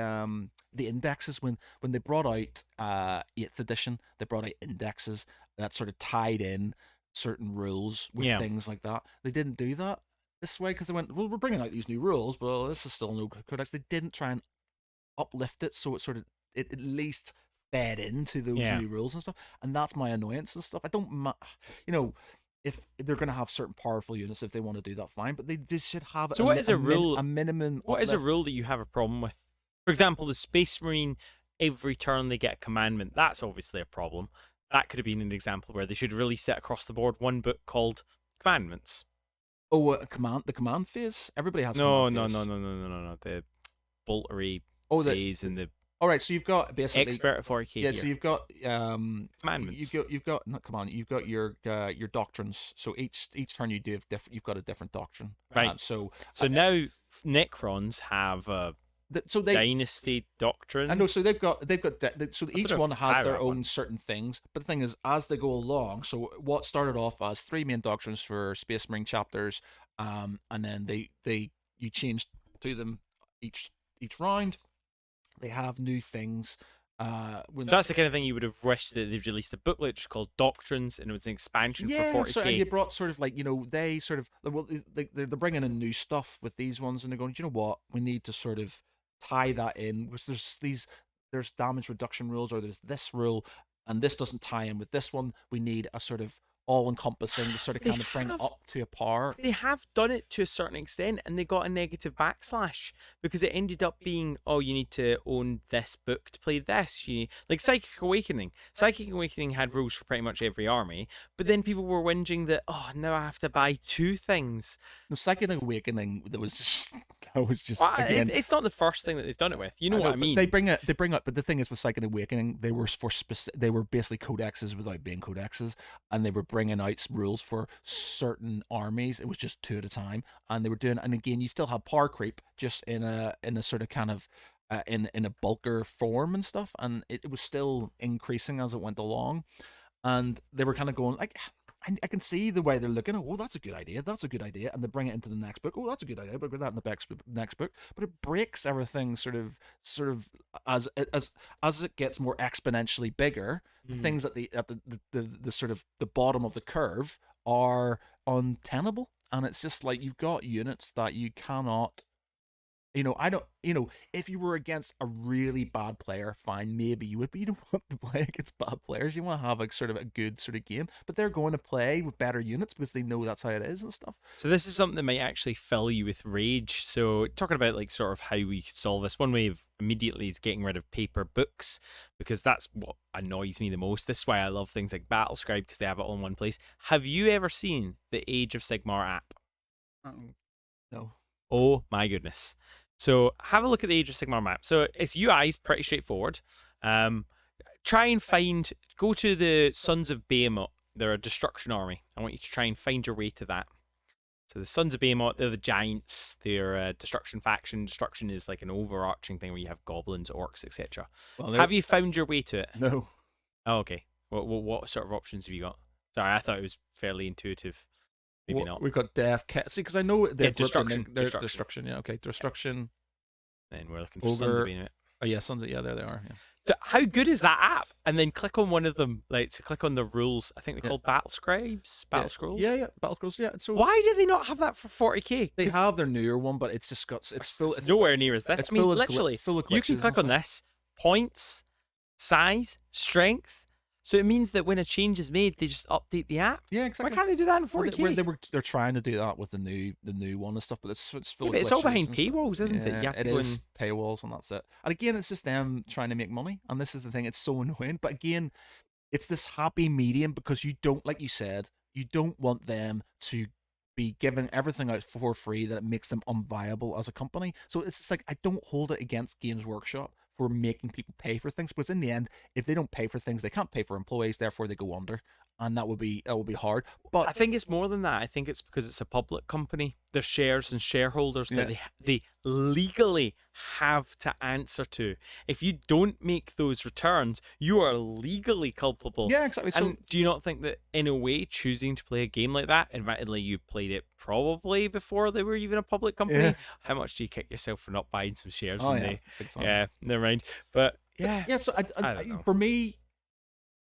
Speaker 2: indexes when they brought out 8th edition, they brought out indexes that sort of tied in certain rules with things like that. They didn't do that this way because they went, well, we're bringing out these new rules, but this is still no codex. They didn't try and uplift it so it at least fed into those new rules and stuff, and that's my annoyance and stuff. I don't, if they're going to have certain powerful units, if they want to do that, fine, but they just should have
Speaker 1: So what is a rule?
Speaker 2: a minimum.
Speaker 1: What is a rule that you have a problem with? For example, the Space Marine, every turn they get a commandment. That's obviously a problem. That could have been an example where they should release it across the board. One book called Commandments.
Speaker 2: Oh, the command phase. Everybody has.
Speaker 1: No. The boltery phase and the.
Speaker 2: All right, so you've got basically
Speaker 1: expert at 40k.
Speaker 2: Yeah, so you've got
Speaker 1: commandments.
Speaker 2: You've got not command. You've got your doctrines. So each turn you do have you've got a different doctrine.
Speaker 1: Right.
Speaker 2: So
Speaker 1: now Necrons have a dynasty doctrine.
Speaker 2: I know. So they've got so each one has their own certain things. But the thing is, as they go along, so what started off as 3 main doctrines for Space Marine chapters, and then you change to them each round. They have new things.
Speaker 1: So that's the kind of thing you would have wished that they've released a booklet just called Doctrines, and it was an expansion for 40k.
Speaker 2: So and you brought sort of like they sort of they're bringing in new stuff with these ones, and they're going, you know what, we need to sort of tie that in because there's damage reduction rules, or there's this rule, and this doesn't tie in with this one. We need a sort of all-encompassing to sort of kind of bring it up to a par.
Speaker 1: They have done it to a certain extent, and they got a negative backslash because it ended up being, oh, you need to own this book to play this. Like Psychic Awakening. Psychic Awakening had rules for pretty much every army, but then people were whinging that, oh, now I have to buy 2 things.
Speaker 2: No, Psychic Awakening, there was just I was just
Speaker 1: Well,
Speaker 2: again.
Speaker 1: it's not the first thing that they've done it with. You know
Speaker 2: I
Speaker 1: what
Speaker 2: know,
Speaker 1: I
Speaker 2: but
Speaker 1: mean?
Speaker 2: they bring it. They bring up. But the thing is, with Second Awakening, they were they were basically codexes without being codexes, and they were bringing out rules for certain armies. It was just two at a time, and they were doing. And again, you still have power creep, just in a sort of kind of in a bulker form and stuff, and it was still increasing as it went along. And they were kind of going like, I can see the way they're looking. Oh, that's a good idea. That's a good idea. And they bring it into the next book. Oh, that's a good idea. But put that in the next book. But it breaks everything sort of as it gets more exponentially bigger. Things at the sort of the bottom of the curve are untenable. And it's just like you've got units that you cannot, I don't, if you were against a really bad player, fine, maybe you would, but you don't want to play against bad players. You want to have like sort of a good sort of game, but they're going to play with better units because they know that's how it is and stuff.
Speaker 1: So this is something that might actually fill you with rage. So talking about like sort of how we could solve this, one way of immediately is getting rid of paper books, because that's what annoys me the most. This is why I love things like Battlescribe, because they have it all in one place. Have you ever seen the Age of Sigmar app?
Speaker 2: No.
Speaker 1: Oh my goodness. So have a look at the Age of Sigmar map. So its UI is pretty straightforward. Try and go to the Sons of Behemoth. They're a destruction army. I want you to try and find your way to that. So the Sons of Behemoth, they're the giants. They're a destruction faction. Destruction is like an overarching thing where you have goblins, orcs, etc.
Speaker 2: Well,
Speaker 1: have you found your way to it?
Speaker 2: No.
Speaker 1: Oh, okay. What sort of options have you got? Sorry, I thought it was fairly intuitive. Maybe not.
Speaker 2: We've got death. See, because I know they're
Speaker 1: destruction.
Speaker 2: Destruction. Yeah. Okay. Destruction.
Speaker 1: Then we're looking for Sons of Behemoth.
Speaker 2: Oh yeah, Sons of, yeah, there they are. Yeah.
Speaker 1: So how good is that app? And then click on one of them, like to click on the rules. I think they're called Battle Scribes, Battle Scrolls.
Speaker 2: Yeah, Battle Scrolls. Yeah. So
Speaker 1: why do they not have that for 40k?
Speaker 2: They have their newer one, but it's just got it's full.
Speaker 1: It's nowhere near as this.
Speaker 2: It's
Speaker 1: I mean,
Speaker 2: full
Speaker 1: literally,
Speaker 2: full of
Speaker 1: you can click on this, points, size, strength. So it means that when a change is made, they just update the app.
Speaker 2: Yeah, exactly.
Speaker 1: Why can't they do that in 40k?
Speaker 2: They're trying to do that with the new one and stuff, but it's full.
Speaker 1: But it's all behind paywalls, isn't it? You have to go
Speaker 2: is paywalls, and that's it. And again, it's just them trying to make money, and this is the thing. It's so annoying, but again, it's this happy medium because you don't, like you said, you don't want them to be giving everything out for free that it makes them unviable as a company. So it's just like I don't hold it against Games Workshop for making people pay for things, because in the end, if they don't pay for things, they can't pay for employees, therefore they go under, and that would be hard. But
Speaker 1: I think it's more than that. I think it's because it's a public company. There's shares and shareholders that they legally have to answer to. If you don't make those returns, you are legally culpable.
Speaker 2: Yeah, exactly.
Speaker 1: And do you not think that in a way, choosing to play a game like that, admittedly you played it probably before they were even a public company, how much do you kick yourself for not buying some shares when they never mind. But
Speaker 2: yeah, so I for me,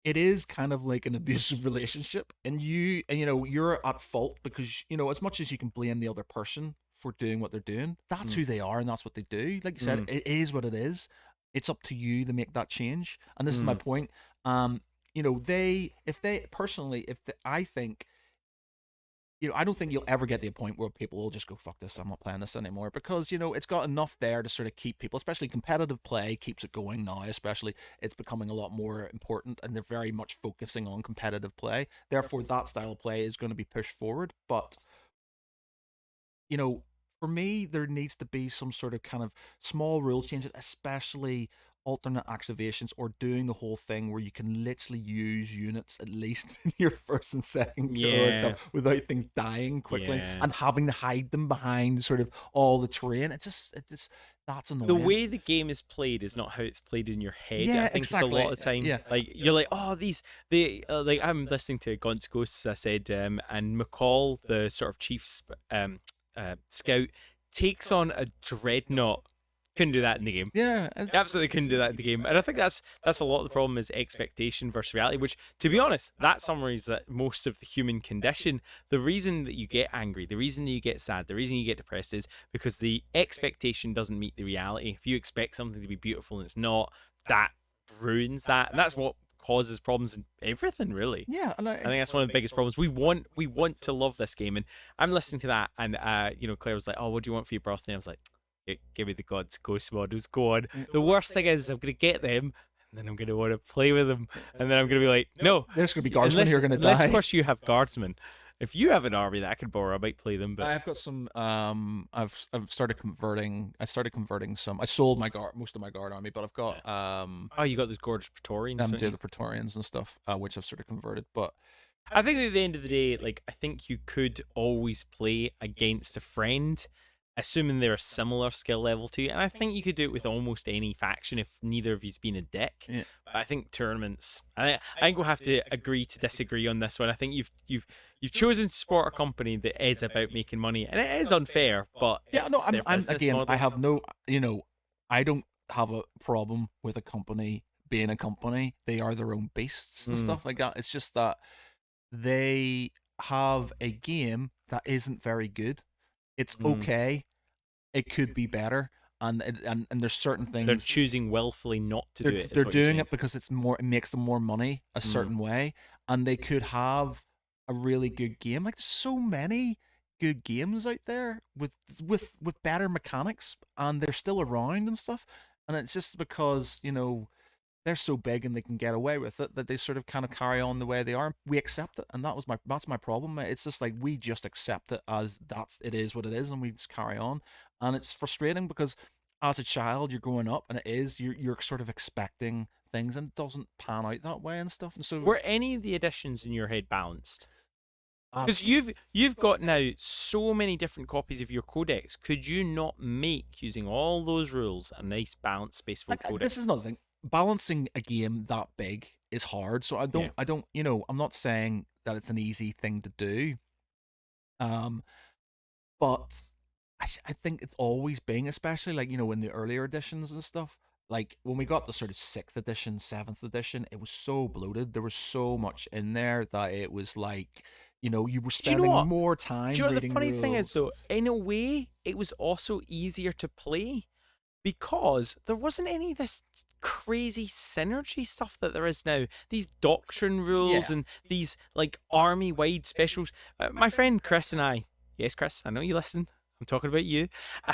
Speaker 2: it is kind of like an abusive relationship, and you're at fault because as much as you can blame the other person for doing what they're doing, that's who they are and that's what they do. Like you said, it is what it is. It's up to you to make that change, and this is my point. I think, I don't think you'll ever get to a point where people will just go, fuck this, I'm not playing this anymore, because, it's got enough there to sort of keep people, especially competitive play keeps it going now, especially it's becoming a lot more important, and they're very much focusing on competitive play. Therefore, that style of play is going to be pushed forward. But, for me, there needs to be some sort of kind of small rule changes, especially alternate activations, or doing the whole thing where you can literally use units at least in your first and second go and stuff without things dying quickly and having to hide them behind sort of all the terrain. It just that's annoying.
Speaker 1: The way the game is played is not how it's played in your head. I think it's a lot of time. Like you're like, oh, like I'm listening to Gaunt's Ghosts, as I said, and McCall, the sort of chief scout, takes on a dreadnought. Couldn't do that in the game.
Speaker 2: Yeah,
Speaker 1: absolutely couldn't do that in the game. And I think that's a lot of the problem, is expectation versus reality, which, to be honest, that summarizes that most of the human condition. The reason that you get angry, the reason that you get sad, the reason you get depressed is because the expectation doesn't meet the reality. If you expect something to be beautiful and it's not, that ruins that. And that's what causes problems in everything, really.
Speaker 2: Yeah, and
Speaker 1: I think that's one of the biggest problems. We want to love this game, and I'm listening to that, and Claire was like, "Oh, what do you want for your birthday?" And I was like, give me the God's Ghost models, go on. The worst thing is I'm going to get them, and then I'm going to want to play with them, and then I'm going to be like, no.
Speaker 2: There's going to be guardsmen who are going to die.
Speaker 1: Unless, of course, you have guardsmen. If you have an army that I could borrow, I might play them. But
Speaker 2: I've got some. I've started converting. I started converting some. I sold my guard, most of my guard army, but I've got
Speaker 1: oh, you got those gorgeous Praetorians,
Speaker 2: I'm
Speaker 1: don't
Speaker 2: doing
Speaker 1: you?
Speaker 2: the Praetorians and stuff, which I've sort of converted. But
Speaker 1: I think at the end of the day, like I think you could always play against a friend, assuming they're a similar skill level to you. And I think you could do it with almost any faction if neither of you's been a dick.
Speaker 2: yeah,
Speaker 1: But I think tournaments. I think we'll have to agree to disagree on this one. I think you've chosen to support a company that is about making money, and it is unfair, but
Speaker 2: yeah. No,
Speaker 1: it's their
Speaker 2: I'm
Speaker 1: business
Speaker 2: again. I
Speaker 1: model.
Speaker 2: have no. I don't have a problem with a company being a company. They are their own beasts and
Speaker 1: Mm,
Speaker 2: stuff like that. It's just that they have a game that isn't very good. It's
Speaker 1: mm.
Speaker 2: okay. It could be better, and there's certain
Speaker 1: They're
Speaker 2: things
Speaker 1: choosing willfully not to do it, is
Speaker 2: they're
Speaker 1: what you're
Speaker 2: doing
Speaker 1: saying.
Speaker 2: it because it makes them more money a
Speaker 1: Mm,
Speaker 2: certain way, and they could have a really good game. Like so many good games out there with better mechanics, and they're still around and stuff. And it's just because they're so big and they can get away with it that they sort of kind of carry on the way they are. We accept it, and that's my problem. It's just like we just accept it as it is what it is, and we just carry on. And it's frustrating because as a child you're growing up, and you're sort of expecting things, and it doesn't pan out that way and stuff. And so
Speaker 1: were any of the additions in your head balanced?
Speaker 2: uh,
Speaker 1: Because you've got now so many different copies of your codex. Could you not make using all those rules a nice balanced spaceful
Speaker 2: this is
Speaker 1: codex?
Speaker 2: another thing. Balancing a game that big is hard. So
Speaker 1: Yeah.
Speaker 2: I'm not saying that it's an easy thing to do. Um, But I think it's always been, especially like, in the earlier editions and stuff. Like when we got the sort of sixth edition, seventh edition, it was so bloated. There was so much in there that it was like, you were
Speaker 1: Do you know
Speaker 2: spending
Speaker 1: what?
Speaker 2: more
Speaker 1: Do you
Speaker 2: time
Speaker 1: know what the
Speaker 2: reading
Speaker 1: funny thing is
Speaker 2: rules.
Speaker 1: though? In a way, it was also easier to play because there wasn't any of this crazy synergy stuff that there is now. These doctrine rules
Speaker 2: Yeah.
Speaker 1: and these like army wide specials. My friend Chris and I, yes, Chris, I know you listen. I'm talking about you.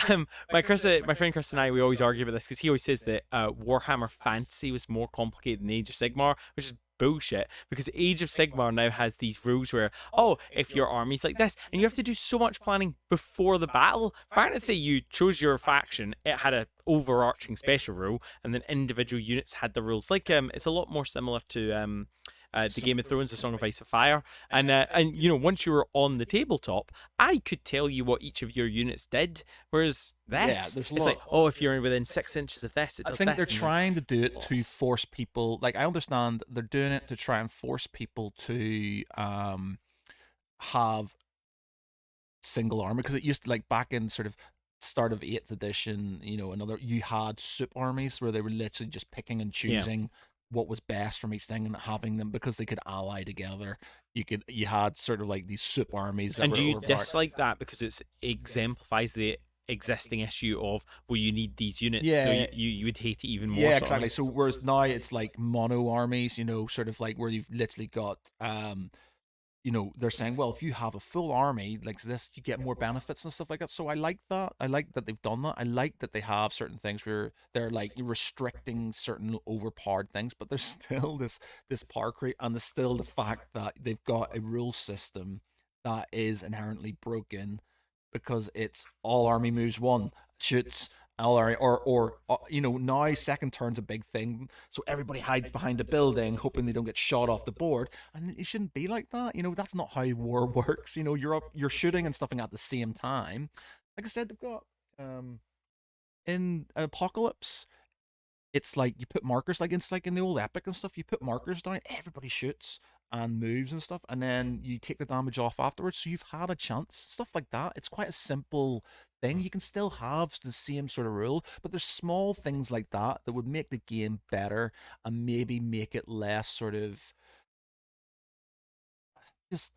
Speaker 1: My friend Chris and I, we always argue about this because he always says that Warhammer Fantasy was more complicated than Age of Sigmar, which is bullshit because Age of Sigmar now has these rules where, oh, if your army's like this, and you have to do so much planning before the battle. Fantasy, you chose your faction, it had a overarching special rule, and then individual units had the rules. Like it's a lot more similar to the Game of Thrones, The Song of Ice and Fire, and once you were on the tabletop, I could tell you what each of your units did. Whereas
Speaker 2: Yeah,
Speaker 1: this,
Speaker 2: there's a
Speaker 1: it's like,
Speaker 2: lot.
Speaker 1: oh, if you're within 6 inches of this, it
Speaker 2: I
Speaker 1: does
Speaker 2: think they're
Speaker 1: this, and then
Speaker 2: trying to do it
Speaker 1: oh,
Speaker 2: to force people. Like I understand they're doing it to try and force people to have single army, because it used to, like back in sort of start of eighth edition, another, you had soup armies where they were literally just picking and
Speaker 1: yeah.
Speaker 2: choosing what was best from each thing and having them because they could ally together. You had sort of like these soup armies that
Speaker 1: And
Speaker 2: were
Speaker 1: do you
Speaker 2: overpowered.
Speaker 1: dislike that because it exemplifies the existing issue of well, you need these units, so
Speaker 2: Yeah,
Speaker 1: you would hate it even more,
Speaker 2: yeah,
Speaker 1: sort of
Speaker 2: exactly.
Speaker 1: thing.
Speaker 2: So whereas now it's like mono armies, sort of like where you've literally got they're saying, well, if you have a full army like this, you get more benefits and stuff like that. So I like that. I like that they've done that. I like that they have certain things where they're like restricting certain overpowered things, but there's still this power creep, and there's still the fact that they've got a rule system that is inherently broken because it's all army moves one, shoots, all army, or now second turn's a big thing, so everybody hides behind a building hoping they don't get shot off the board, and it shouldn't be like that. That's not how war works. You're shooting and stuffing at the same time. Like I said, they've got in Apocalypse, it's like you put markers, like it's like in the old Epic and stuff, you put markers down, everybody shoots and moves and stuff, and then you take the damage off afterwards, so you've had a chance, stuff like that. It's quite a simple thing. You can still have the same sort of rule, but there's small things like that that would make the game better and maybe make it less sort of just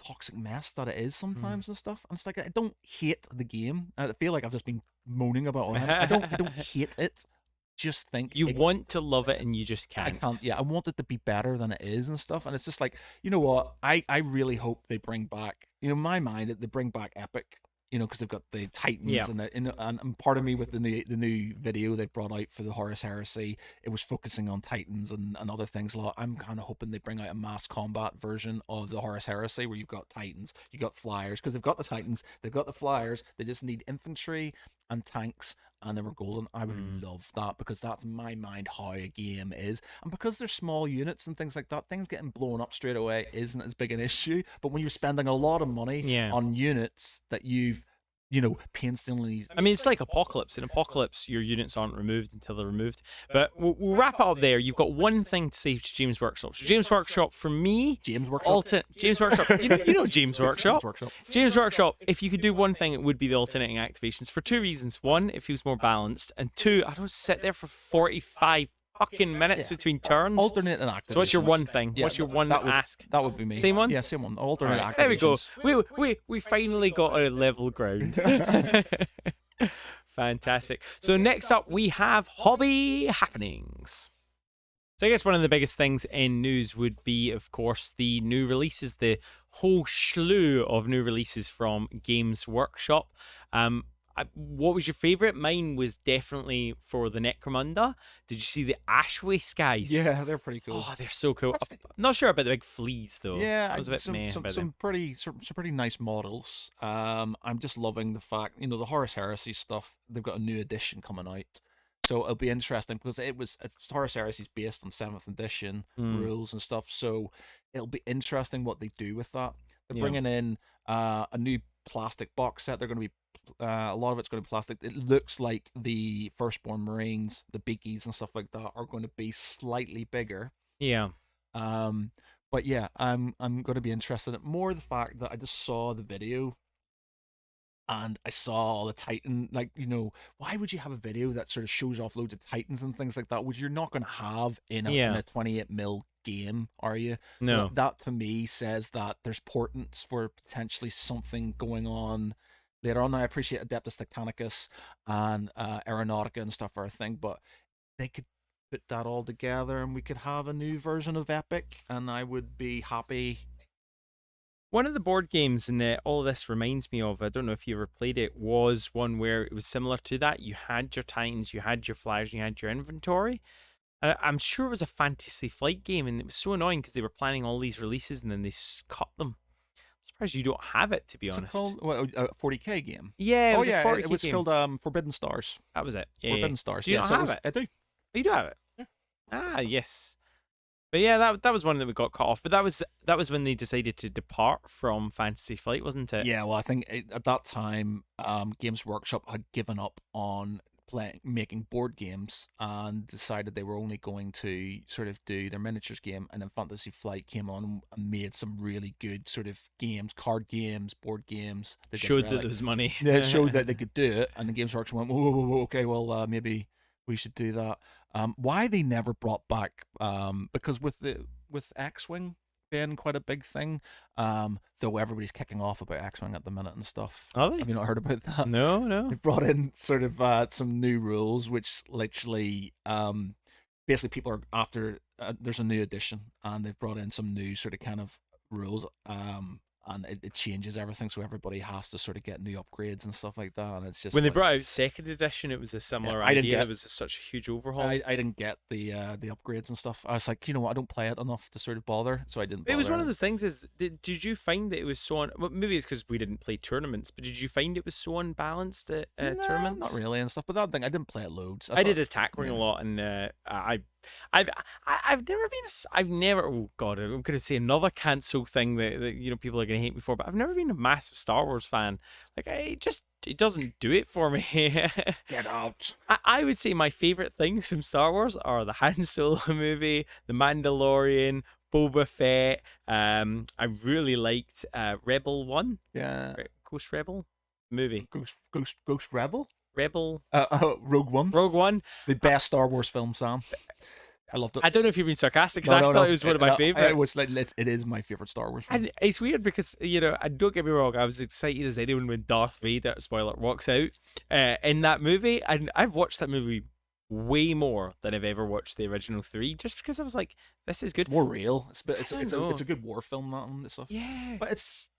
Speaker 2: toxic mess that it is
Speaker 1: Hmm.
Speaker 2: sometimes and stuff. And it's like I don't hate the game. I feel like I've just been moaning about it all the time. I don't hate it. Just think
Speaker 1: You
Speaker 2: it
Speaker 1: want to love it and you just
Speaker 2: I can't.
Speaker 1: can't.
Speaker 2: Yeah, I want it to be better than it is and stuff. And it's just like, you know what? I really hope they bring back. In my mind, that they bring back Epic. because they've got the Titans
Speaker 1: Yeah.
Speaker 2: and part of me with the new video they brought out for the Horus Heresy, it was focusing on Titans and other things a lot. I'm kind of hoping they bring out a mass combat version of the Horus Heresy where you've got Titans, you got flyers, because they've got the Titans, they've got the flyers, they just need infantry and tanks, and then we're golden. I would love that, because that's in my mind how a game is, and because they're small units and things like that, things getting blown up straight away isn't as big an issue. But when you're spending a lot of money
Speaker 1: Yeah.
Speaker 2: on units that you've painstakingly.
Speaker 1: I mean, it's like Apocalypse. In Apocalypse, your units aren't removed until they're removed. But we'll wrap it up there. You've got one thing to say to James Workshop. So James Workshop, for me,
Speaker 2: James Workshop.
Speaker 1: James Workshop. You know James Workshop.
Speaker 2: James Workshop.
Speaker 1: James Workshop. If you could do one thing, it would be the alternating activations for two reasons. One, it feels more balanced, and two, I don't sit there for 45 fucking minutes between turns.
Speaker 2: Alternating activations.
Speaker 1: So what's your one thing?
Speaker 2: Yeah,
Speaker 1: what's your one
Speaker 2: that
Speaker 1: ask?
Speaker 2: That would be me.
Speaker 1: Same one?
Speaker 2: Yeah, same one. Alternate
Speaker 1: Right,
Speaker 2: activations.
Speaker 1: there we go. We finally got a level ground. Fantastic. So next up we have hobby happenings. So I guess one of the biggest things in news would be, of course, the new releases, the whole slew of new releases from Games Workshop. What was your favorite? Mine was definitely for the Necromunda. Did you see the Ashway Skies?
Speaker 2: Yeah, they're pretty cool.
Speaker 1: Oh, they're so cool. I'm not sure about the big fleas though.
Speaker 2: Yeah,
Speaker 1: I was a bit meh about them.
Speaker 2: some pretty nice models. I'm just loving the fact, the Horus Heresy stuff. They've got a new edition coming out, so it'll be interesting because it's Horus Heresy's based on 7th edition rules and stuff. So it'll be interesting what they do with that. They're bringing in a new plastic box set. They're going to be a lot of it's going to be plastic. It looks like the Firstborn Marines, the biggies and stuff like that, are going to be slightly bigger.
Speaker 1: Yeah.
Speaker 2: But yeah, I'm going to be interested in it. More the fact that I just saw the video and I saw all the Titan, why would you have a video that sort of shows off loads of Titans and things like that, which you're not going to have in a 28 mil game, are you?
Speaker 1: No.
Speaker 2: That to me says that there's portents for potentially something going on later on. I appreciate Adeptus Titanicus and Aeronautica and stuff are a thing, but they could put that all together and we could have a new version of Epic, and I would be happy.
Speaker 1: One of the board games, and all this reminds me of, I don't know if you ever played it, was one where it was similar to that. You had your Titans, you had your flyers, you had your inventory. I'm sure it was a Fantasy Flight game, and it was so annoying because they were planning all these releases and then they cut them. I'm surprised you don't have it, to be honest.
Speaker 2: What's it called? A 40k game?
Speaker 1: Yeah, it was a 40k
Speaker 2: it was
Speaker 1: game.
Speaker 2: called Forbidden Stars.
Speaker 1: That was it. Yeah,
Speaker 2: Forbidden Stars.
Speaker 1: Do you not have it?
Speaker 2: I do.
Speaker 1: Oh, you do have it?
Speaker 2: Yeah.
Speaker 1: Ah, yes. But yeah, that was one that we got cut off. But that was when they decided to depart from Fantasy Flight, wasn't it?
Speaker 2: Yeah, well, I think at that time, Games Workshop had given up on making board games and decided they were only going to sort of do their miniatures game, and then Fantasy Flight came on and made some really good sort of games, card games, board games.
Speaker 1: They showed that there was money.
Speaker 2: They showed that they could do it, and the Games Workshop went, whoa, okay, well, maybe we should do that. Why they never brought back, because with X-Wing being quite a big thing, though everybody's kicking off about X-Wing at the minute and stuff.
Speaker 1: Are they?
Speaker 2: Have you not heard about that?
Speaker 1: No.
Speaker 2: They brought in sort of some new rules, which literally, basically people are after. There's a new edition, and they've brought in some new sort of kind of rules. And it changes everything, so everybody has to sort of get new upgrades and stuff like that. And it's just
Speaker 1: when they brought out 2nd edition, it was a similar idea. It was such a huge overhaul.
Speaker 2: I didn't get the upgrades and stuff. I was like, you know what, I don't play it enough to sort of bother, so I didn't.
Speaker 1: It was one of those things. Did you find that it was so well, maybe it's because we didn't play tournaments, but did you find it was so unbalanced at tournaments?
Speaker 2: Not really and stuff. But that thing, I didn't play it loads.
Speaker 1: I did attack ring a lot, and I've never. Oh God, I'm going to say another cancel thing that people are going to hate me for, but I've never been a massive Star Wars fan. Like it doesn't do it for me.
Speaker 2: Get out.
Speaker 1: I would say my favorite things from Star Wars are the Han Solo movie, The Mandalorian, Boba Fett. I really liked Rebel 1.
Speaker 2: Yeah.
Speaker 1: Ghost Rebel movie.
Speaker 2: Ghost Rebel.
Speaker 1: Rebel.
Speaker 2: Rogue One.
Speaker 1: Rogue One.
Speaker 2: The best Star Wars film, Sam. I loved it.
Speaker 1: I don't know if you've been sarcastic, because I thought it was one of my favorite.
Speaker 2: It is my favorite Star Wars film.
Speaker 1: And it's weird because and don't get me wrong, I was excited as anyone when Darth Vader, spoiler, walks out in that movie, and I've watched that movie way more than I've ever watched the original 3, just because I was like, this is good.
Speaker 2: It's more real. It's a good war film, that and stuff.
Speaker 1: Yeah,
Speaker 2: but it's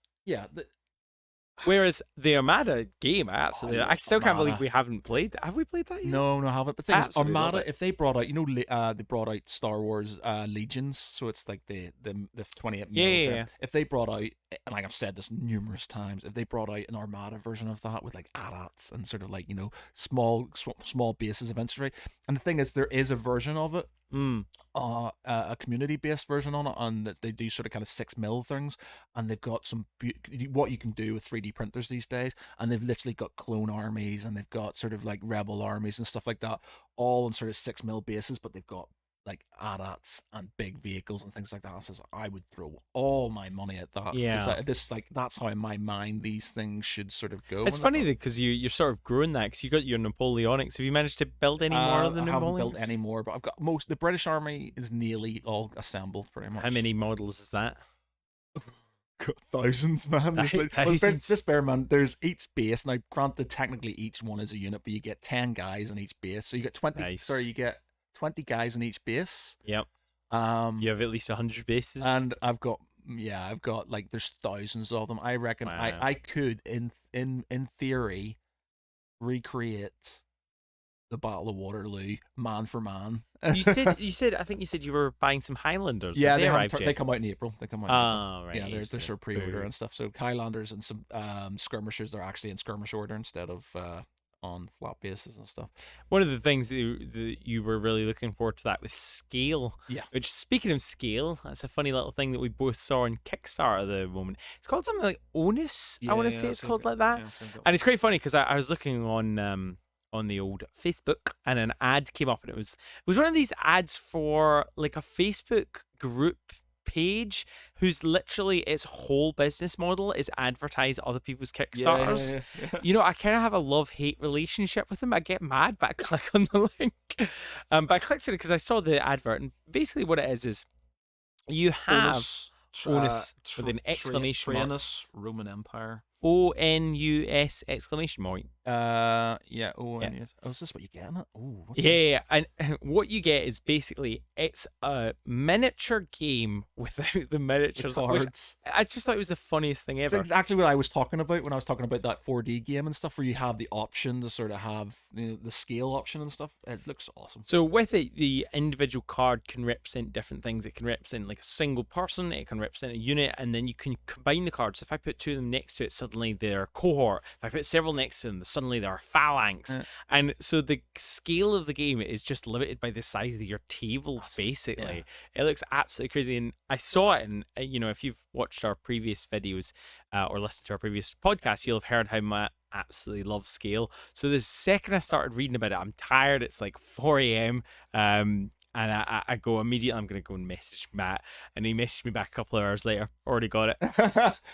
Speaker 1: Whereas the Armada game, I
Speaker 2: love
Speaker 1: still can't believe
Speaker 2: Armada.
Speaker 1: we haven't played. Have we played that yet?
Speaker 2: No, I haven't. But the thing is,
Speaker 1: Absolutely love
Speaker 2: Armada,
Speaker 1: it.
Speaker 2: if they brought out, they brought out Star Wars Legions, so it's like the 28
Speaker 1: Yeah,
Speaker 2: mils.
Speaker 1: yeah, yeah.
Speaker 2: If they brought out, and like I've said this numerous times, if they brought out an Armada version of that with like AT-ATs and sort of like small bases of infantry, and the thing is, there is a version of it,
Speaker 1: Mm.
Speaker 2: a community-based version on it, and that they do sort of kind of 6 mil things, and they've got what you can do with 3D printers these days, and they've literally got clone armies, and they've got sort of like rebel armies and stuff like that, all on sort of 6 mil bases, but they've got like AT-ATs and big vehicles and things like that. So I would throw all my money at that, because
Speaker 1: Yeah.
Speaker 2: that's how in my mind these things should sort of go.
Speaker 1: It's
Speaker 2: And that's
Speaker 1: funny
Speaker 2: not,
Speaker 1: because you're sort of growing that because you got your Napoleonics. Have you managed to build any more of the
Speaker 2: I haven't built
Speaker 1: Napoleons?
Speaker 2: any more, but I've got most. The British Army is nearly all assembled, pretty much.
Speaker 1: How many models is that?
Speaker 2: Got thousands, man. There's like,
Speaker 1: Thousands.
Speaker 2: this bear, man. There's each base now. Granted, technically each one is a unit, but you get 10 guys on each base. So you get 20.
Speaker 1: Nice.
Speaker 2: Sorry, you get 20 guys on each base.
Speaker 1: Yep.
Speaker 2: Um,
Speaker 1: You have at least 100 bases.
Speaker 2: and I've got like there's thousands of them. I reckon
Speaker 1: Wow.
Speaker 2: I could in theory recreate the Battle of Waterloo man for man.
Speaker 1: You said I think you said you were buying some Highlanders.
Speaker 2: Yeah,
Speaker 1: Have
Speaker 2: they
Speaker 1: arrived
Speaker 2: haven't. They
Speaker 1: yet?
Speaker 2: come out in April. They come out. In April.
Speaker 1: Oh, right.
Speaker 2: Yeah, they're
Speaker 1: So,
Speaker 2: sort of pre-order
Speaker 1: boo.
Speaker 2: and stuff. So Highlanders and some skirmishers, they're actually in skirmish order instead of on flat bases and stuff.
Speaker 1: One of the things that you were really looking forward to that was scale.
Speaker 2: Yeah.
Speaker 1: Which, speaking of scale, that's a funny little thing that we both saw on Kickstarter at the moment. It's called something like Onus. I want to say it's called like that. And it's quite funny because I was looking on the old Facebook and an ad came up and it was one of these ads for like a Facebook group page whose literally its whole business model is advertise other people's Kickstarters. You know, I kind of have a love-hate relationship with them. I get mad, but I click on the link. But I clicked on it because I saw the advert, and basically what it is you have Onus with an exclamation mark.
Speaker 2: Trainus, Roman Empire.
Speaker 1: ONUS exclamation mark.
Speaker 2: Yeah. Oh, yeah. Yes. Oh, is this what you get in it? Oh,
Speaker 1: Yeah, and what you get is basically it's a miniature game without the miniatures.
Speaker 2: The cards.
Speaker 1: I just thought it was the funniest thing ever.
Speaker 2: It's exactly what I was talking about when I was talking about that 4D game and stuff, where you have the option to sort of have the scale option and stuff. It looks awesome.
Speaker 1: So with it, the individual card can represent different things. It can represent like a single person. It can represent a unit, and then you can combine the cards. If I put two of them next to it, suddenly they're a cohort. If I put several next to them, suddenly they're a phalanx.
Speaker 2: Yeah.
Speaker 1: And so the scale of the game is just limited by the size of your table, basically. Yeah. It looks absolutely crazy. And I saw it, and you know, if you've watched our previous videos or listened to our previous podcast, you'll have heard how much I absolutely love scale. So the second I started reading about it, I'm tired. It's like 4 a.m. And I go immediately, I'm going to go and message Matt. And he messaged me back a couple of hours later. Already got it.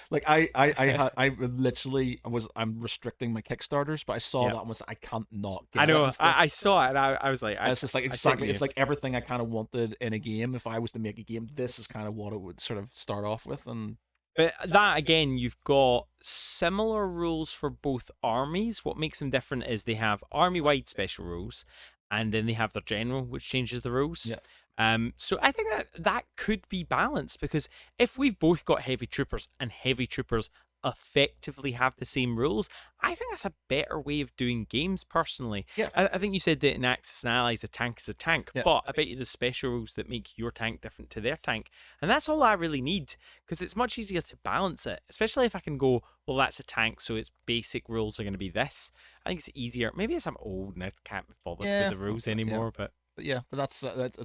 Speaker 2: Like I literally I'm restricting my Kickstarters, but I saw that and was I can't not get
Speaker 1: I know.
Speaker 2: it.
Speaker 1: I saw it and I was like,
Speaker 2: it's just like exactly. It's like everything I kind of wanted in a game. If I was to make a game, this is kind of what it would sort of start off with. And
Speaker 1: but that again, you've got similar rules for both armies. What makes them different is they have army-wide special rules, and then they have their general, which changes the rules.
Speaker 2: Yeah.
Speaker 1: So I think that could be balanced, because if we've both got heavy troopers and heavy troopers effectively have the same rules, I think that's a better way of doing games, personally.
Speaker 2: Yeah.
Speaker 1: I think you said that in Axis and Allies, a tank is a tank, but I bet you there's special rules that make your tank different to their tank. And that's all I really need, because it's much easier to balance it, especially if I can go, well, that's a tank, so its basic rules are going to be this. I think it's easier. Maybe as I'm old and I can't be bothered with the rules anymore, but
Speaker 2: that's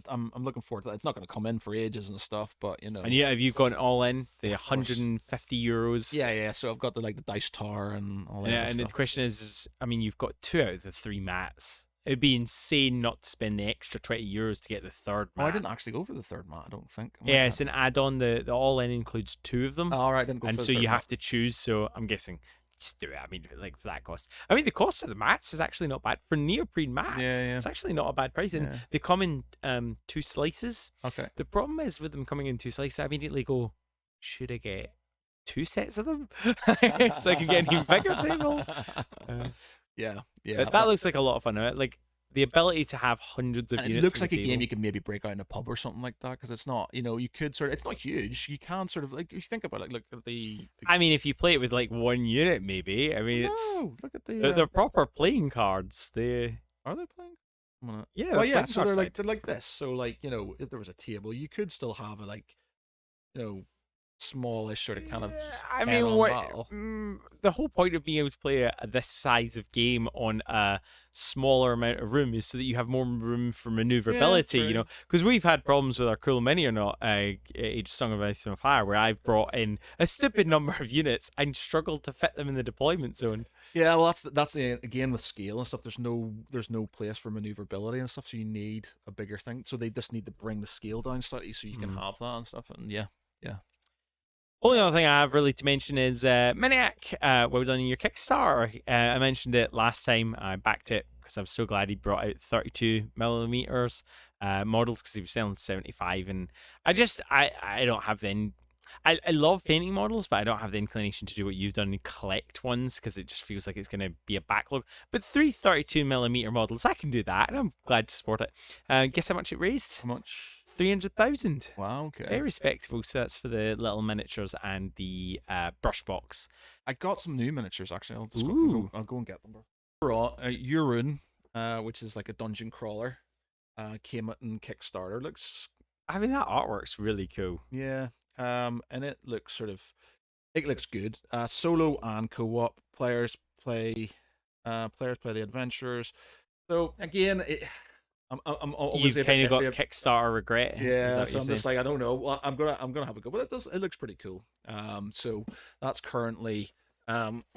Speaker 2: I'm looking forward to that. It's not going to come in for ages and stuff, but you know.
Speaker 1: And have you gone all in the €150?
Speaker 2: Yeah. So I've got the dice tower and all that.
Speaker 1: And the question is, I mean, you've got 2 out of the 3 mats. It'd be insane not to spend the extra €20 to get the third mat.
Speaker 2: Oh, I didn't actually go for the third mat, I don't think.
Speaker 1: Yeah, it's an add-on. The all-in includes 2 of them.
Speaker 2: Oh, all right, didn't go
Speaker 1: and
Speaker 2: for the
Speaker 1: so
Speaker 2: third
Speaker 1: you
Speaker 2: mat.
Speaker 1: have to choose. So I'm guessing just do it. I mean, like, for that cost. I mean, the cost of the mats is actually not bad for neoprene mats.
Speaker 2: Yeah.
Speaker 1: It's actually not a bad price, and they come in 2 slices.
Speaker 2: Okay.
Speaker 1: The problem is with them coming in 2 slices, I immediately go, should I get 2 sets of them so I can get an even bigger table?
Speaker 2: Yeah.
Speaker 1: That looks like a lot of fun. Like, the ability to have hundreds of
Speaker 2: And it
Speaker 1: units
Speaker 2: looks
Speaker 1: on
Speaker 2: like
Speaker 1: the
Speaker 2: a
Speaker 1: table.
Speaker 2: game you can maybe break out in a pub or something like that, because it's not, you could sort of, it's not huge. You can sort of, like, if you think about it, look at
Speaker 1: I mean, if you play it with like one unit, maybe. I mean, it's
Speaker 2: no, look at
Speaker 1: they're proper playing cards. They
Speaker 2: are they playing?
Speaker 1: yeah,
Speaker 2: Well,
Speaker 1: they're
Speaker 2: yeah,
Speaker 1: playing
Speaker 2: so
Speaker 1: card side.
Speaker 2: they're like this. So, like, if there was a table, you could still have a, like, you know, smallish sort of kind of
Speaker 1: I
Speaker 2: head
Speaker 1: mean,
Speaker 2: on
Speaker 1: what
Speaker 2: battle.
Speaker 1: the whole point of being able to play this size of game on a smaller amount of room is so that you have more room for
Speaker 2: Yeah,
Speaker 1: maneuverability.
Speaker 2: true.
Speaker 1: Because we've had problems with our Cool Mini or not, Age Song of Ice and Fire, where I've brought in a stupid number of units and struggled to fit them in the deployment zone.
Speaker 2: Yeah, well, that's the again with scale and stuff. There's no place for maneuverability and stuff, so you need a bigger thing. So they just need to bring the scale down slightly so you can have that and stuff. And yeah, yeah.
Speaker 1: Only other thing I have really to mention is Maniac. Well done in your Kickstarter. I mentioned it last time. I backed it because I was so glad he brought out 32 millimeters models because he was selling 75, and I don't have the. I love painting models, but I don't have the inclination to do what you've done and collect ones because it just feels like it's going to be a backlog. But 32 millimeter models, I can do that, and I'm glad to support it. Guess how much it raised?
Speaker 2: How much?
Speaker 1: 300,000.
Speaker 2: Wow. Okay.
Speaker 1: Very respectable. So that's for the little miniatures and the brush box.
Speaker 2: I got some new miniatures actually.
Speaker 1: Ooh.
Speaker 2: I'll go and get them. Urun, which is like a dungeon crawler, came out in Kickstarter. Looks
Speaker 1: I mean, that artwork's really cool.
Speaker 2: Yeah. And it looks good. Solo and co-op players play the adventures. So again, I'm
Speaker 1: You've
Speaker 2: obviously a
Speaker 1: kind
Speaker 2: bit
Speaker 1: of got
Speaker 2: iffy.
Speaker 1: Kickstarter regret. Is that
Speaker 2: Yeah,
Speaker 1: what
Speaker 2: so
Speaker 1: you're
Speaker 2: I'm
Speaker 1: saying?
Speaker 2: just like, I don't know. Well, I'm gonna have a go, but it looks pretty cool. So that's currently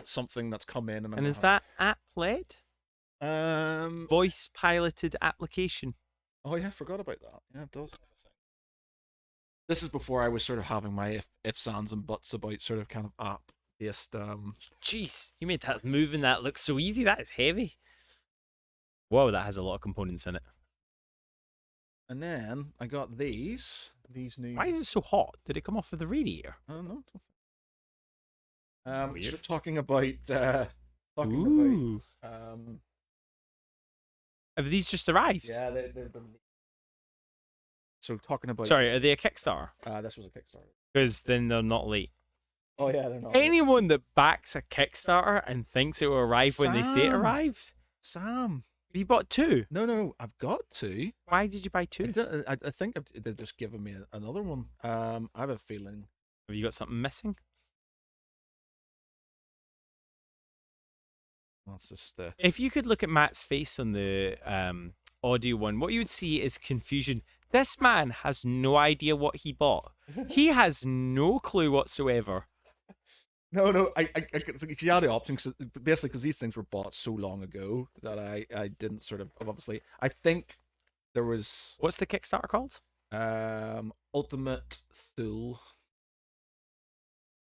Speaker 2: something that's come in, and
Speaker 1: And is that app led?
Speaker 2: um
Speaker 1: Voice piloted application.
Speaker 2: oh yeah, I forgot about that. Yeah, it does. This is before I was sort of having my ifs, ands, and buts about sort of kind of app based.
Speaker 1: Jeez, you made that move and that look so easy. That is heavy. Whoa, that has a lot of components in it.
Speaker 2: And then I got these new.
Speaker 1: Why is it so hot? Did it come off of the radiator?
Speaker 2: I don't know.
Speaker 1: Weird.
Speaker 2: So talking about
Speaker 1: Ooh.
Speaker 2: um
Speaker 1: Have these just arrived?
Speaker 2: yeah, they've been. So talking about
Speaker 1: Sorry, are they a Kickstarter?
Speaker 2: this was a Kickstarter.
Speaker 1: Because then they're not late.
Speaker 2: Oh yeah, they're not.
Speaker 1: Anyone that backs a Kickstarter and thinks it will arrive when they say it
Speaker 2: Sam.
Speaker 1: arrives,
Speaker 2: Sam.
Speaker 1: you bought two.
Speaker 2: No, I've got two.
Speaker 1: Why did you buy two?
Speaker 2: I think they've just given me another one. I have a feeling.
Speaker 1: Have you got something missing?
Speaker 2: That's just
Speaker 1: If you could look at Matt's face on the audio one, what you would see is confusion. This man has no idea what he bought. He has no clue whatsoever.
Speaker 2: No, I you had the option basically because these things were bought so long ago that I didn't sort of obviously. I think there was
Speaker 1: What's the Kickstarter called?
Speaker 2: Ultimate Thule,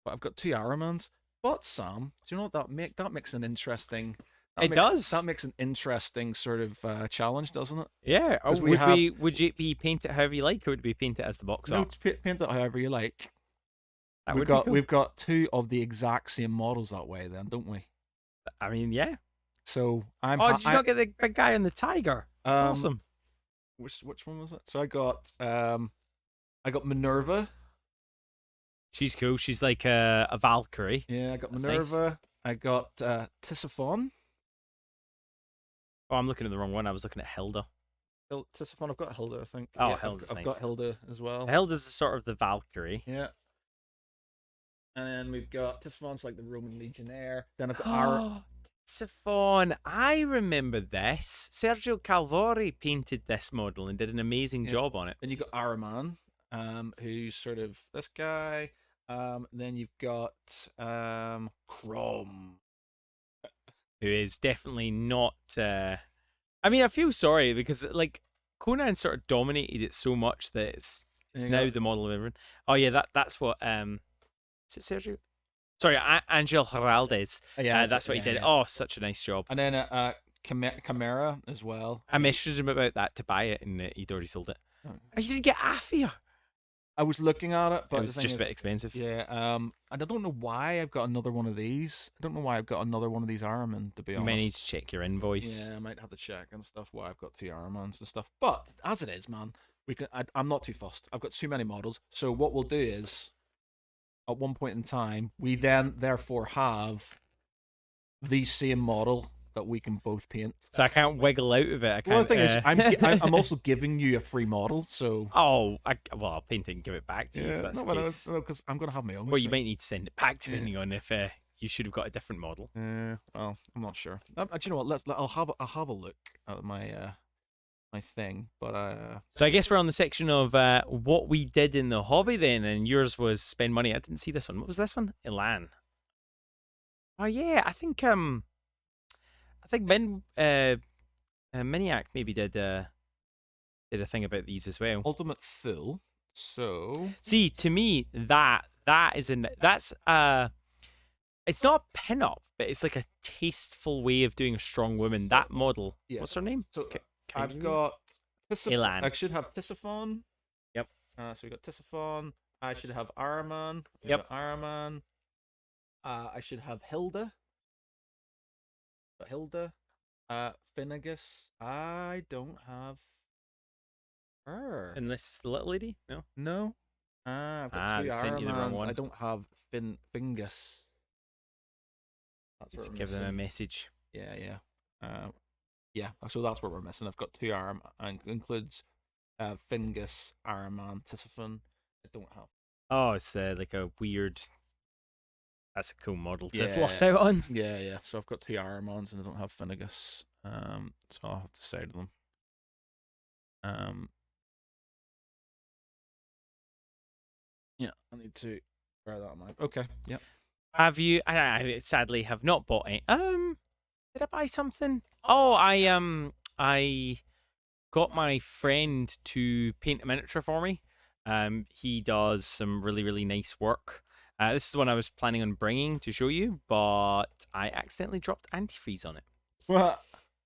Speaker 2: but I've got two Aramans. But Sam, do you know what that makes an interesting?
Speaker 1: It does.
Speaker 2: That makes an interesting sort of challenge, doesn't it?
Speaker 1: Yeah. Oh,
Speaker 2: 'Cause we have-
Speaker 1: would it be paint it however you like, or would it be paint it as the box
Speaker 2: No,
Speaker 1: art?
Speaker 2: paint it however you like.
Speaker 1: That
Speaker 2: We've
Speaker 1: would
Speaker 2: got
Speaker 1: be cool.
Speaker 2: we've got two of the exact same models that way, then, don't we?
Speaker 1: I mean, yeah.
Speaker 2: So I'm.
Speaker 1: Oh, did you not get the big guy on the tiger? That's
Speaker 2: Um,
Speaker 1: awesome.
Speaker 2: Which one was it? So I got Minerva.
Speaker 1: She's cool. She's like a Valkyrie.
Speaker 2: Yeah, I got
Speaker 1: That's nice.
Speaker 2: Minerva. I got Tisiphon.
Speaker 1: Oh, I'm looking at the wrong one. I was looking at Hilda.
Speaker 2: Tisiphon. I've got Hilda, I think.
Speaker 1: Oh,
Speaker 2: Yeah,
Speaker 1: Hilda's
Speaker 2: I've
Speaker 1: nice.
Speaker 2: got Hilda as well.
Speaker 1: Hilda's the sort of the Valkyrie.
Speaker 2: Yeah. And then we've got Tisiphon's like the Roman legionnaire. Then I've got Ara.
Speaker 1: Siphon, I remember this. Sergio Calvori painted this model and did an amazing
Speaker 2: Yeah.
Speaker 1: job on it.
Speaker 2: Then you've got Araman, who's sort of this guy. Then you've got Chrome.
Speaker 1: Who is definitely not. I mean, I feel sorry because like Conan sort of dominated it so much that it's
Speaker 2: You
Speaker 1: now
Speaker 2: got-
Speaker 1: the model of everyone. Oh yeah, that's what. Is it Sergio? Sorry, Angel Heraldez. That's what he did.
Speaker 2: yeah.
Speaker 1: Oh, such a nice job.
Speaker 2: And then Chimera as well.
Speaker 1: I messaged him about that to buy it, and he'd already sold it.
Speaker 2: Oh.
Speaker 1: Oh, you didn't get Afia.
Speaker 2: I was looking at it, but
Speaker 1: It
Speaker 2: the
Speaker 1: was
Speaker 2: thing
Speaker 1: just a
Speaker 2: is,
Speaker 1: bit expensive.
Speaker 2: yeah, and I don't know why I've got another one of these. I don't know why I've got another one of these Ironman, to be
Speaker 1: You may need to
Speaker 2: honest.
Speaker 1: check your invoice.
Speaker 2: Yeah, I might have to check and stuff why I've got two Ironmans and stuff. But as it is, man, we can. I'm not too fussed. I've got too many models. So what we'll do is, at one point in time, we then therefore have the same model that we can both paint.
Speaker 1: So I can't wiggle out of it. I
Speaker 2: Well, the
Speaker 1: can't.
Speaker 2: thing is, I'm also giving you a free model, so
Speaker 1: Oh, well, I'll paint it and give it back to you if
Speaker 2: yeah,
Speaker 1: that's
Speaker 2: no,
Speaker 1: the
Speaker 2: but
Speaker 1: case.
Speaker 2: because I'm gonna have my own.
Speaker 1: Well, you
Speaker 2: so-
Speaker 1: might need to send it back
Speaker 2: Yeah.
Speaker 1: depending on if you should have got a different model.
Speaker 2: Well, I'm not sure. Do you know what? I'll have a look at my my thing, but
Speaker 1: So I guess we're on the section of what we did in the hobby then, and yours was spend money. I didn't see this one. What was this one? Elan. Oh yeah, I think Miniac maybe did a thing about these as well.
Speaker 2: Ultimate Full. So
Speaker 1: See, to me, that's it's not a pin-up, but it's like a tasteful way of doing a strong woman. That model.
Speaker 2: yeah.
Speaker 1: What's her name?
Speaker 2: So
Speaker 1: Can
Speaker 2: I've
Speaker 1: you-
Speaker 2: got
Speaker 1: Elan.
Speaker 2: I should have Tisiphone.
Speaker 1: Yep.
Speaker 2: So we got Tisiphone. I should have Araman.
Speaker 1: Yep.
Speaker 2: Araman. I should have Hilda. But Hilda. Finnegas. I don't have her.
Speaker 1: And this is the little lady? No.
Speaker 2: No. I've got two
Speaker 1: I've sent you the wrong
Speaker 2: Aramans.
Speaker 1: one.
Speaker 2: I don't have Fingus. That's
Speaker 1: Need
Speaker 2: what
Speaker 1: to
Speaker 2: we're
Speaker 1: give them a
Speaker 2: missing.
Speaker 1: message.
Speaker 2: Yeah. Yeah. So that's what we're missing. I've got two Aram and includes Fingus, Araman, Tisiphone. I don't have.
Speaker 1: Oh, it's like a weird. That's a cool model to have
Speaker 2: Yeah.
Speaker 1: lost out on.
Speaker 2: Yeah. So I've got two Aramons and I don't have Finnegas. So I'll have to say to them. Yeah, I need to bear that in mind. Okay. Yeah.
Speaker 1: Have you? I sadly have not bought it. Did I buy something? Oh, I got my friend to paint a miniature for me. He does some really nice work. This is the one I was planning on bringing to show you, but I accidentally dropped antifreeze on it.
Speaker 2: What?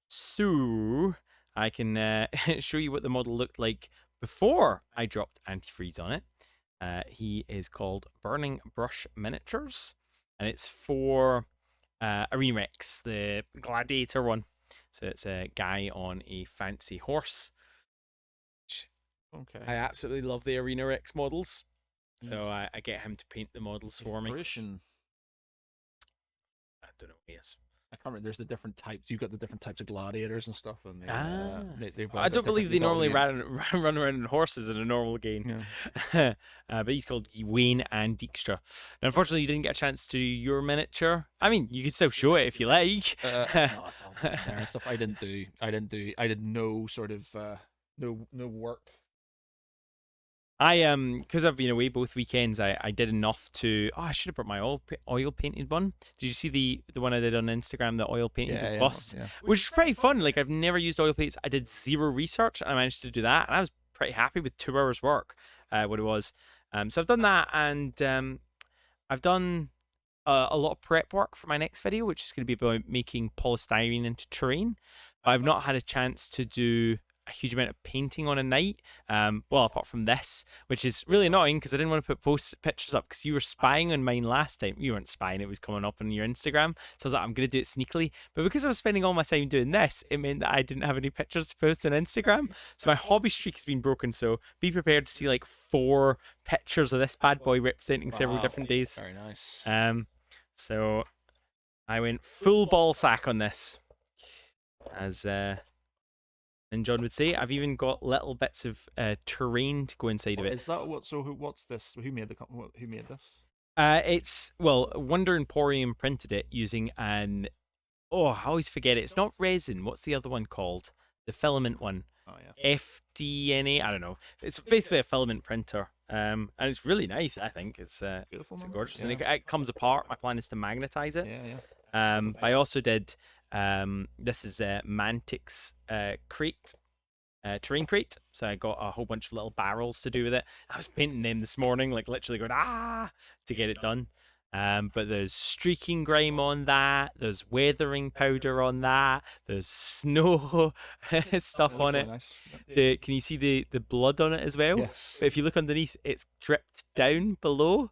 Speaker 1: So I can show you what the model looked like before I dropped antifreeze on it. He is called Burning Brush Miniatures, and it's for Arena Rex, the gladiator one. So it's a guy on a fancy horse.
Speaker 2: Okay.
Speaker 1: I absolutely love the Arena Rex models. So
Speaker 2: Yes.
Speaker 1: I get him to paint the models for me.
Speaker 2: Fruition.
Speaker 1: I don't know. Yes.
Speaker 2: I can't remember. There's the different types. You've got the different types of gladiators and stuff, and they've all
Speaker 1: I
Speaker 2: got
Speaker 1: don't believe they
Speaker 2: they've all
Speaker 1: normally
Speaker 2: got-
Speaker 1: run around in horses in a normal game.
Speaker 2: Yeah.
Speaker 1: But he's called Wayne and Dijkstra. And unfortunately, you didn't get a chance to do your miniature. I mean, you could still show it if you like.
Speaker 2: No, it's all there and stuff. I did no sort of no work.
Speaker 1: Because I've been away both weekends, I did enough to. Oh, I should have brought my oil painted one. Did you see the one I did on Instagram, the oil painted with bust?
Speaker 2: Yeah.
Speaker 1: Which is pretty fun. Like, I've never used oil paints. I did zero research and I managed to do that, and I was pretty happy with 2 hours work. What it was. So I've done that, and I've done a lot of prep work for my next video, which is going to be about making polystyrene into terrain. But I've not had a chance to do a huge amount of painting on a night. Well, apart from this, which is really annoying because I didn't want to put pictures up because you were spying on mine last time. You weren't spying; it was coming up on your Instagram. So I was like, I'm going to do it sneakily. But because I was spending all my time doing this, it meant that I didn't have any pictures to post on Instagram. So my hobby streak has been broken. So be prepared to see like 4 pictures of this bad boy representing several
Speaker 2: Wow.
Speaker 1: different days.
Speaker 2: Very nice.
Speaker 1: So I went full ball sack on this, as and John would say. I've even got little bits of terrain to go inside of it.
Speaker 2: Is that what? So what's this? Who made who made this?
Speaker 1: It's Wonder Emporium printed it using an. Oh, I always forget it. It's not resin. What's the other one called? The filament one.
Speaker 2: Oh yeah.
Speaker 1: FDNA. I don't know. It's basically a filament printer. And it's really nice. I think it's
Speaker 2: Beautiful.
Speaker 1: it's
Speaker 2: man.
Speaker 1: gorgeous,
Speaker 2: Yeah.
Speaker 1: and it comes apart. My plan is to magnetize it.
Speaker 2: Yeah.
Speaker 1: But I also did. This is Mantic's crate, terrain crate. So I got a whole bunch of little barrels to do with it. I was painting them this morning, like literally going to get it done. But there's streaking grime on that. There's weathering powder on that. There's snow
Speaker 2: It
Speaker 1: stuff
Speaker 2: looks
Speaker 1: on
Speaker 2: really
Speaker 1: it.
Speaker 2: nice.
Speaker 1: Can you see the blood on it as well?
Speaker 2: Yes.
Speaker 1: But if you look underneath, it's dripped down below.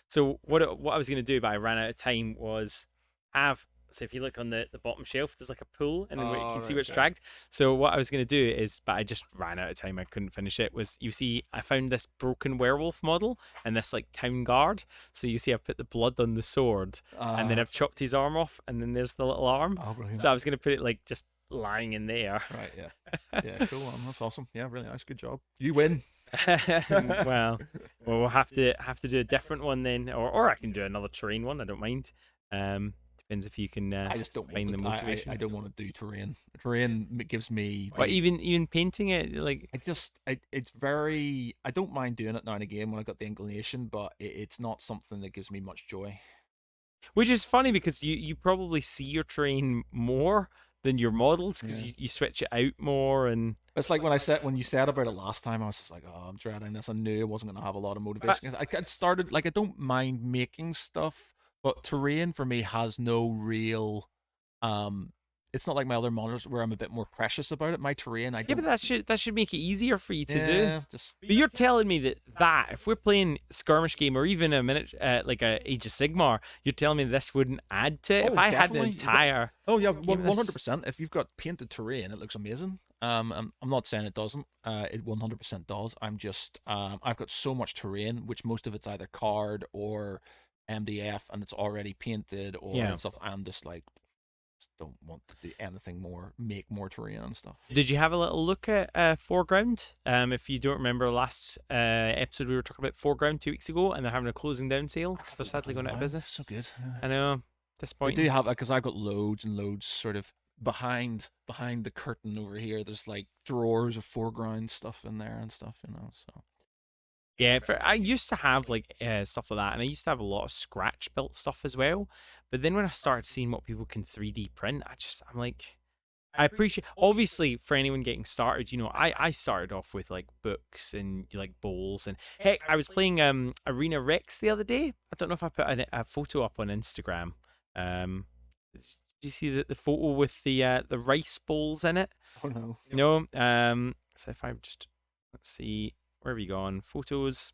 Speaker 1: So what I was gonna do, but I ran out of time, was have. So if you look on the bottom shelf, there's like a pool, and then you
Speaker 2: Oh,
Speaker 1: can see
Speaker 2: right,
Speaker 1: where it's
Speaker 2: okay.
Speaker 1: dragged. So what I was gonna do is, but I just ran out of time. I couldn't finish it. Was you see, I found this broken werewolf model and this like town guard. So you see, I've put the blood on the sword, and then I've chopped his arm off, and then there's the little arm.
Speaker 2: Oh, brilliant.
Speaker 1: So I was gonna put it like just lying in there.
Speaker 2: Right, yeah. Yeah, cool, man. That's awesome. Yeah, really nice. Good job. You win.
Speaker 1: well, we'll have to do a different one then, or I can do another terrain one. I don't mind. Depends if you can
Speaker 2: I just don't
Speaker 1: find
Speaker 2: want
Speaker 1: the
Speaker 2: to.
Speaker 1: motivation.
Speaker 2: I don't want to do terrain. Terrain gives me
Speaker 1: But
Speaker 2: the.
Speaker 1: even painting it, like,
Speaker 2: It's very. I don't mind doing it now and again when I got the inclination, but it's not something that gives me much joy.
Speaker 1: which is funny because you probably see your terrain more than your models because
Speaker 2: Yeah.
Speaker 1: you switch it out more and.
Speaker 2: It's like when you said about it last time, I was just like, oh, I'm dreading this. I knew I wasn't going to have a lot of motivation. I started like I don't mind making stuff, but terrain for me has no real. Um, it's not like my other models where I'm a bit more precious about it. My terrain, I
Speaker 1: Yeah, but
Speaker 2: don't.
Speaker 1: that should make it easier for you to do.
Speaker 2: Yeah, just
Speaker 1: But you're telling me that if we're playing skirmish game or even a minute like a Age of Sigmar, you're telling me this wouldn't add to it? If
Speaker 2: oh,
Speaker 1: I had the
Speaker 2: definitely.
Speaker 1: entire
Speaker 2: Oh yeah,
Speaker 1: game of this,
Speaker 2: 100%. If you've got painted terrain, it looks amazing. I'm not saying it doesn't. It 100% does. I've got so much terrain, which most of it's either card or MDF, and it's already painted or
Speaker 1: Yeah.
Speaker 2: and stuff. I'm just like, just don't want to do anything more, make more terrain and stuff.
Speaker 1: did you have a little look at Foreground? If you don't remember last episode, we were talking about Foreground 2 weeks ago, and they're having a closing down sale. They're sadly going out of business.
Speaker 2: So good.
Speaker 1: I know,
Speaker 2: They
Speaker 1: disappointing.
Speaker 2: do have because I've got loads and loads sort of behind the curtain over here. There's like drawers of foreground stuff in there and stuff, So
Speaker 1: Yeah, I used to have like stuff like that, and I used to have a lot of scratch built stuff as well. But then when I started seeing what people can 3D print, I'm like, I appreciate. Obviously, for anyone getting started, I started off with like books and like bowls, and heck, I was playing Arena Rex the other day. I don't know if I put a photo up on Instagram. Um, did you see the photo with the rice bowls in it?
Speaker 2: oh no.
Speaker 1: No. So if I just let's see. Where have you gone? Photos.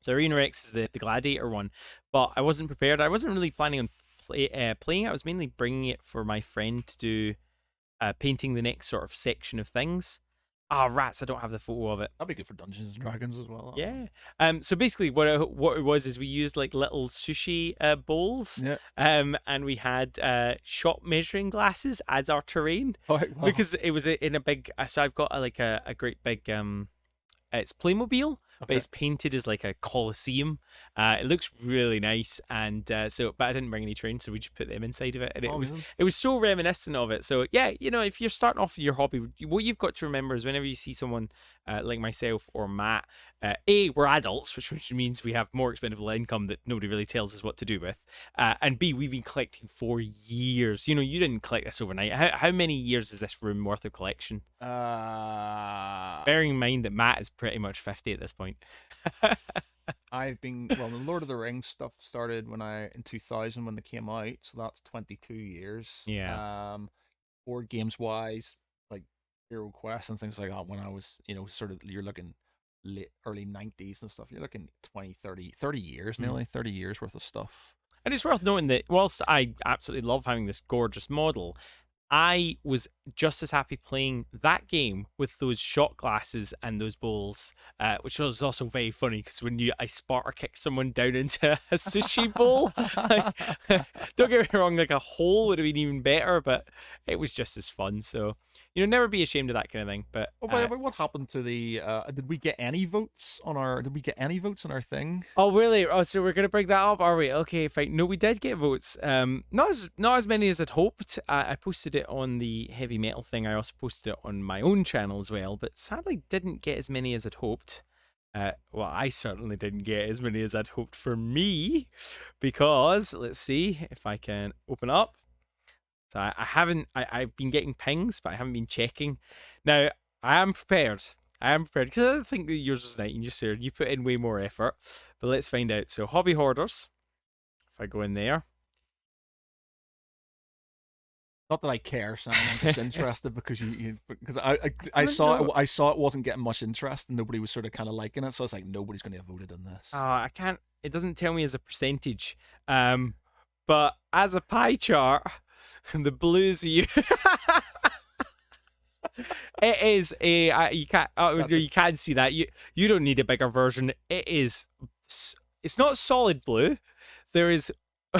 Speaker 1: So Arena Rex is the Gladiator one, but I wasn't prepared. I wasn't really planning on playing it. I was mainly bringing it for my friend to do painting the next sort of section of things. Ah, rats! I don't have the photo of it.
Speaker 2: That'd be good for Dungeons and Dragons as well.
Speaker 1: Yeah. So basically, what it was is we used like little sushi bowls.
Speaker 2: Yeah.
Speaker 1: And we had shot measuring glasses as our terrain
Speaker 2: Oh, wow.
Speaker 1: because it was in a big. So I've got a great big it's Playmobil, but it's painted as like a coliseum. It looks really nice, and but I didn't bring any trains, so we just put them inside of it, and it was so reminiscent of it. So yeah, if you're starting off your hobby, what you've got to remember is whenever you see someone like myself or Matt, we're adults, which means we have more expendable income that nobody really tells us what to do with, and B, we've been collecting for years. You didn't collect this overnight. How many years is this room worth of collection? Bearing in mind that Matt is pretty much 50 at this point.
Speaker 2: the Lord of the Rings stuff started in 2000 when they came out, so that's 22 years.
Speaker 1: Yeah.
Speaker 2: Board games wise, like Hero Quest and things like that, when I was, sort of, you're looking early 90s and stuff, you're looking 20, 30 years, nearly 30 years worth of stuff.
Speaker 1: And it's worth noting that whilst I absolutely love having this gorgeous model, I was just as happy playing that game with those shot glasses and those bowls, which was also very funny because when I Sparta kick someone down into a sushi bowl, don't get me wrong, like a hole would have been even better, but it was just as fun. So, never be ashamed of that kind of thing. But
Speaker 2: by the way, what happened to the? Did we get any votes on our? Did we get any votes on our thing?
Speaker 1: Oh really? Oh, so we're gonna bring that up, are we? Okay, fine. No, we did get votes. Not as many as I'd hoped. I posted it on the heavy metal thing. I also posted it on my own channel as well, but sadly didn't get as many as I'd hoped. Well, I certainly didn't get as many as I'd hoped for me, because let's see if I can open up. So I haven't. I've been getting pings, but I haven't been checking. Now I am prepared. Because I don't think that yours was 19. You put in way more effort, but let's find out. So hobby hoarders. I go in there.
Speaker 2: Not that I care, Sam. I'm just interested because because I
Speaker 1: don't
Speaker 2: saw
Speaker 1: know.
Speaker 2: I saw it wasn't getting much interest and nobody was sort of kind of liking it, so I was like, nobody's going to have voted on this.
Speaker 1: I can't. It doesn't tell me as a percentage. But as a pie chart, the blues you. It is a you can't you can't see that you don't need a bigger version. It is it's not solid blue. There is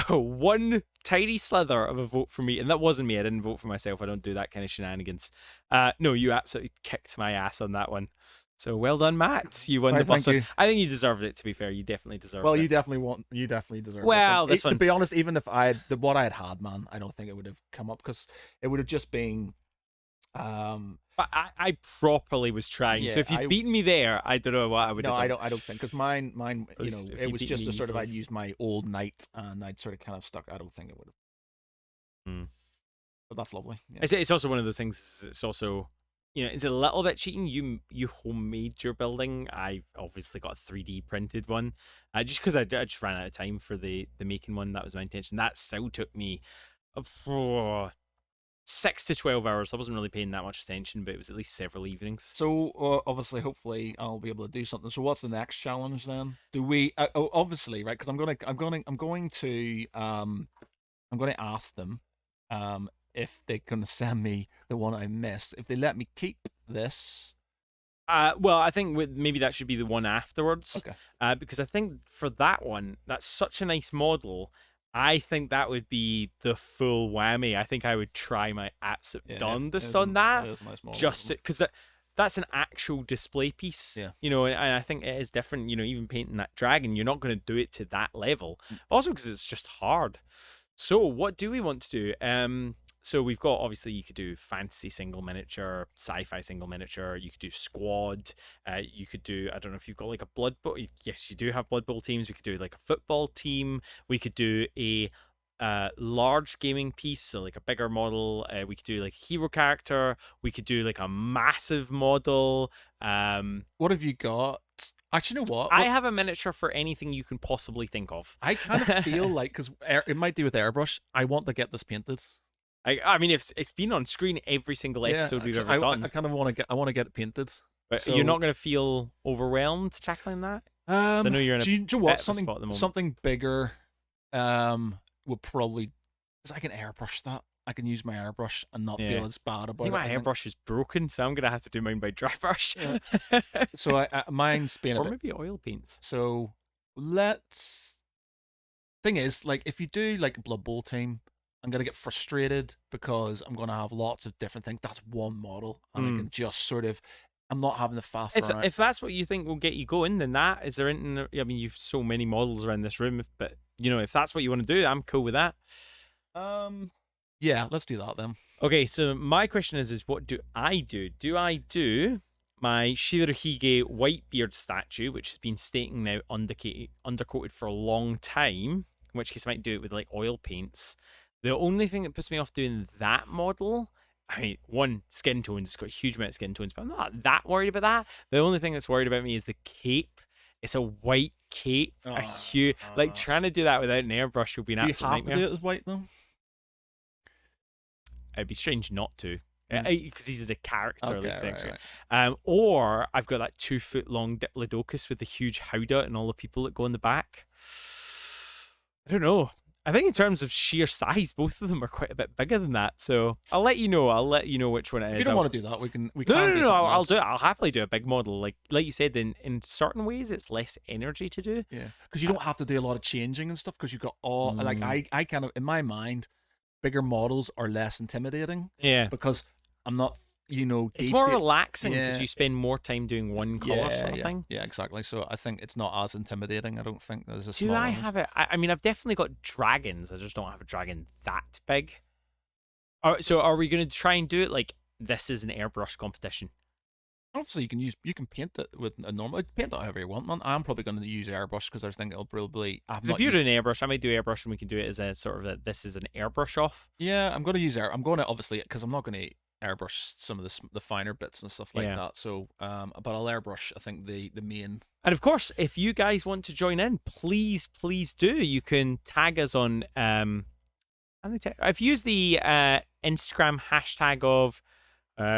Speaker 1: one tiny slither of a vote for me, and that wasn't me. I didn't vote for myself. I don't do that kind of shenanigans. No, you absolutely kicked my ass on that one. So well done, Matt. You won the bus one. I think you deserved it. To be fair, you definitely deserved it.
Speaker 2: Well, you definitely deserve it.
Speaker 1: Well, this one.
Speaker 2: To be honest, even if what I had, man, I don't think it would have come up because it would have just been.
Speaker 1: But I properly was trying.
Speaker 2: Yeah,
Speaker 1: so if you'd beaten me there, I don't know what I would have done.
Speaker 2: No, I don't think because mine, you know, it was just a sort of I'd used my old knight and I'd sort of kind of stuck. I don't think it would have. But that's lovely. Yeah.
Speaker 1: It's also one of those things. It's also, you know, it's a little bit cheating. You homemade your building. I obviously got a 3D printed one, just because I just ran out of time for the making one. That was my intention. That still took me. 6 to 12 hours. I wasn't really paying that much attention, but it was at least several evenings.
Speaker 2: So obviously, hopefully, I'll be able to do something. So what's the next challenge then? Do we? Obviously, right? Because I'm going to ask them, if they're going to send me the one I missed. If they let me keep this.
Speaker 1: Well, I think maybe that should be the one afterwards.
Speaker 2: Okay.
Speaker 1: Because I think for that one, that's such a nice model. I think that would be the full whammy. I think I would try my absolute darndest on that.
Speaker 2: It is a nice model,
Speaker 1: just because that's an actual display piece.
Speaker 2: Yeah.
Speaker 1: You know, and I think it is different. You know, even painting that dragon, you're not going to do it to that level. Also, because it's just hard. So, what do we want to do? So we've got, obviously, you could do fantasy single miniature, sci-fi single miniature. You could do squad. You could do, I don't know if you've got like a Blood Bowl. Yes, you do have Blood Bowl teams. We could do like a football team. We could do a large gaming piece, so like a bigger model. We could do like a hero character. We could do like a massive model.
Speaker 2: What have you got? Actually, you know what?
Speaker 1: I have a miniature for anything you can possibly think of.
Speaker 2: I kind of feel like, because it might do with airbrush, I want to get this painted.
Speaker 1: I mean, it's been on screen every single episode we've ever done.
Speaker 2: I kind of want to get it painted.
Speaker 1: But so, you're not going to feel overwhelmed tackling that? I know you're in
Speaker 2: do you know what?
Speaker 1: spot at the moment.
Speaker 2: Something bigger would probably, because I can airbrush that. I can use my airbrush and not feel as bad about it.
Speaker 1: My airbrush is broken, so I'm going to have to do mine by dry brush.
Speaker 2: Yeah. So mine's being
Speaker 1: or maybe oil paints.
Speaker 2: So thing is, like, if you do like a Blood Bowl team, I'm going to get frustrated because I'm going to have lots of different things. That's one model, and I can just sort of, I'm not having the faff around.
Speaker 1: If that's what you think will get you going, then that is there. I mean, you've so many models around this room, but you know, if that's what you want to do, I'm cool with that.
Speaker 2: Yeah, let's do that then.
Speaker 1: Okay, so my question is what do I do? Do I do my Shirohige Whitebeard statue, which has been staking now undercoated for a long time, in which case I might do it with like oil paints. The only thing that puts me off doing that model, I mean, one, skin tones. It's got a huge amount of skin tones, but I'm not that worried about that. The only thing that's worried about me is the cape. It's a white cape. Like, trying to do that without an airbrush would be an absolute nightmare.
Speaker 2: Do you have to do it as white, though?
Speaker 1: It'd be strange not to. Because he's a character,
Speaker 2: right.
Speaker 1: Or I've got that 2-foot-long Diplodocus with the huge howdah and all the people that go in the back. I don't know. I think in terms of sheer size, both of them are quite a bit bigger than that. So I'll let you know. I'll let you know which one it is.
Speaker 2: If you don't want to do that, we can.
Speaker 1: No. I'll do it. I'll happily do a big model. Like you said, in certain ways, it's less energy to do.
Speaker 2: Yeah, because you don't have to do a lot of changing and stuff. Because you've got all like I kind of, in my mind, bigger models are less intimidating.
Speaker 1: Yeah,
Speaker 2: because I'm not. You know,
Speaker 1: it's more relaxing because you spend more time doing one color sort of thing.
Speaker 2: Yeah, exactly. So I think it's not as intimidating. I don't think there's a.
Speaker 1: Do I have it? I mean, I've definitely got dragons. I just don't have a dragon that big. So are we going to try and do it like this is an airbrush competition?
Speaker 2: Obviously, you can paint it with a normal paint it however you want, man. I'm probably going to use airbrush because I think it'll probably.
Speaker 1: So if you're doing airbrush, I might do airbrush, and we can do it as a sort of this is an airbrush off.
Speaker 2: Yeah, I'm going to use air. I'm going to obviously because I'm not going to. airbrush some of the finer bits and stuff like that. So, but I'll airbrush, I think, the main.
Speaker 1: And of course, if you guys want to join in, please do. You can tag us on. I've used the Instagram hashtag of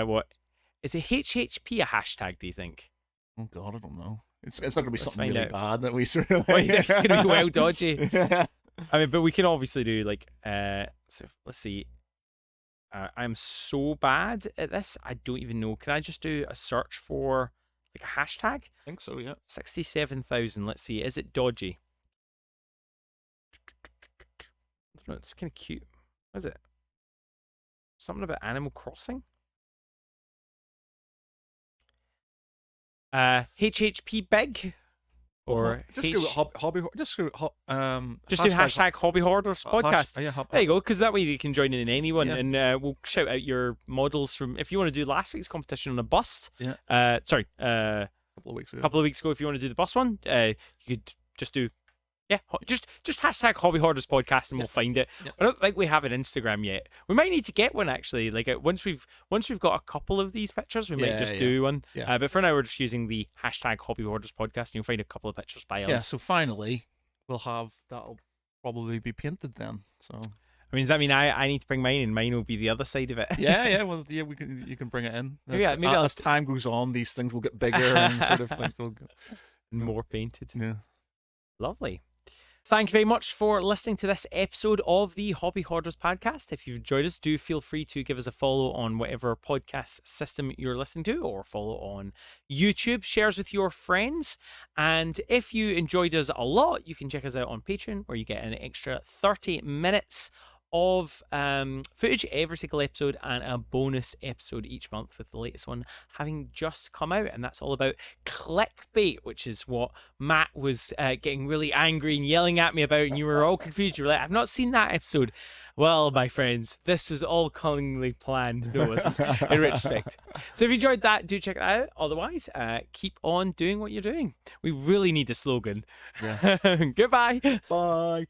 Speaker 1: what is it? HHP a hashtag? Do you think?
Speaker 2: Oh God, I don't know. It's not gonna be
Speaker 1: Let's
Speaker 2: something really
Speaker 1: out.
Speaker 2: bad that we sort of.
Speaker 1: It's gonna be well dodgy.
Speaker 2: Yeah.
Speaker 1: I mean, but we can obviously do like so let's see. I'm so bad at this. I don't even know. Can I just do a search for like a hashtag?
Speaker 2: I think so, yeah.
Speaker 1: 67,000. Let's see. Is it dodgy? No, it's kind of cute. What is it? Something about Animal Crossing? HHP big? Or
Speaker 2: just go hobby. Just go.
Speaker 1: Just do hashtag Hobby Hoarders podcast. There you go, because that way you can join in anyone, and we'll shout out your models from. If you want to do last week's competition on a bust, sorry, a couple of weeks ago, if you want to do the bust one, you could just do. Yeah, just hashtag Hobby Hoarders podcast and we'll find it. I don't think we have an Instagram yet. We might need to get one actually. Like once we've got a couple of these pictures, we might just do one. But for now, we're just using the hashtag Hobby Hoarders podcast, and you'll find a couple of pictures by us.
Speaker 2: Yeah. So finally, that'll probably be painted then. So.
Speaker 1: I mean, does that mean I need to bring mine, and mine will be the other side of it?
Speaker 2: Well, you can bring it in.
Speaker 1: Maybe
Speaker 2: as time goes on, these things will get bigger and sort of things will go
Speaker 1: more painted.
Speaker 2: Yeah.
Speaker 1: Lovely. Thank you very much for listening to this episode of the Hobby Hoarders podcast. If you've enjoyed us, do feel free to give us a follow on whatever podcast system you're listening to, or follow on YouTube. Share us with your friends. And if you enjoyed us a lot, you can check us out on Patreon, where you get an extra 30 minutes of footage every single episode, and a bonus episode each month, with the latest one having just come out. And that's all about clickbait, which is what Matt was getting really angry and yelling at me about, and you were all confused. You were like, I've not seen that episode. Well, my friends, this was all cunningly planned. No, it wasn't, in retrospect. So if you enjoyed that, do check it out. Otherwise, keep on doing what you're doing. We really need a slogan.
Speaker 2: Yeah.
Speaker 1: Goodbye.
Speaker 2: Bye.